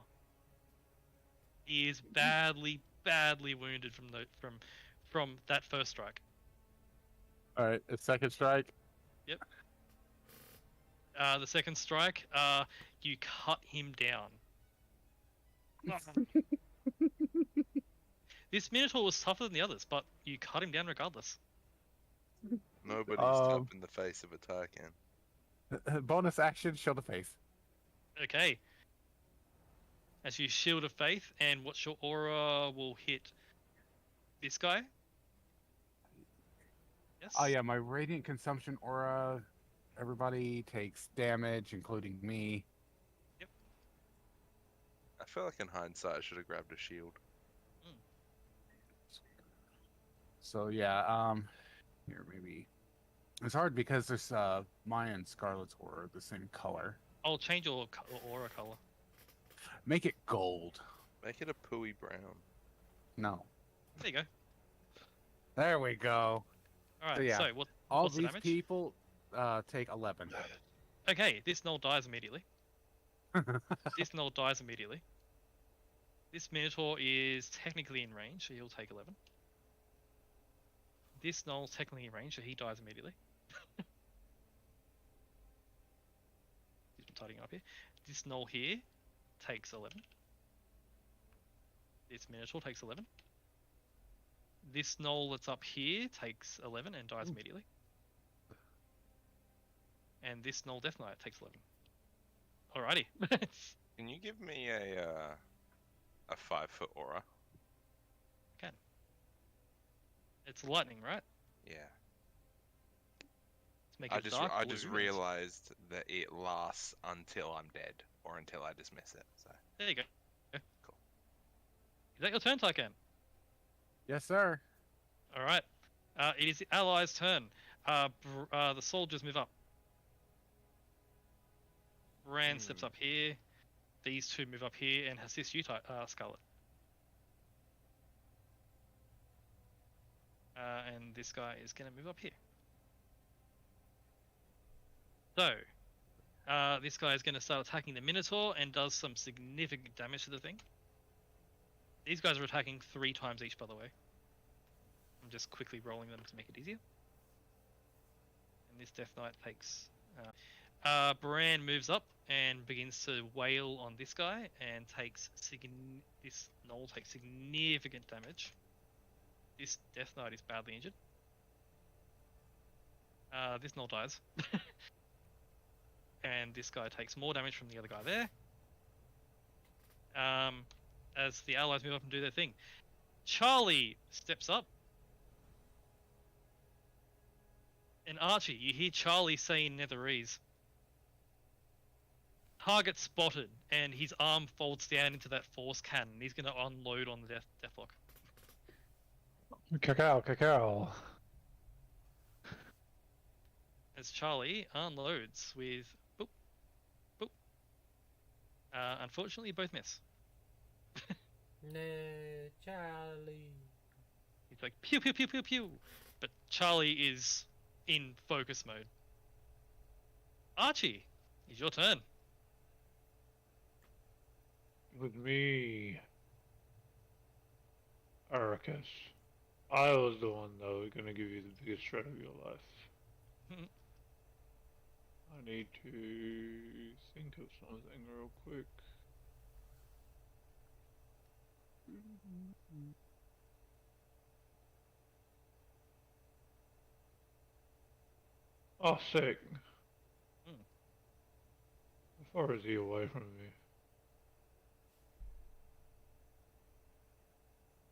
He is badly, badly wounded from that first strike. All right, a second strike. The second strike, you cut him down. This Minotaur was tougher than the others, but you cut him down regardless. Nobody's Um, tough in the face of a Tarkan. Bonus action, shield of faith. Okay. As you Shield of Faith, and what's your aura will hit this guy? Yes? Oh yeah, my radiant consumption aura. Everybody takes damage, including me. I feel like in hindsight I should have grabbed a shield. So yeah, here maybe. It's hard because there's Maya and Scarlet's aura the same color. I'll change your aura color. Make it gold. Make it a pooey brown. No. There you go. There we go. Alright, yeah. so what? All What's the these damage? people take 11. Okay, this Null dies immediately. This Null dies immediately. This Minotaur is technically in range, so he'll take 11. This Null's technically in range, so he dies immediately. He's been tidying up here. This Null here takes 11. This Minotaur takes 11. This Null that's up here takes 11 and dies immediately. And this Null Death Knight takes 11. Alrighty. Can you give me a 5-foot aura? It's lightning, right? Yeah. Let's make it dark I blue. just realized that it lasts until I'm dead, or until I dismiss it. So There you go. Cool. Is that your turn, Tycan? Yes, sir. Alright. It is the allies' turn. The soldiers move up. Rand steps up here. These two move up here and assist you, Scarlet. And this guy is going to move up here. So, this guy is going to start attacking the Minotaur and does some significant damage to the thing. These guys are attacking 3 times each, by the way. I'm just quickly rolling them to make it easier. And this Death Knight takes... Bran moves up and begins to wail on this guy and takes this Gnoll takes significant damage. This Death Knight is badly injured. This Gnoll dies. And this guy takes more damage from the other guy there. As the allies move up and do their thing. Charlie steps up. And Archie, you hear Charlie say in Netherese, target spotted, and his arm folds down into that force cannon. He's going to unload on the Deathlock. Cacao. As Charlie unloads with boop, boop. Unfortunately, both miss. No, Charlie. He's like pew pew pew pew pew, but Charlie is in focus mode. Archie, it's your turn. With me, Arrakis. I was the one that was gonna give you the biggest threat of your life. I need to think of something real quick. Oh, sick. How far is he away from me?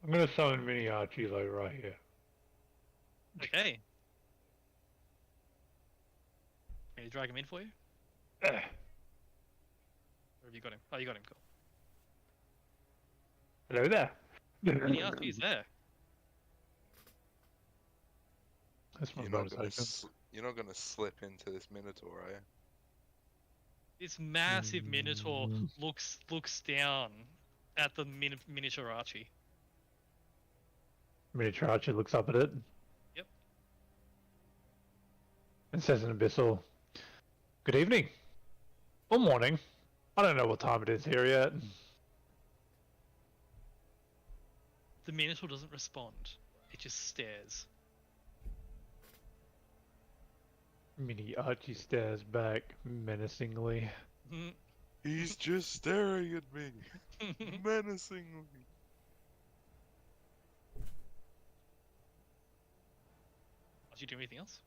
I'm gonna summon Mini Archie like right here. Okay. Can you drag him in for you? Eh. Or have you got him? Oh, you got him, cool. Hello there. Mini Archie's there. That's my You're not gonna bonus you're not gonna slip into this Minotaur, are you? This massive Minotaur looks down at the miniature Archie. Miniature Archie looks up at it. Yep. And says in Abyssal, "Good evening. Or morning. I don't know what time it is here yet." The Minotaur doesn't respond. It just stares. Mini Archie stares back menacingly. He's just staring at me, menacingly. Did you do anything else?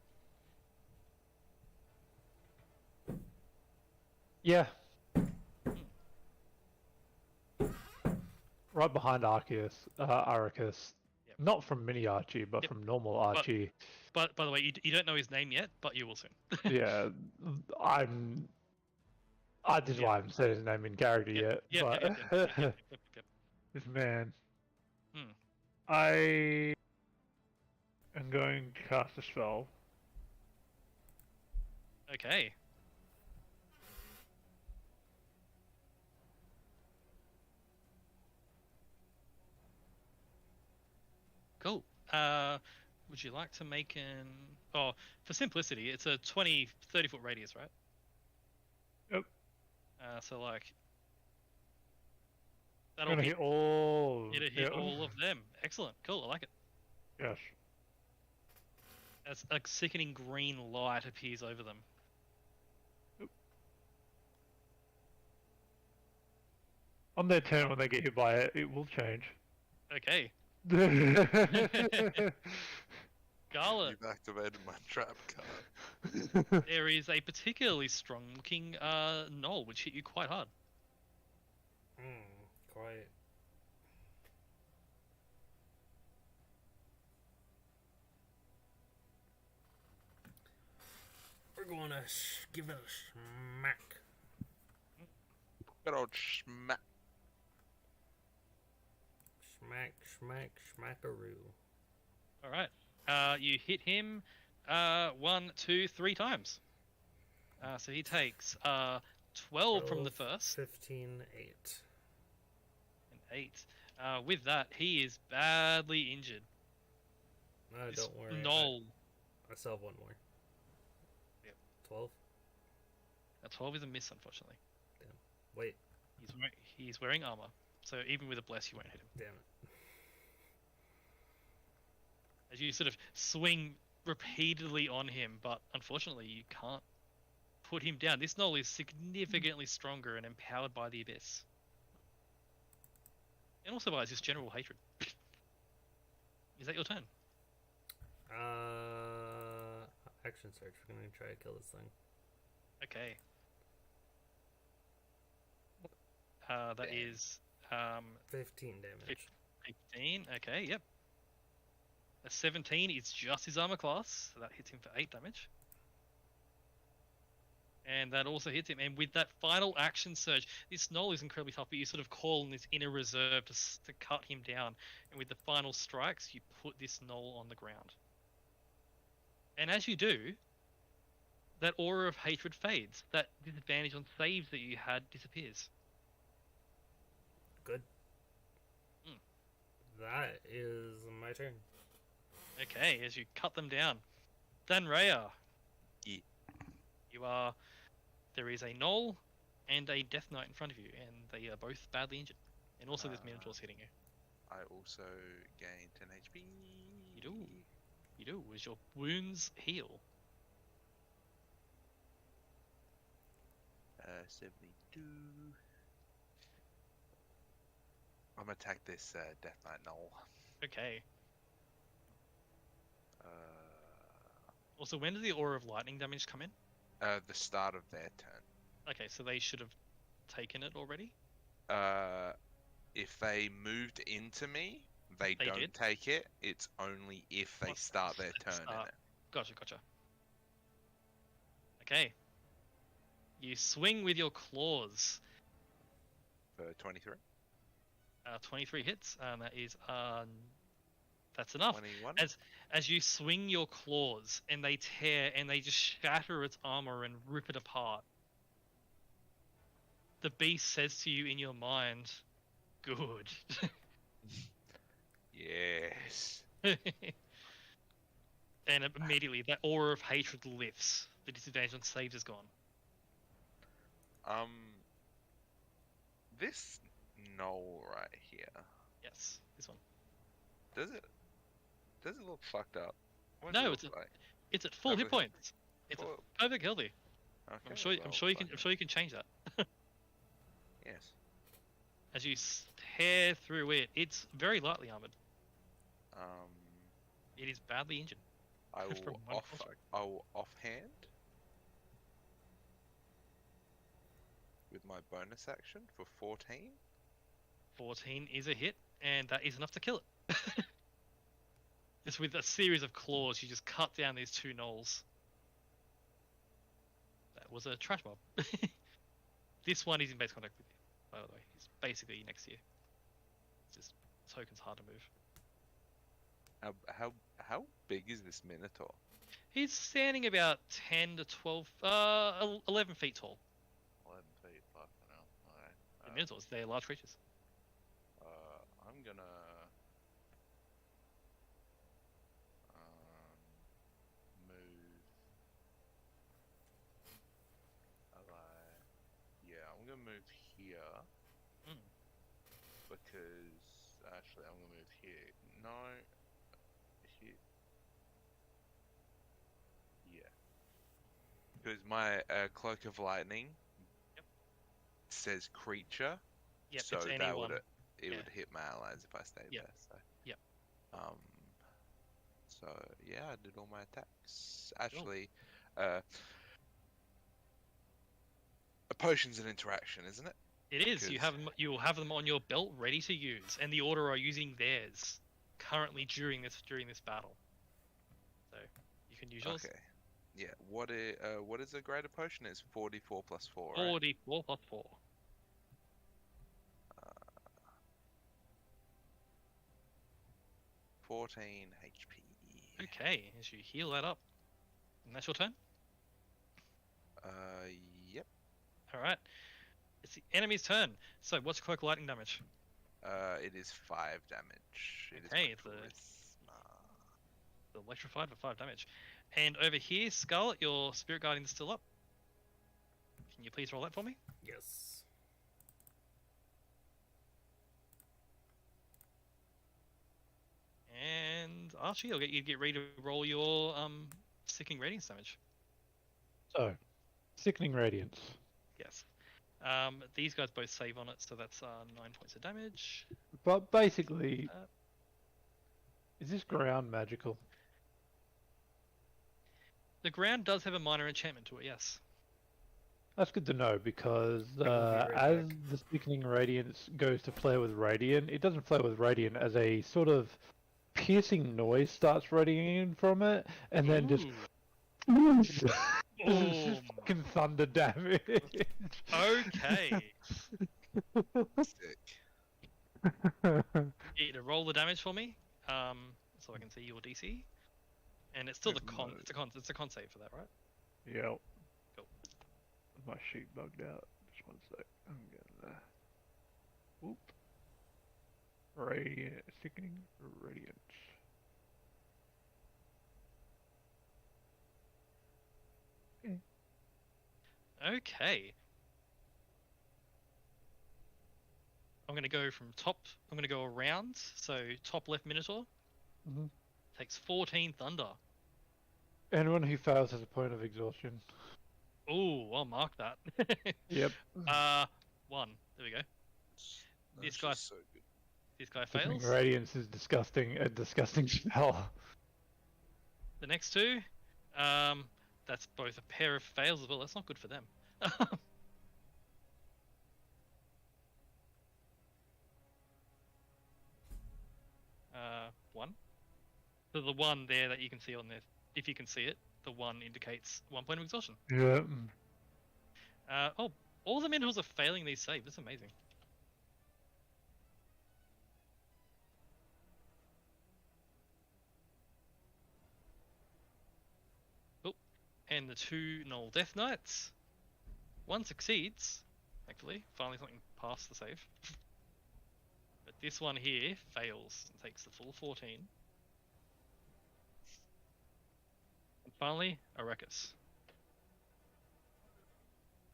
Yeah. Right behind Arceus. Yep. Not from Mini Archie, but Yep. from normal Archie. But by the way, you don't know his name yet, but you will soon. Yeah, this is why I haven't said his name in character yet. But this man, I am going to cast a spell. Okay. Cool. Would you like to make an... Oh, for simplicity, it's a 30 foot radius, right? Yep. So like... I'm That'll gonna hit, hit all. it'll hit all of them. Excellent. Cool, I like it. Yes. As a sickening green light appears over them. On their turn, when they get hit by it, it will change. Okay. Scarlet, You've activated my trap card. there is a particularly strong looking knoll which hit you quite hard. Quiet. We're gonna give it a smack. Good old schmack. Smack, smackaroo. Alright. You hit him 1, 2, 3 times. So he takes 12 from the 12, first 15, 8. and 8. With that, he is badly injured. No, This don't worry. Knoll. I still have one more. Yep. 12? A 12 is a miss, unfortunately. Wait, He's wearing armor, so even with a bless, you won't hit him. damn it. As you sort of swing repeatedly on him, but unfortunately, you can't put him down. This Knoll is significantly stronger and empowered by the Abyss. And also by his general hatred. Is that your turn? Action search. We're gonna try to kill this thing. Okay. That Damn. is 15 damage. 15. Okay, yep. A 17 is just his armor class, so that hits him for 8 damage. And that also hits him. And with that final action surge, this Knoll is incredibly tough, but you sort of call in this inner reserve to cut him down. And with the final strikes, you put this Knoll on the ground. And as you do, that aura of hatred fades. That disadvantage on saves that you had disappears. Good. Hmm. That is my turn. Okay, as you cut them down. Danraya. Yeah. You are... There is a Knoll and a Death Knight in front of you, and they are both badly injured. And also this Minotaur's hitting you. I also gain 10 HP. You do. You do, as your wounds heal. 72. I'm gonna attack this Death Knight Knoll. Okay. Uh, Also, when does the Aura of Lightning damage come in? the start of their turn. Okay, so they should have taken it already? If they moved into me, they don't did? take it. It's only if they What? start their turn in Start. it. Gotcha. Okay. You swing with your claws. For 23. 23 hits. That is... that's enough. 21. As you swing your claws and they tear and they just shatter its armor and rip it apart, the beast says to you in your mind, "Good." Yes. And immediately that aura of hatred lifts. The disadvantage on saves is gone. This Knoll right here, Yes, this one. does it look fucked up? What No, does it it's look like? It's at full hit Perfect healthy. points. It's Full- perfect healthy. Okay, I'm sure. I'm well, sure you can. fuck I'm it. sure you can change that. Yes. As you tear through it, it's very lightly armored. It is badly injured. I From will one construct. I will offhand with my bonus action for 14. 14 is a hit, and that is enough to kill it. Just with a series of claws, you just cut down these two Knolls. That was a trash mob. This one is in base contact with you, by the way. He's basically next to you. It's just token's hard to move. How big is this Minotaur? He's standing about 10 to 12, 11 feet tall. 11 feet, fucking hell. The Alright. Minotaurs, they're large creatures. I'm gonna move. I'm gonna move here Mm. because actually I'm gonna move here. No, here. Yeah, because my cloak of lightning Yep. says creature. Yep, So it's that anyone. would Yeah. would hit my allies if I stayed Yep. there. So. Yep. So yeah, I did all my attacks. Actually, a potion's an interaction, isn't it? It is. You Because- have them. You will have them on your belt, ready to use, and the Order are using theirs currently during this battle. So you can use yours. Okay. Yeah. What is a greater potion? It's 44 plus 4. Right? 44 plus 4. 14 HP. Okay, as you heal that up. And that's your turn? Yep. Alright. It's the enemy's turn. So what's Cloak Lightning damage? It is 5 damage. It is my Okay, the- charisma. The electrified for 5 damage. And over here, Skull, your Spirit Guardian is still up. Can you please roll that for me? Yes. And Archie, I'll get you to get ready to roll your Sickening Radiance damage. So, Sickening Radiance. Yes. These guys both save on it, so that's 9 points of damage. But basically, Uh, is this ground magical? The ground does have a minor enchantment to it, yes. That's good to know because will be right as back. the Sickening Radiance goes to flare with Radiant, it doesn't flare with Radiant as a sort of piercing noise starts radiating from it, and then just Ooh. just fucking thunder damage. Okay. Sick. You need to roll the damage for me, so I can see your DC. And it's still the con. No. It's a con save for that, right? Yep. Cool. My sheet bugged out. Just one sec. I'm getting there. Whoop. Radiant, Sickening Radiance. Okay. I'm gonna go from top. I'm gonna go around. So top left Minotaur Mhm. takes 14 thunder. Anyone who fails has a point of exhaustion. Ooh, I'll mark that. Yep. 1. There we go. That's guy- just so good. This guy Sickening fails. Radiance is disgusting. A disgusting spell. The next two, that's both a pair of fails as well. That's not good for them. 1. So the one there that you can see on there, if you can see it, the one indicates 1 point of exhaustion. Yeah. Oh, all the Minotaurs are failing these saves. That's amazing. Oh, and the 2 Null Death Knights. 1 succeeds, thankfully. Finally something past the save. But this one here fails and takes the full 14. And finally, Arekus.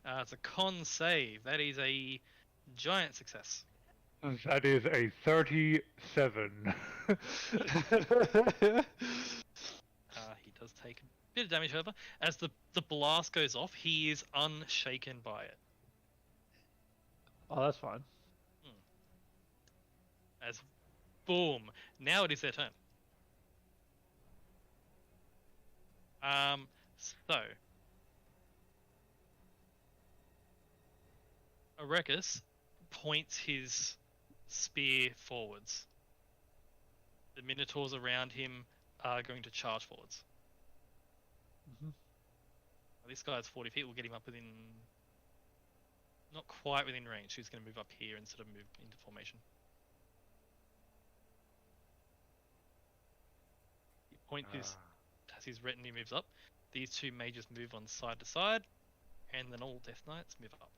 It's a con save. That is a giant success. That is a 37. He does take a bit of damage, however. As the blast goes off, he is unshaken by it. Oh, that's fine. As boom, now it is their turn. So Arekus points his spear forwards. The Minotaurs around him are going to charge forwards. Mhm. This guy's 40 feet. We'll get him up within, not quite within range. He's going to move up here and sort of move into formation. He points his, as his retinue moves up. These two mages move on side to side, and then all Death Knights move up.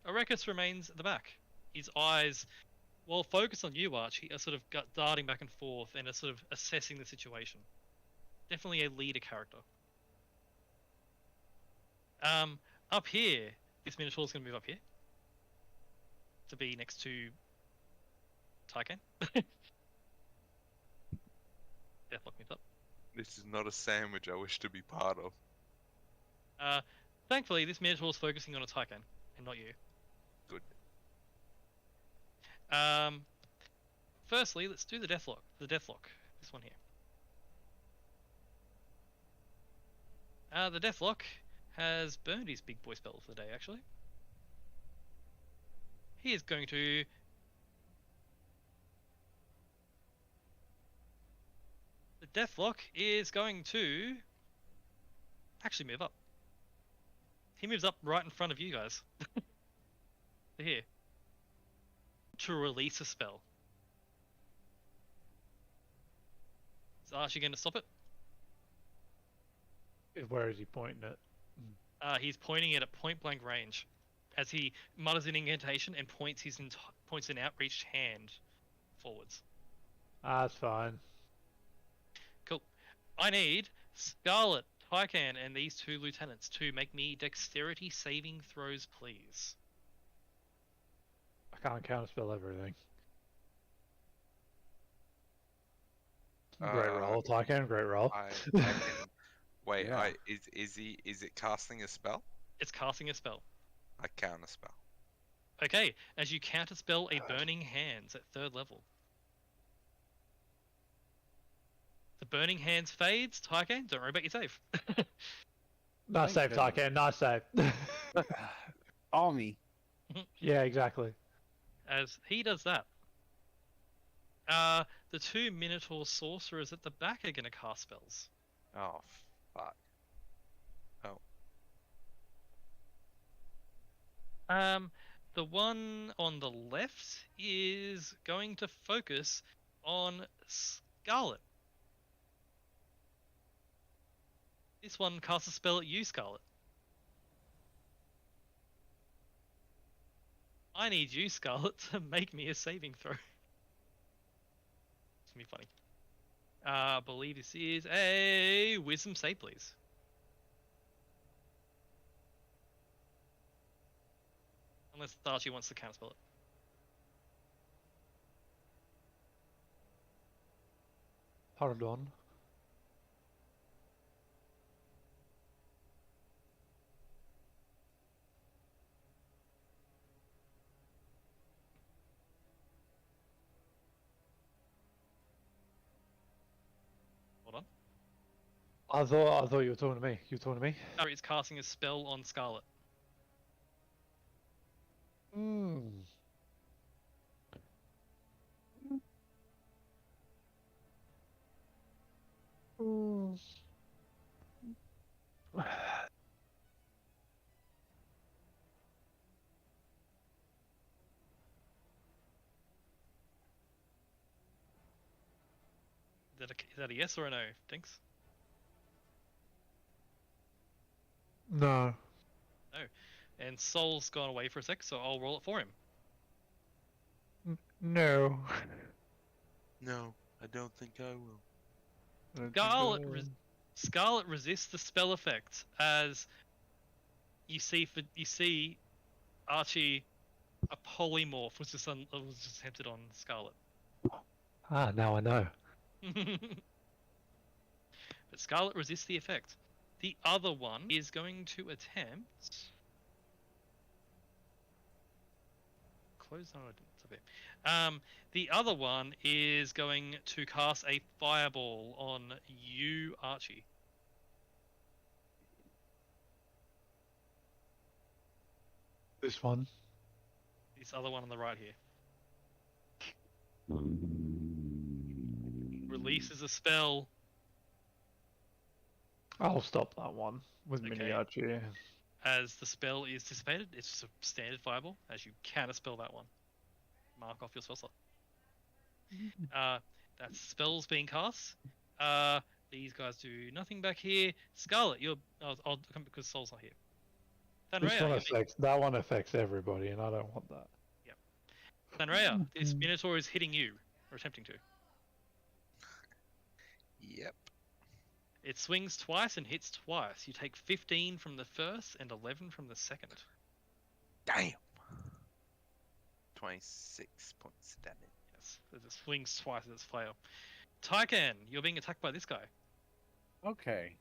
Arekus remains at the back. His eyes, while focused on you, Archie, are sort of darting back and forth and are sort of assessing the situation. Definitely a leader character. Up here, this Minotaur is going to move up here to be next to Tycan. Deathlock moves up. This is not a sandwich I wish to be part of. Thankfully, this Minotaur is focusing on a Tycan and not you. Good. Firstly, let's do the Deathlock. The Deathlock. This one here. The Deathlock has burned his big boy spell for the day, actually. He is going to... The Deathlock is going to... actually move up. He moves up right in front of you guys. Here. To release a spell. Archie going to stop it? Where is he pointing it? He's pointing it at point blank range, as he mutters an incantation and points points an outreached hand forwards. That's fine. Cool. I need Scarlet, Tycan, and these two lieutenants to make me dexterity saving throws, please. I can't counterspell everything. Great roll, Tycan. Great roll. I can. Wait, Yeah. is it casting a spell? It's casting a spell. I counter spell. Okay, as you counterspell a Burning Hands at 3rd level. The Burning Hands fades. Tycan, don't worry about your save. Nice save, Thank Tycan. Nice save. All me. Yeah, exactly. As he does that, the 2 Minotaur sorcerers at the back are going to cast spells. Oh, fuck. The one on the left is going to focus on Scarlet. This one casts a spell at you, Scarlet. I need you, Scarlet, to make me a saving throw. It's gonna be funny. I believe this is a Wisdom save, please. Unless Archie wants to counterspell it. Hold on. Hold on. I thought you were talking to me. You were talking to me? Sorry, it's casting a spell on Scarlet. Hmm. Hmm. Is that a yes or a no, Dinks? No. And Soul's gone away for a sec, so I'll roll it for him. No. No, I don't think I will. Scarlet resists the spell effect as you see Archie, a polymorph was just attempted on Scarlet. Ah, now I know. But Scarlet resists the effect. The other one is going to attempt. Close. No, it's okay. The other one is going to cast a fireball on you, Archie. This one. This other one on the right here. Releases a spell. I'll stop that one with Okay. Mini Archie. As the spell is dissipated, it's just a standard fireball. As you counterspell that one, mark off your spell slot. That spell's being cast. These guys do nothing back here. Scarlet, I'll come because Soul's not here. That one affects everybody, and I don't want that. Sanrea, this Minotaur is hitting you, or attempting to. Yep. It swings twice and hits twice. You take 15 from the first and 11 from the second. Damn. 26 points of damage. Yes, as it swings twice as its flail. Tycan, you're being attacked by this guy. Okay.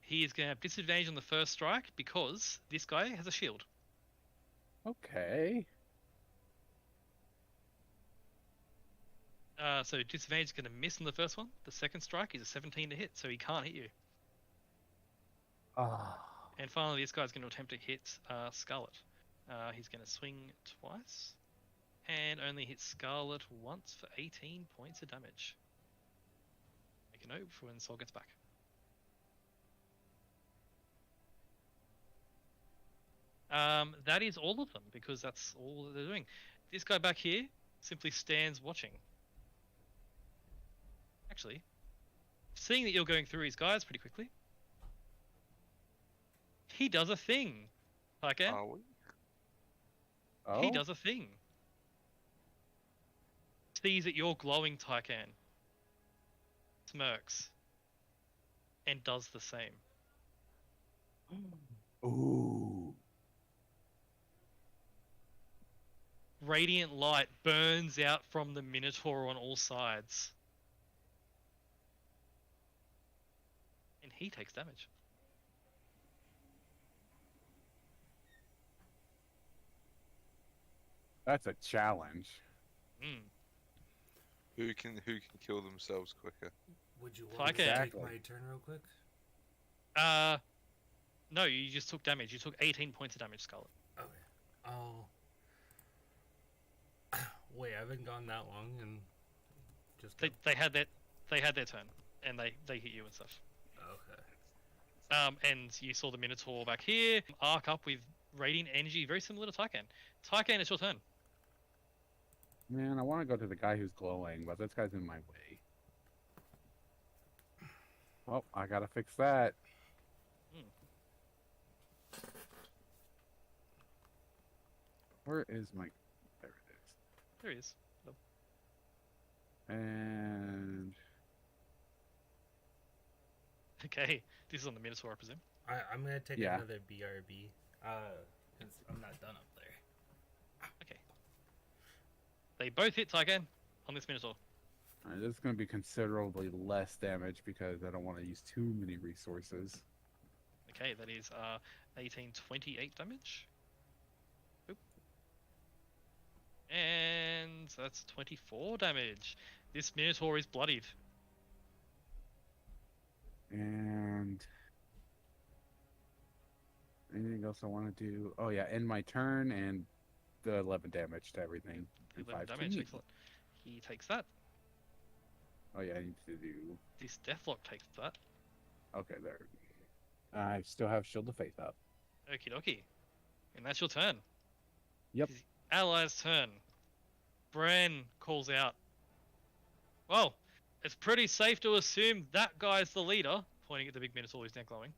He is going to have disadvantage on the first strike because this guy has a shield. Okay. So disadvantage is going to miss on the first one. The second strike is a 17 to hit, so he can't hit you. Ah. And finally, this guy's going to attempt to hit Scarlet. He's going to swing twice and only hit Scarlet once for 18 points of damage. Make a note for when Soul gets back. That is all of them because that's all that they're doing. This guy back here simply stands watching. Actually, seeing that you're going through his guys pretty quickly, he does a thing. Tycan, Are we? Oh, he does a thing. Sees that you're glowing, Tycan, smirks, and does the same. Ooh. Radiant light burns out from the Minotaur on all sides. And he takes damage. That's a challenge. Mm. Who can kill themselves quicker? Would you want Okay. to take Exactly. my turn real quick? No, you just took damage. You took 18 points of damage, Scarlet. Okay. Oh. Wait, I haven't gone that long and just go. They had their turn, and they hit you and stuff. Okay. And you saw the Minotaur back here arc up with radiant energy, very similar to Tycan. Tycan, it's your turn. Man, I want to go to the guy who's glowing, but this guy's in my way. Oh, I gotta fix that. Where is my... There it is. There he is. And... Okay, this is on the Minotaur, I presume. I'm gonna take Yeah. another BRB. Because I'm not done up there. Okay. They both hit Tycan on this Minotaur. Alright, this is gonna be considerably less damage because I don't want to use too many resources. Okay, that is 1828 damage. Oop. And that's 24 damage. This Minotaur is bloodied. And... anything else I want to do? Oh yeah, end my turn and the 11 damage to everything. And 11 5 to damage, me. excellent. He takes that. Oh yeah, I need to do... This Deathlock takes that. Okay, there. I still have Shield of Faith up. Okie dokie. And that's your turn. Yep. His ally's turn. Bran calls out. Well, it's pretty safe to assume that guy's the leader, pointing at the big Minotaur who's now glowing.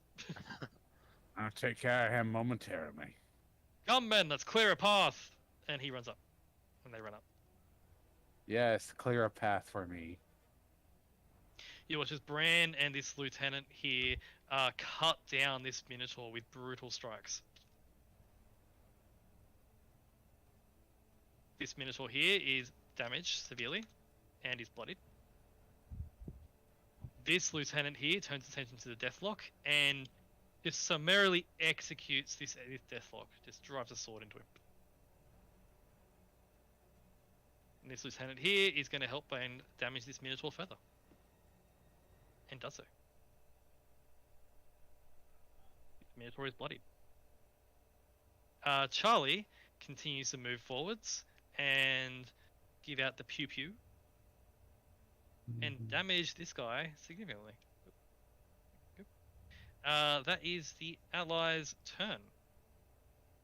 I'll take care of him momentarily. Come men, let's clear a path! And he runs up. And they run up. Yes, clear a path for me. You watch as Bran and this lieutenant here cut down this Minotaur with brutal strikes. This Minotaur here is damaged severely and is bloodied. This lieutenant here turns attention to the Deathlock and just summarily executes this Deathlock. Just drives a sword into him. And this lieutenant here is going to help and damage this Minotaur further. And does so. Minotaur is bloodied. Charlie continues to move forwards and give out the pew pew and damage this guy significantly. That is the allies' turn.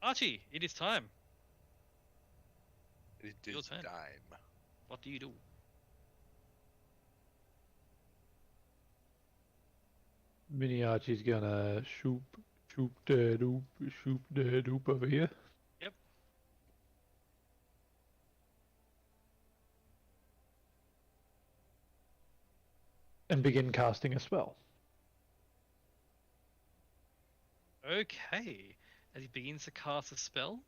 Archie, it is time. It Your is turn. time. What do you do? Mini Archie's gonna shoop the doop over here. Yep. And begin casting a spell. Okay. As he begins to cast a spell,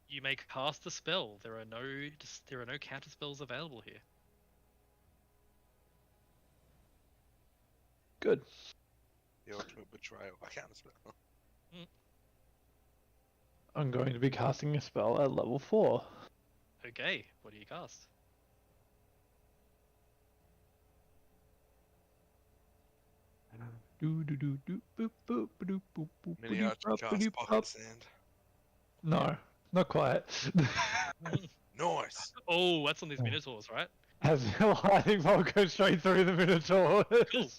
you may cast a spell. There are no counter spells available here. Good. The ultimate betrayal. I can't spell. I'm going to be casting a spell at level 4. Okay, what do you cast? Do do do do boop boop boop boop boop. Mini Archie cast pocket sand. No, not quite. Nice. Oh, that's on these Minotaurs, right? As the lightning bolt goes straight through the Minotaur. Cool.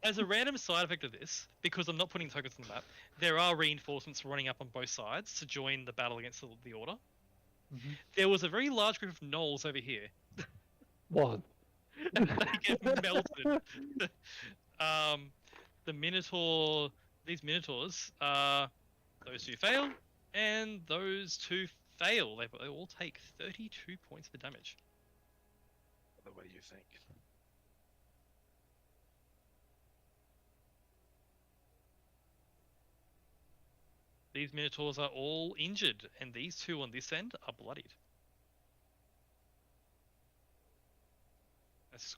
As a random side effect of this, because I'm not putting tokens on the map, there are reinforcements running up on both sides to join the battle against the Order. Mhm. There was a very large group of gnolls over here. What? They get melted. The Minotaur, these Minotaurs, those two fail, and those two fail. They all take 32 points of damage. The way you think. These Minotaurs are all injured, and these two on this end are bloodied. That's... Is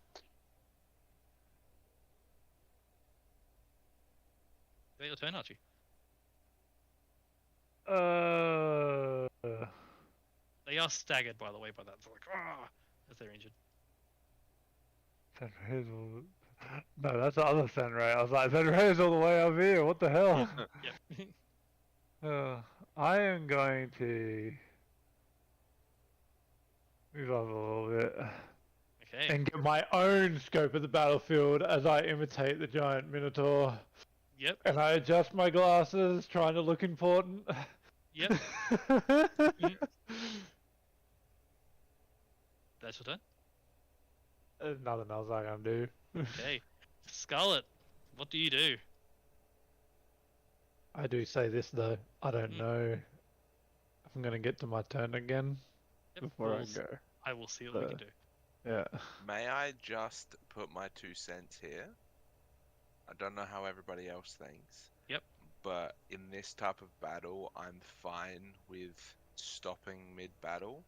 that your turn, Archie? They are staggered, by the way, by that. They're like, ah, as they're injured. Fenrir's all... No, that's the other Fenrir. I was like, Fenrir's all the way up here. What the hell? Yep. I am going to move up a little bit Okay. and get my own scope of the battlefield as I imitate the giant Minotaur. Yep. And I adjust my glasses, trying to look important. Yep. That's your turn. There's nothing else I can do. Okay. Scarlet, what do you do? I do say this though. I don't Mm. know if I'm gonna get to my turn again Yep, before I we'll s- go. I will see what we can do. Yeah. May I just put my 2 cents here? I don't know how everybody else thinks. Yep. But in this type of battle, I'm fine with stopping mid-battle.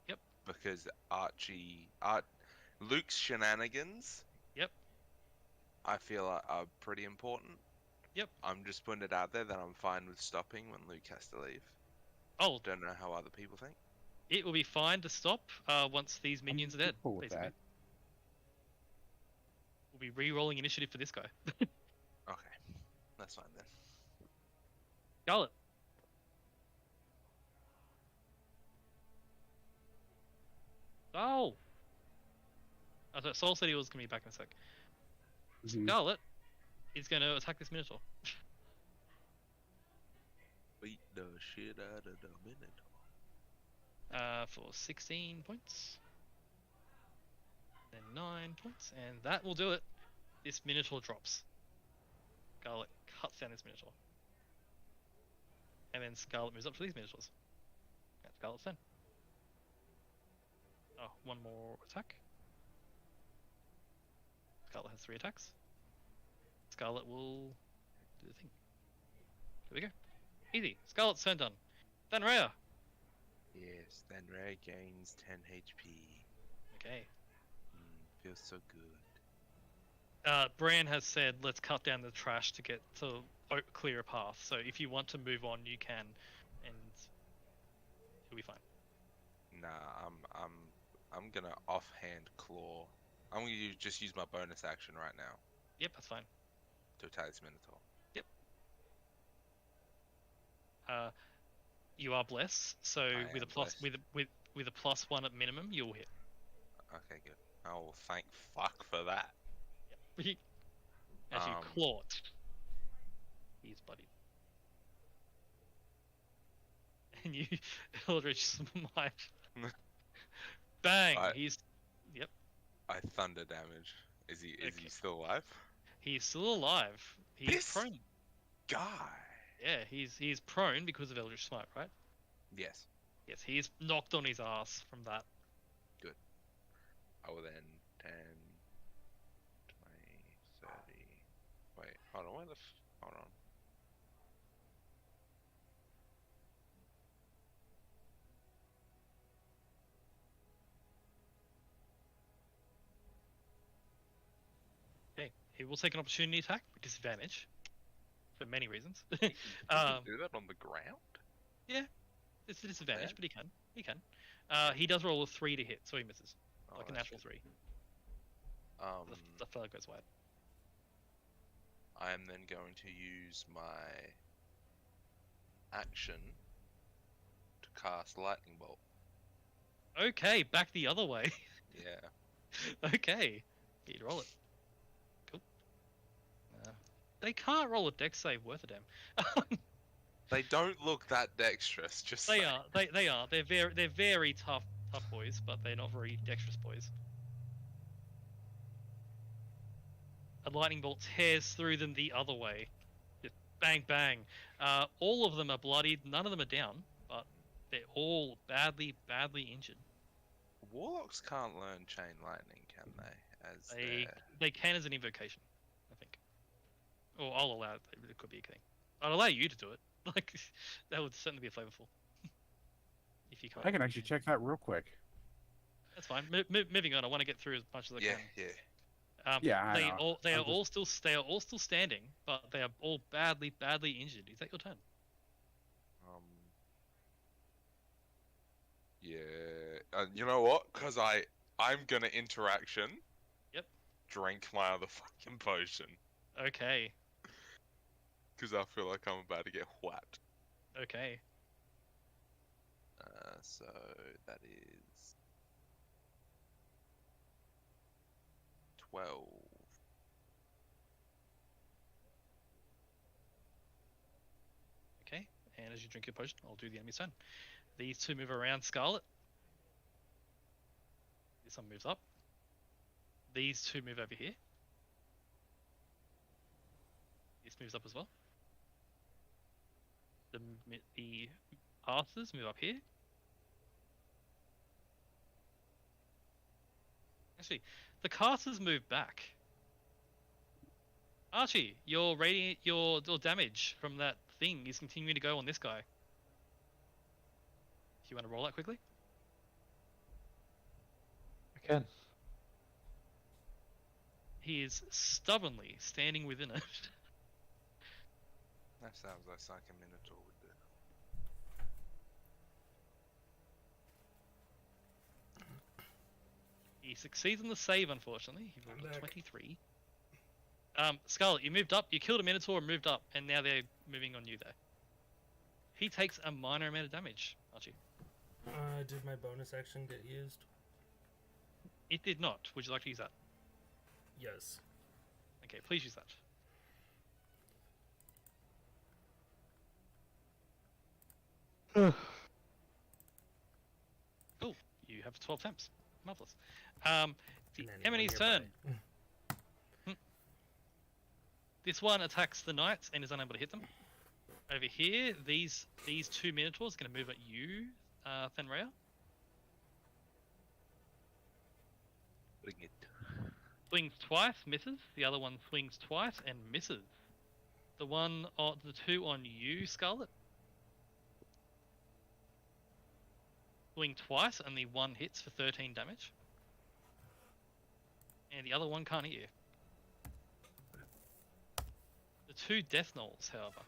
Yep. Because Luke's shenanigans. Yep. I feel are pretty important. Yep. I'm just putting it out there that I'm fine with stopping when Luke has to leave. Oh, Don't know how other people think. it will be fine to stop once these minions are dead. Cool with Basically, that. we'll be re-rolling initiative for this guy. Okay, that's fine then. Scarlet. Oh. I thought Soul said he was gonna be back in a sec. Mhm. Scarlet is gonna attack this Minotaur. Beat the shit out of the Minotaur. For 16 points. Then 9 points, and that will do it. This Minotaur drops. Scarlet cuts down this Minotaur. And then Scarlet moves up to these Minotaurs. That's Scarlet's turn. Oh, one more attack. Scarlet has 3 attacks. Scarlet will do the thing. Here we go. Easy. Scarlet's turn done. Then Rhea. Yes, then Ray gains 10 HP. Okay. Feels so good. Bran has said, let's cut down the trash to get to clear a path. So if you want to move on, you can, and you'll be fine. Nah, I'm gonna offhand claw. I'm gonna just use my bonus action right now Yep, that's fine. to attack this Minotaur. You are blessed, so I with a am plus blessed. with a +1 at minimum, you'll hit. Okay, good. Oh, thank fuck for that. As you claw it. He's bloodied. And you Eldritch Smite. Bang! I- He's Thunder damage. Is he Okay. still alive? he's still alive. He's This- prone. Guy. Yeah, he's prone because of Eldritch Smite, right? Yes. Yes, he's knocked on his ass from that. I will then 10, 20, 30. Wait, hold on. Hold on. Okay, he will take an opportunity attack with disadvantage for many reasons. You Um, can do that on the ground? It's a disadvantage, Yeah. but he can. He can. He does roll a 3 to hit, so he misses. Oh, Like a that's natural good. 3. Um, The fellow goes wide. I am then going to use my action to cast Lightning Bolt. Okay, back the other way. Yeah. Okay. You roll it. Cool. They can't roll a dex save worth a damn. They don't look that dexterous, just They saying. are. They are. They're very tough boys, but they're not very dexterous boys. A lightning bolt tears through them the other way. Just bang, bang. All of them are bloodied. None of them are down, but they're all badly, badly injured. Warlocks can't learn chain lightning, can they? As They can as an invocation, I think. Or I'll allow it. It could be a thing. I'd allow you to do it. Like, that would certainly be flavorful. If you can't. I can actually check that real quick. That's fine. Moving on. I want to get through as much as I yeah, can. yeah. Yeah, I know. They I'm are all still standing, but they are all badly, badly injured. Is that your turn? Yeah. You know what? Because I'm gonna interaction. Yep. Drink my other fucking potion. Okay. Because I feel like I'm about to get whacked. Okay. So that is 12. Okay. And as you drink your potion, I'll do the enemy's turn. These two move around Scarlet. This one moves up. These two move over here. This moves up as well. The archers move up here. Actually, the casters move back. Archie, your damage from that thing is continuing to go on this guy. If you want to roll that quickly. I can. He is stubbornly standing within it. That sounds like a Minotaur would do. He succeeds in the save, unfortunately. He rolled I'm a back. 23. Scarlet, you moved up. You killed a Minotaur and moved up, and now they're moving on you there. He takes a minor amount of damage, Archie. Did my bonus action get used? It did not. Would you like to use that? Yes. Okay, please use that. Cool. You have 12 attempts. Marvelous. The And anyone enemy's turn. nearby. This one attacks the knights and is unable to hit them. Over here, these two minotaurs are going to move at you, Fenrir. Bring it. Swings twice, misses. The other one swings twice and misses. The two on you, Scarlet. Swing twice, only one hits for 13 damage. And the other one can't hit you. The two death knolls, however,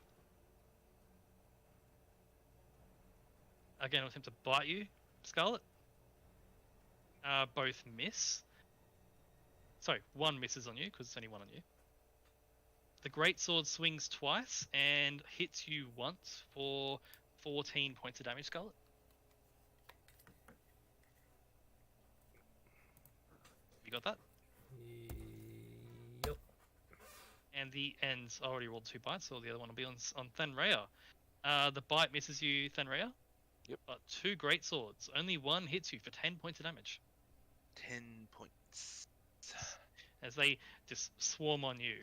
are going to attempt to bite you, Scarlet. Both miss. Sorry, one misses on you because it's only one on you. The greatsword swings twice and hits you once for 14 points of damage, Scarlet. You got that? Yep. And I already rolled 2 bites, so the other one will be on Thanrea. The bite misses you, Thanrea. Yep. But 2 greatswords. Only one hits you for 10 points of damage. 10 points. As they just swarm on you.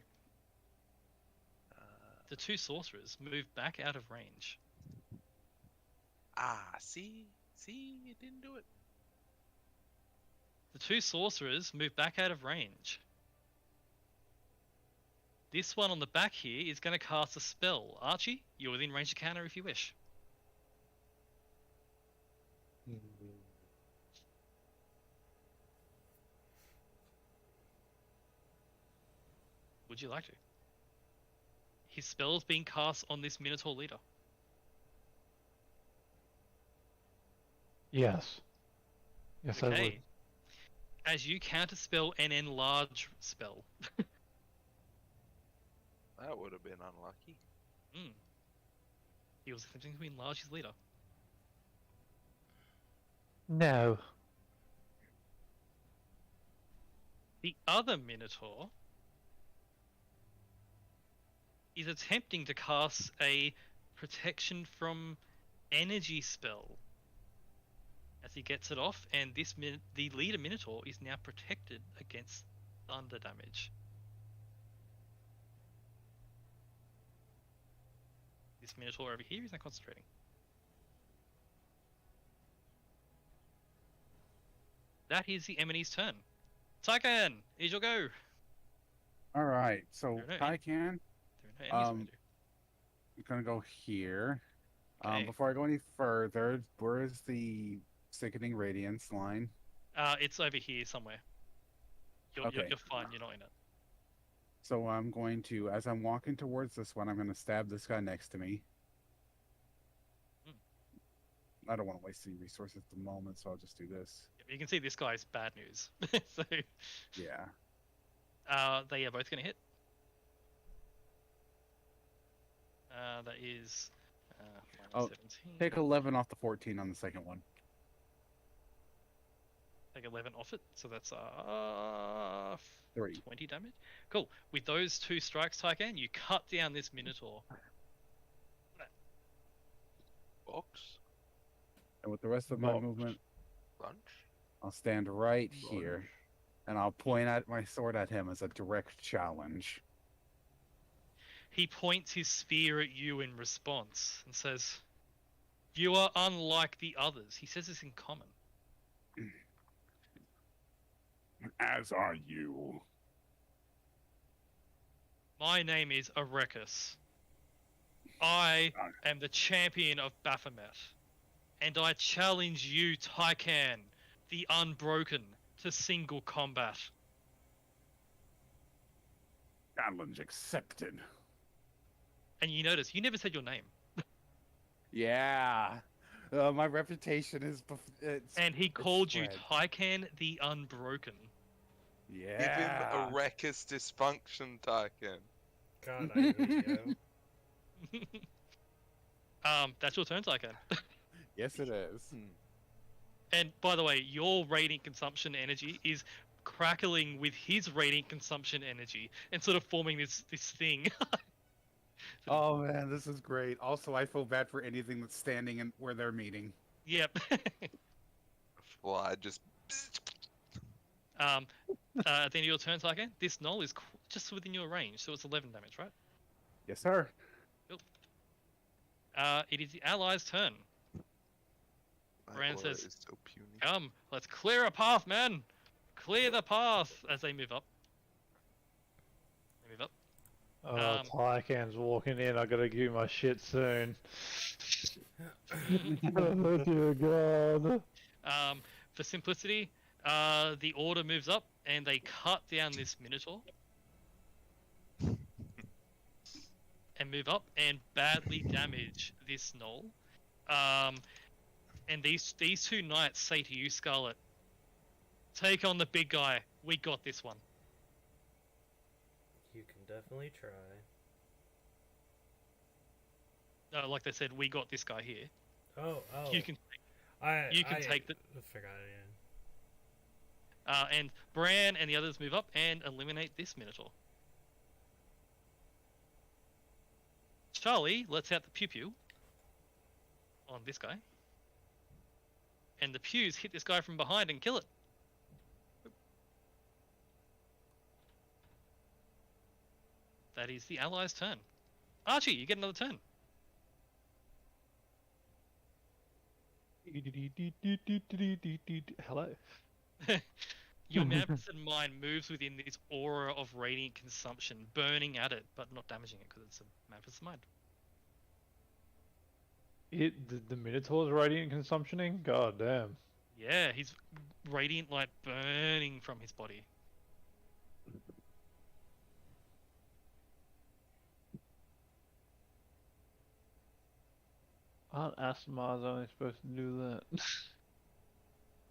The 2 sorcerers move back out of range. See, it didn't do it. The 2 sorcerers move back out of range. This one on the back here is going to cast a spell. Archie, you're within range to counter if you wish. Would you like to? His spell is being cast on this Minotaur leader. Yes. Yes, I would. Okay. As you counterspell an enlarge spell. That would have been unlucky. He was attempting to enlarge his leader. No. The other Minotaur is attempting to cast a protection from energy spell. As he gets it off, and the leader Minotaur is now protected against thunder damage. this Minotaur over here. He's now concentrating. That is the Eminy's turn. Tycan, here's your go. All right, so There are no Tycan, There are no enemies around you. I'm gonna go here. Okay. Before I go any further, where is the sickening radiance line? It's over here somewhere. You're Okay. fine. You're not in it. So I'm going to, as I'm walking towards this one, I'm going to stab this guy next to me. I don't want to waste any resources at the moment, so I'll just do this. You can see this guy's bad news. So, Yeah. they are both going to hit. That is Oh, minus 17. Take 11 off the 14 on the second one. Take 11 off it, so that's 3. 20 damage. Cool. With those 2 strikes, Tycan, you cut down this Minotaur. Box? And with the rest of my Box. movement, Lunch? I'll stand right here. And I'll point at my sword at him as a direct challenge. He points his spear at you in response and says, "You are unlike the others." He says this in common. As are you. My name is Arekus. I am the champion of Baphomet, and I challenge you, Tycan, the Unbroken, to single combat. Challenge accepted. And you notice, you never said your name. Yeah. My reputation is... And he called you spread. Tycan the Unbroken. Give Yeah. him a Rekus dysfunction, Tycan. God, I hate you. That's your turn, Tycan. Yes, it is. And by the way, your radiant consumption energy is crackling with his radiant consumption energy and sort of forming this thing. Oh man, this is great. Also, I feel bad for anything that's standing in where they're meeting. Yep. Fly just. At the end of your turn, Tycan, this knoll is just within your range, so it's 11 damage, right? Yes, sir. It is the allies' turn. My Bran aura says, is so puny. Come, let's clear a path, man! Clear the path! As they move up. They move up. Oh, Tycan's walking in. I gotta give my shit soon. Oh dear God. For simplicity, the order moves up and they cut down this Minotaur. And move up and badly damage this knoll. And these 2 knights say to you, Scarlet, take on the big guy. We got this one. You can definitely try. No, like they said, we got this guy here. Oh. You can I take the. I forgot it. Yeah. And Bran and the others move up and eliminate this Minotaur. Charlie lets out the pew pew on this guy. And the pews hit this guy from behind and kill it. That is the allies' turn. Archie, you get another turn. Hello. Your magnificent mind moves within this aura of radiant consumption, burning at it, but not damaging it because it's a magnificent mind. The Minotaur's radiant consumptioning? God damn. Yeah, he's radiant light burning from his body. Aren't Asmars only supposed to do that?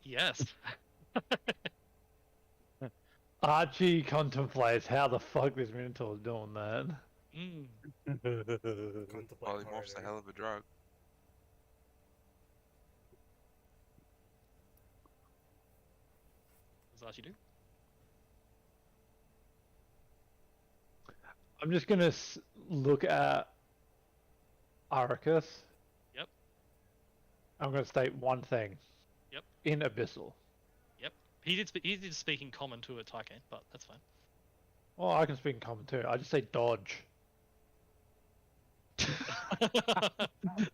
Yes. Archie contemplates how the fuck this Minotaur's doing that. Contemplate Polymorph's a harder. hell of a drug. What does Archie do? I'm just gonna look at Aricus. Yep. I'm gonna state one thing. Yep. In Abyssal. He did speak in common to a Tycan, but that's fine. Oh, I can speak in common too. I just say dodge.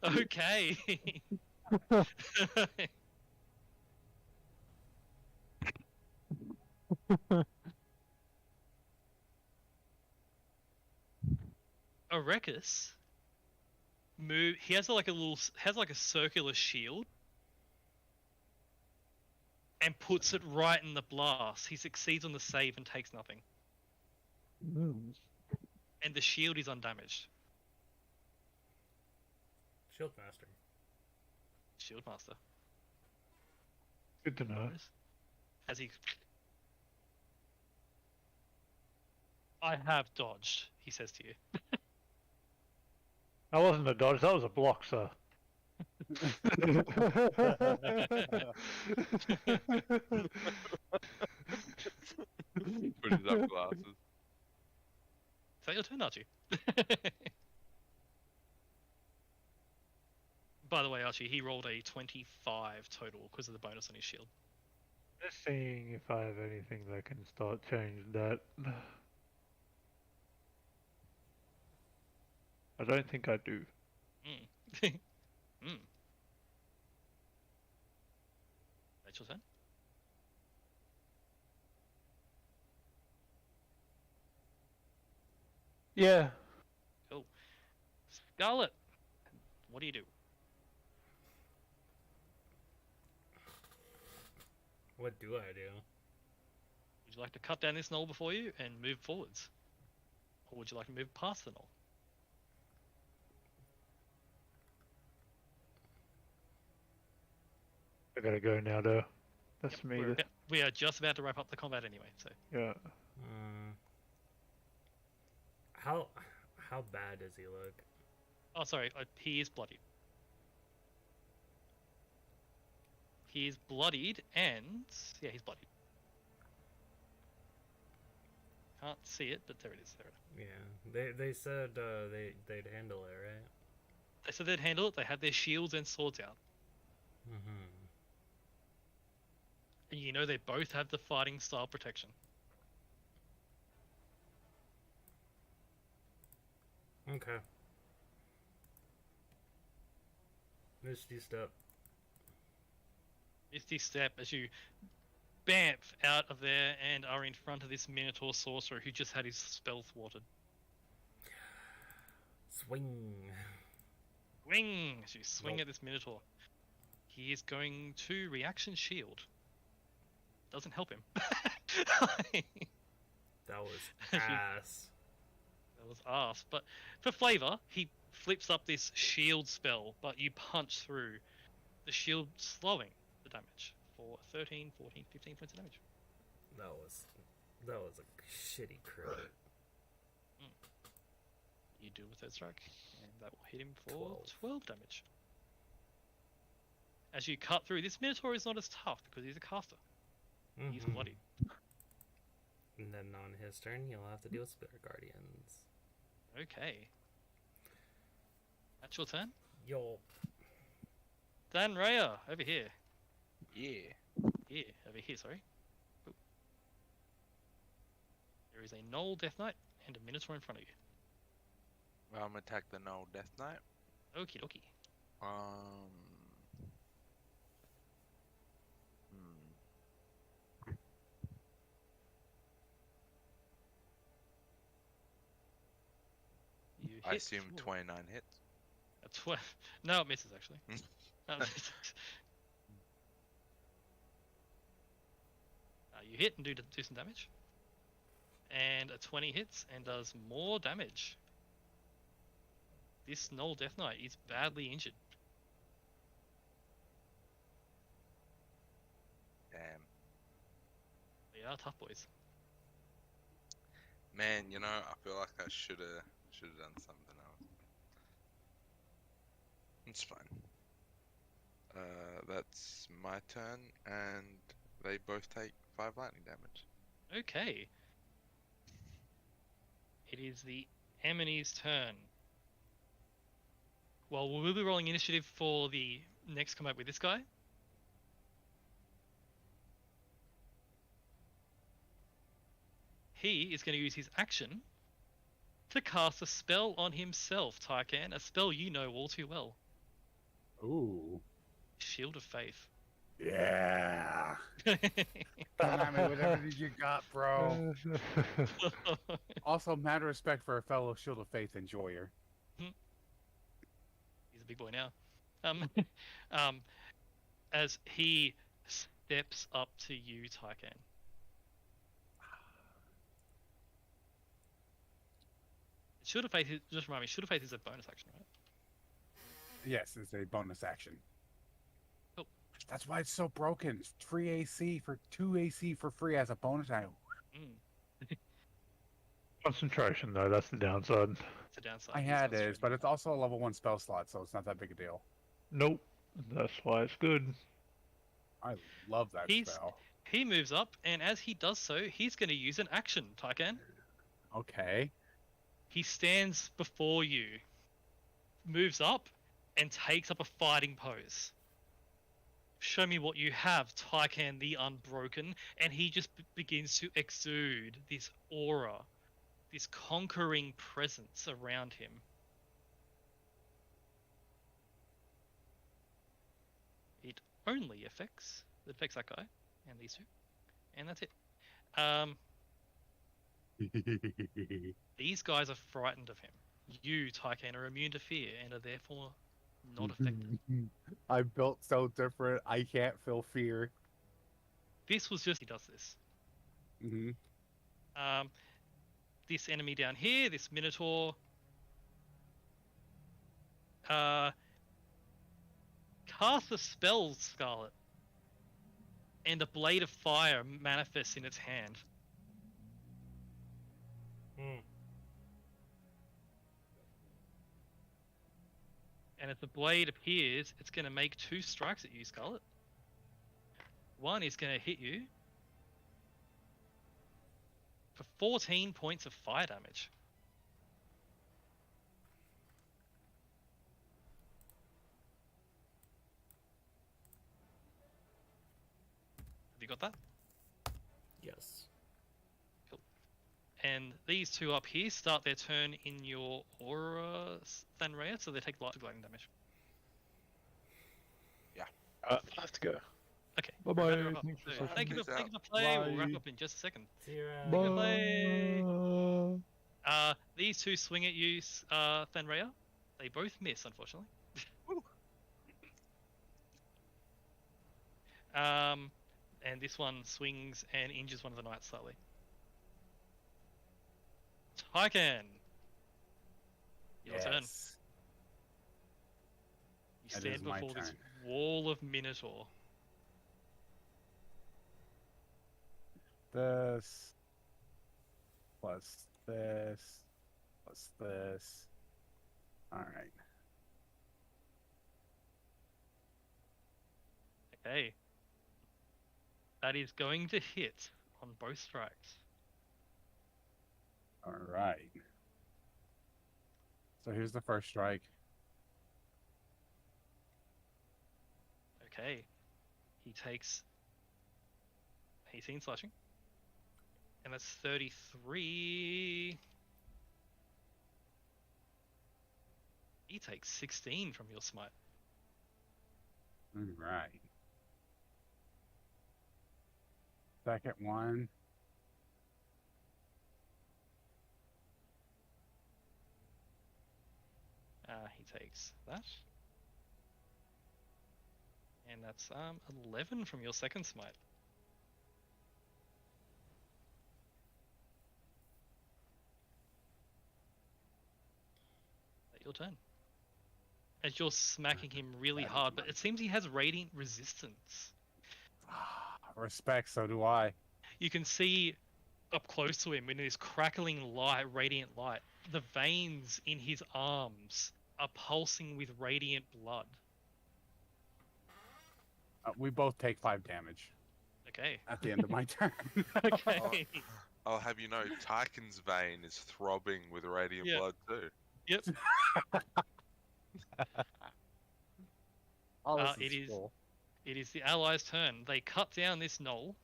Okay. Arekus move. He has like a little, has like a circular shield, and puts it right in the blast. He succeeds on the save and takes nothing, and the shield is undamaged. Shield Master. Shield Master. Good to know. As he, I have dodged. He says to you. That wasn't a dodge, that was a block, sir. Put his up glasses. Is that your turn, Archie? By the way, Archie, he rolled a 25 total because of the bonus on his shield. Just seeing if I have anything that can start changing that. I don't think I do. Mm. Mm. That's your turn. Yeah. Scarlet, what do you do? What do I do? Would you like to cut down this knoll before you and move forwards? Or would you like to move past the knoll? I gotta go now, though. That's Yep, me. we are just about to wrap up the combat anyway, so. Yeah. How bad does he look? Oh, sorry, he is bloodied. He is bloodied and... yeah, he's bloodied. Can't see it, but there it is. There it is. Yeah, they said they'd handle it, right? They said they'd handle it. They had their shields and swords out. Mm-hmm. And you know they both have the fighting style protection. Okay. Misty step. Misty step as you bamf out of there and are in front of this Minotaur sorcerer who just had his spell thwarted. Swing. Swing! As you swing Nope. at this Minotaur. He is going to reaction shield. Doesn't help him. That was ass. That was ass. But for flavor, he flips up this shield spell, but you punch through the shield, slowing the damage for 13, 14, 15 points of damage. That was a shitty crit. You do a third strike, and that will hit him for 12. 12 damage. As you cut through, this Minotaur is not as tough because he's a caster. He's Mhm. bloody. And then on his turn, he'll have to deal with Spirit Guardians. Okay. That's your turn. Yo. Dan Raya, over here. Yeah. Here, over here, sorry. Oop. There is a Knoll Death Knight and a Minotaur in front of you. Well, I'm gonna attack the Null Death Knight. Okie dokie. You I hit assume for 29 hits. a no, it misses actually. No, it misses. You hit and do some damage. And a 20 hits and does more damage. This Knoll Death Knight is badly injured. Damn. They are tough boys. Man, you know, I feel like I should have done something else. It's fine. That's my turn, and they both take 5 lightning damage. Okay. It is the Amani's turn. Well, we'll be rolling initiative for the next combat with this guy. He is going to use his action to cast a spell on himself, Tycan, a spell you know all too well. Ooh. Shield of Faith. Yeah. Come at me with everything you got, bro. Also, mad respect for a fellow Shield of Faith enjoyer. He's a big boy now. Um, as he steps up to you, Tycan. Shield of Faith, just remind me, Shield of Faith is a bonus action, right? Yes, it's a bonus action. Cool. That's why it's so broken. It's free AC for 2 AC for free as a bonus action. Mm, Concentration, though, that's the downside. it's a downside. I He's had got it, strength. but it's also a level 1 spell slot, so it's not that big a deal. Nope. That's why it's good. I love that He's- spell. He moves up, and as he does so, he's going to use an action, Tycan. Okay. He stands before you, moves up, and takes up a fighting pose. Show me what you have, Tycan the Unbroken, and he just begins to exude this aura, this conquering presence around him. It only affects that guy and these two, and that's it. These guys are frightened of him. You, Tycan, are immune to fear and are therefore not affected. I'm built so different. I can't feel fear. This was just he does this. Hmm. This enemy down here, this Minotaur, casts a spell, Scarlet, and a blade of fire manifests in its hand. Hmm. And as the blade appears, it's going to make 2 strikes at you, Scarlet. One is going to hit you for 14 points of fire damage. Have you got that? Yes. And these 2 up here start their turn in your aura, Thanrea, so they take light gliding damage. I have to go. Okay. Bye-bye. we're gonna wrap up. Thanks for So, sorting thank you this for out. the play. We'll wrap Bye. up in just a second. See you around. Bye. Bye. These 2 swing at you, Thanrea. They both miss, unfortunately. And this one swings and injures one of the knights slightly. Tycan. Your turn. Yes. You That stand is my before this turn. wall of Minotaur. This plus this plus this. All right. Okay. That is going to hit on both strikes. All right. So here's the first strike. Okay. He takes 18 slashing. And that's 33. He takes 16 from your smite. All right. Second one. He takes that. And that's 11 from your second smite. Your turn. As you're smacking him really hard, but it seems he has radiant resistance. Respect, so do I. You can see up close to him in this crackling light, radiant light, the veins in his arms are pulsing with radiant blood. We both take 5 damage Okay. at the end of my turn. Okay. I'll have you know, Tycon's vein is throbbing with radiant Yeah. blood too. Yep. Oh, this it is- cool. It is the allies' turn. They cut down this knoll.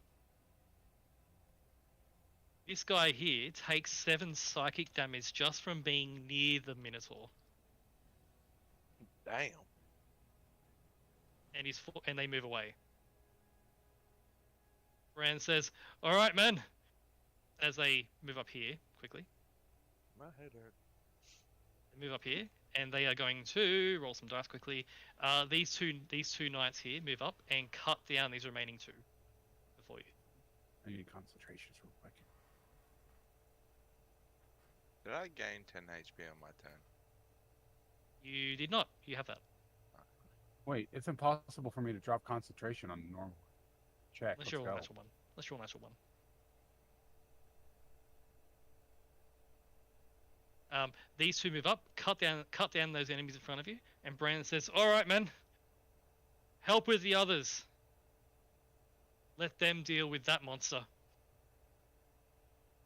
This guy here takes 7 psychic damage just from being near the Minotaur, Damn. and and they move away. Bran says, "All right, man," as they move up here quickly. My head hurt. They move up here, and they are going to roll some dice quickly. These two knights here move up and cut down these remaining 2 before you. I need concentrations real quick. Did I gain 10 HP on my turn? You did not. You have that. Wait, it's impossible for me to drop concentration on normal. Check. Unless Let's you're a go. natural one. Unless you're a natural one. These 2 move up, cut down those enemies in front of you, and Brandon says, "All right, man. Help with the others. Let them deal with that monster."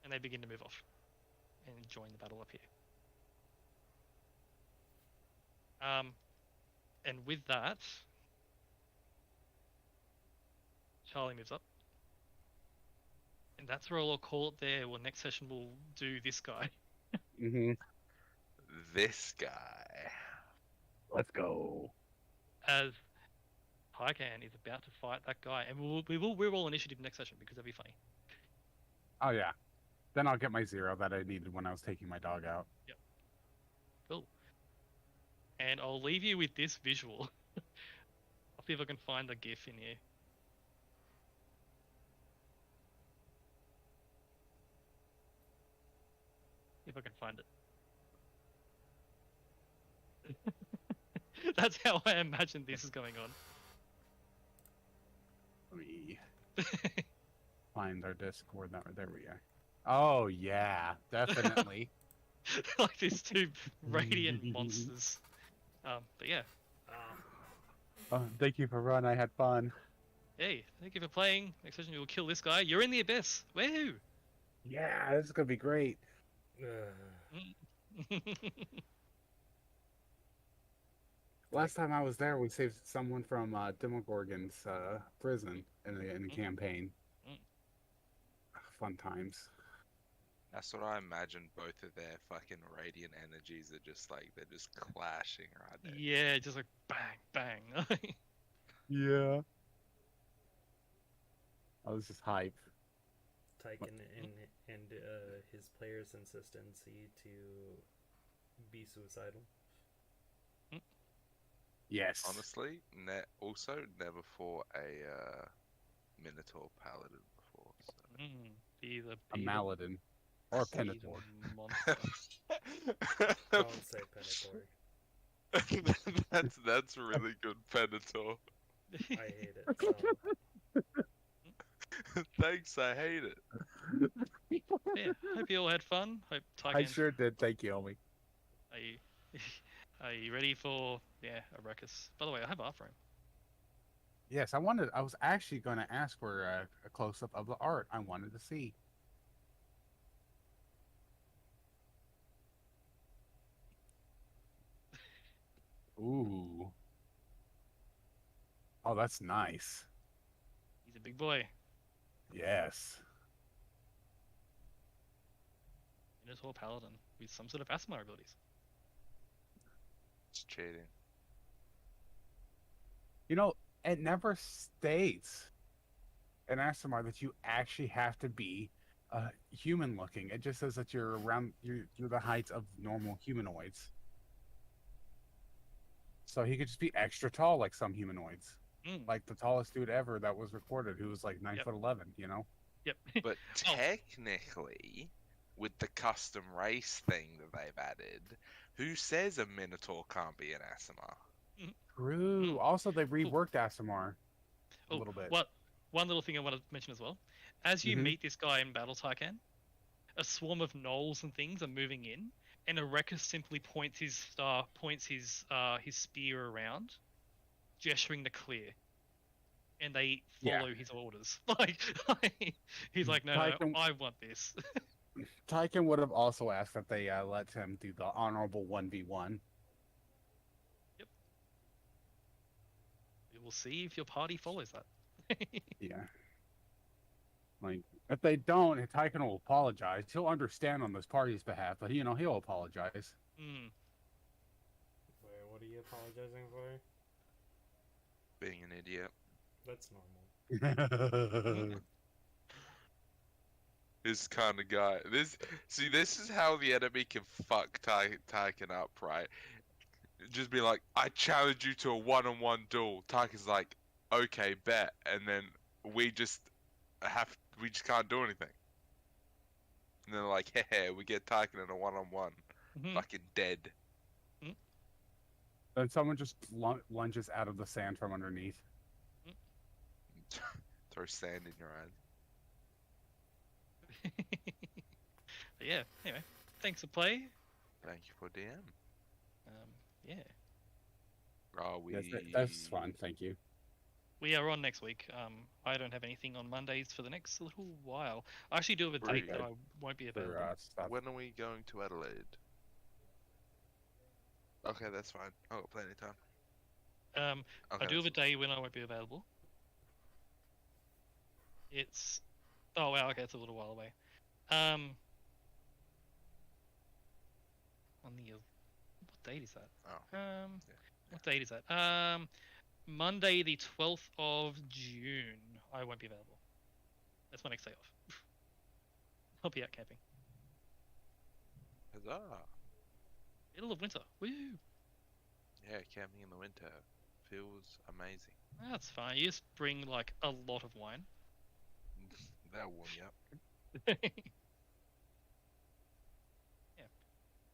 And they begin to move off and join the battle up here. And with that, Charlie moves up. And that's where I'll call it there. Well, next session we'll do this guy. Mm-hmm. This guy. Let's go. As Tycan is about to fight that guy. And we will reroll initiative next session because that'd be funny. Oh yeah. Then I'll get my 0 that I needed when I was taking my dog out. Cool. And I'll leave you with this visual. I'll see if I can find the GIF in here. If I can find it. That's how I imagine this is going on. Let me find our Discord. There we are. Oh yeah, definitely. Like these 2 radiant monsters. But yeah. Oh, thank you for run. I had fun. Hey, thank you for playing. Next session we will kill this guy. You're in the abyss. Woohoo! Yeah, this is gonna be great. Last time I was there, we saved someone from Demogorgon's prison in the campaign. Mm. Fun times. That's what I imagine. Both of their fucking radiant energies are just like, they're just clashing right there. Yeah, just like bang, bang. Yeah. Oh, this is hype. Tyken and his players' insistency to be suicidal. Yes. Honestly, also never fought a Minotaur Paladin before. So. Be the A Maladin. Or a be the Penitor. monster. Don't say Penitor. that's really good, Penitor. I hate it. So. Thanks, I hate it. Yeah, hope you all had fun. Hope Tycan. I sure did. Thank you, Omi. Are you, are you ready for a ruckus? By the way, I have Arthur. Yes, I was actually going to ask for a close-up of the art I wanted to see. Ooh. Oh, that's nice. He's a big boy. Yes. Minotaur Paladin with some sort of ASMR abilities. It's cheating. You know, it never states in ASMR that you actually have to be human looking. It just says that you're the height of normal humanoids. So he could just be extra tall like some humanoids. Like the tallest dude ever that was recorded, who was like 9'11", you know? Yep. But technically, with the custom race thing that they've added, who says a Minotaur can't be an ASMR? True. Also, they reworked ASMR a little bit. One little thing I want to mention as well. As you meet this guy in Battle Tycan, a swarm of gnolls and things are moving in, and Arekus simply points his spear around, gesturing to clear. And they follow his orders. He's like, no, I want this. Tyken would have also asked that they let him do the honorable 1v1. Yep. We will see if your party follows that. Yeah. Like, If they don't, Tyken will apologize. He'll understand on this party's behalf, but he'll apologize. Hmm. Wait, what are you apologizing for? Being an idiot. That's normal. This kind of guy. This is how the enemy can fuck Tyken up, right? Just be like, I challenge you to a one-on-one duel. Tyken's like, okay, bet, and then we just can't do anything. And they're like, hey, we get Tyken in a one-on-one. Mhm. Fucking dead. Then someone just lunges out of the sand from underneath. Throw sand in your eyes. But yeah. Anyway, thanks for play. Thank you for DM. Yeah. Oh, That's fun. Thank you. We are on next week. I don't have anything on Mondays for the next little while. I actually do have a date Pretty that good. I won't be For, available. stuff. When are we going to Adelaide? Okay, that's fine. I've got plenty of time. Okay, I do have a that's day when I won't be available. It's oh wow, okay, it's a little while away. On the what date is that? Oh, What date is that? Monday the 12th of June. I won't be available. That's my next day off. I'll be out camping. huzzah! Middle of winter. Woo! Yeah, camping in the winter feels amazing. That's fine. You just bring like a lot of wine. That'll warm you up. Yeah.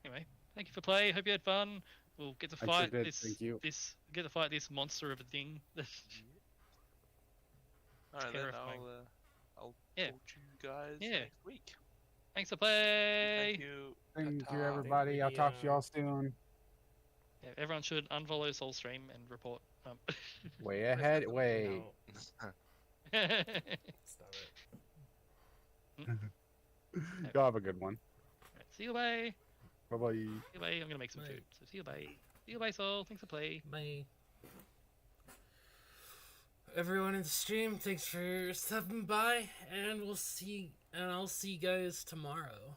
Anyway, thank you for play. Hope you had fun. We'll get to I sure fight did, this. thank you. Get to fight this monster of a thing. Alright, then Terrifying. I'll Yeah. talk to you guys Yeah. next week. Thanks for play. Thank you. Thank Ta-ta. you, everybody. I'll talk to y'all soon. Yeah, everyone should unfollow Soulstream and report. Way ahead. Wait. No, stop it. Y'all have a good one. See you, bye. Bye bye. See you, bye. I'm gonna make some Bye. food. So see you, bye. See you, bye, Soul. Thanks for play. Bye. Everyone in the stream, thanks for stopping by, and I'll see you guys tomorrow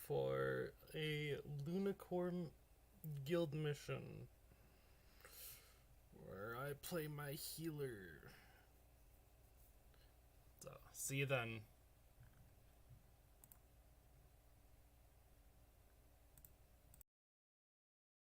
for a Lunicorn guild mission where I play my healer. So, see you then.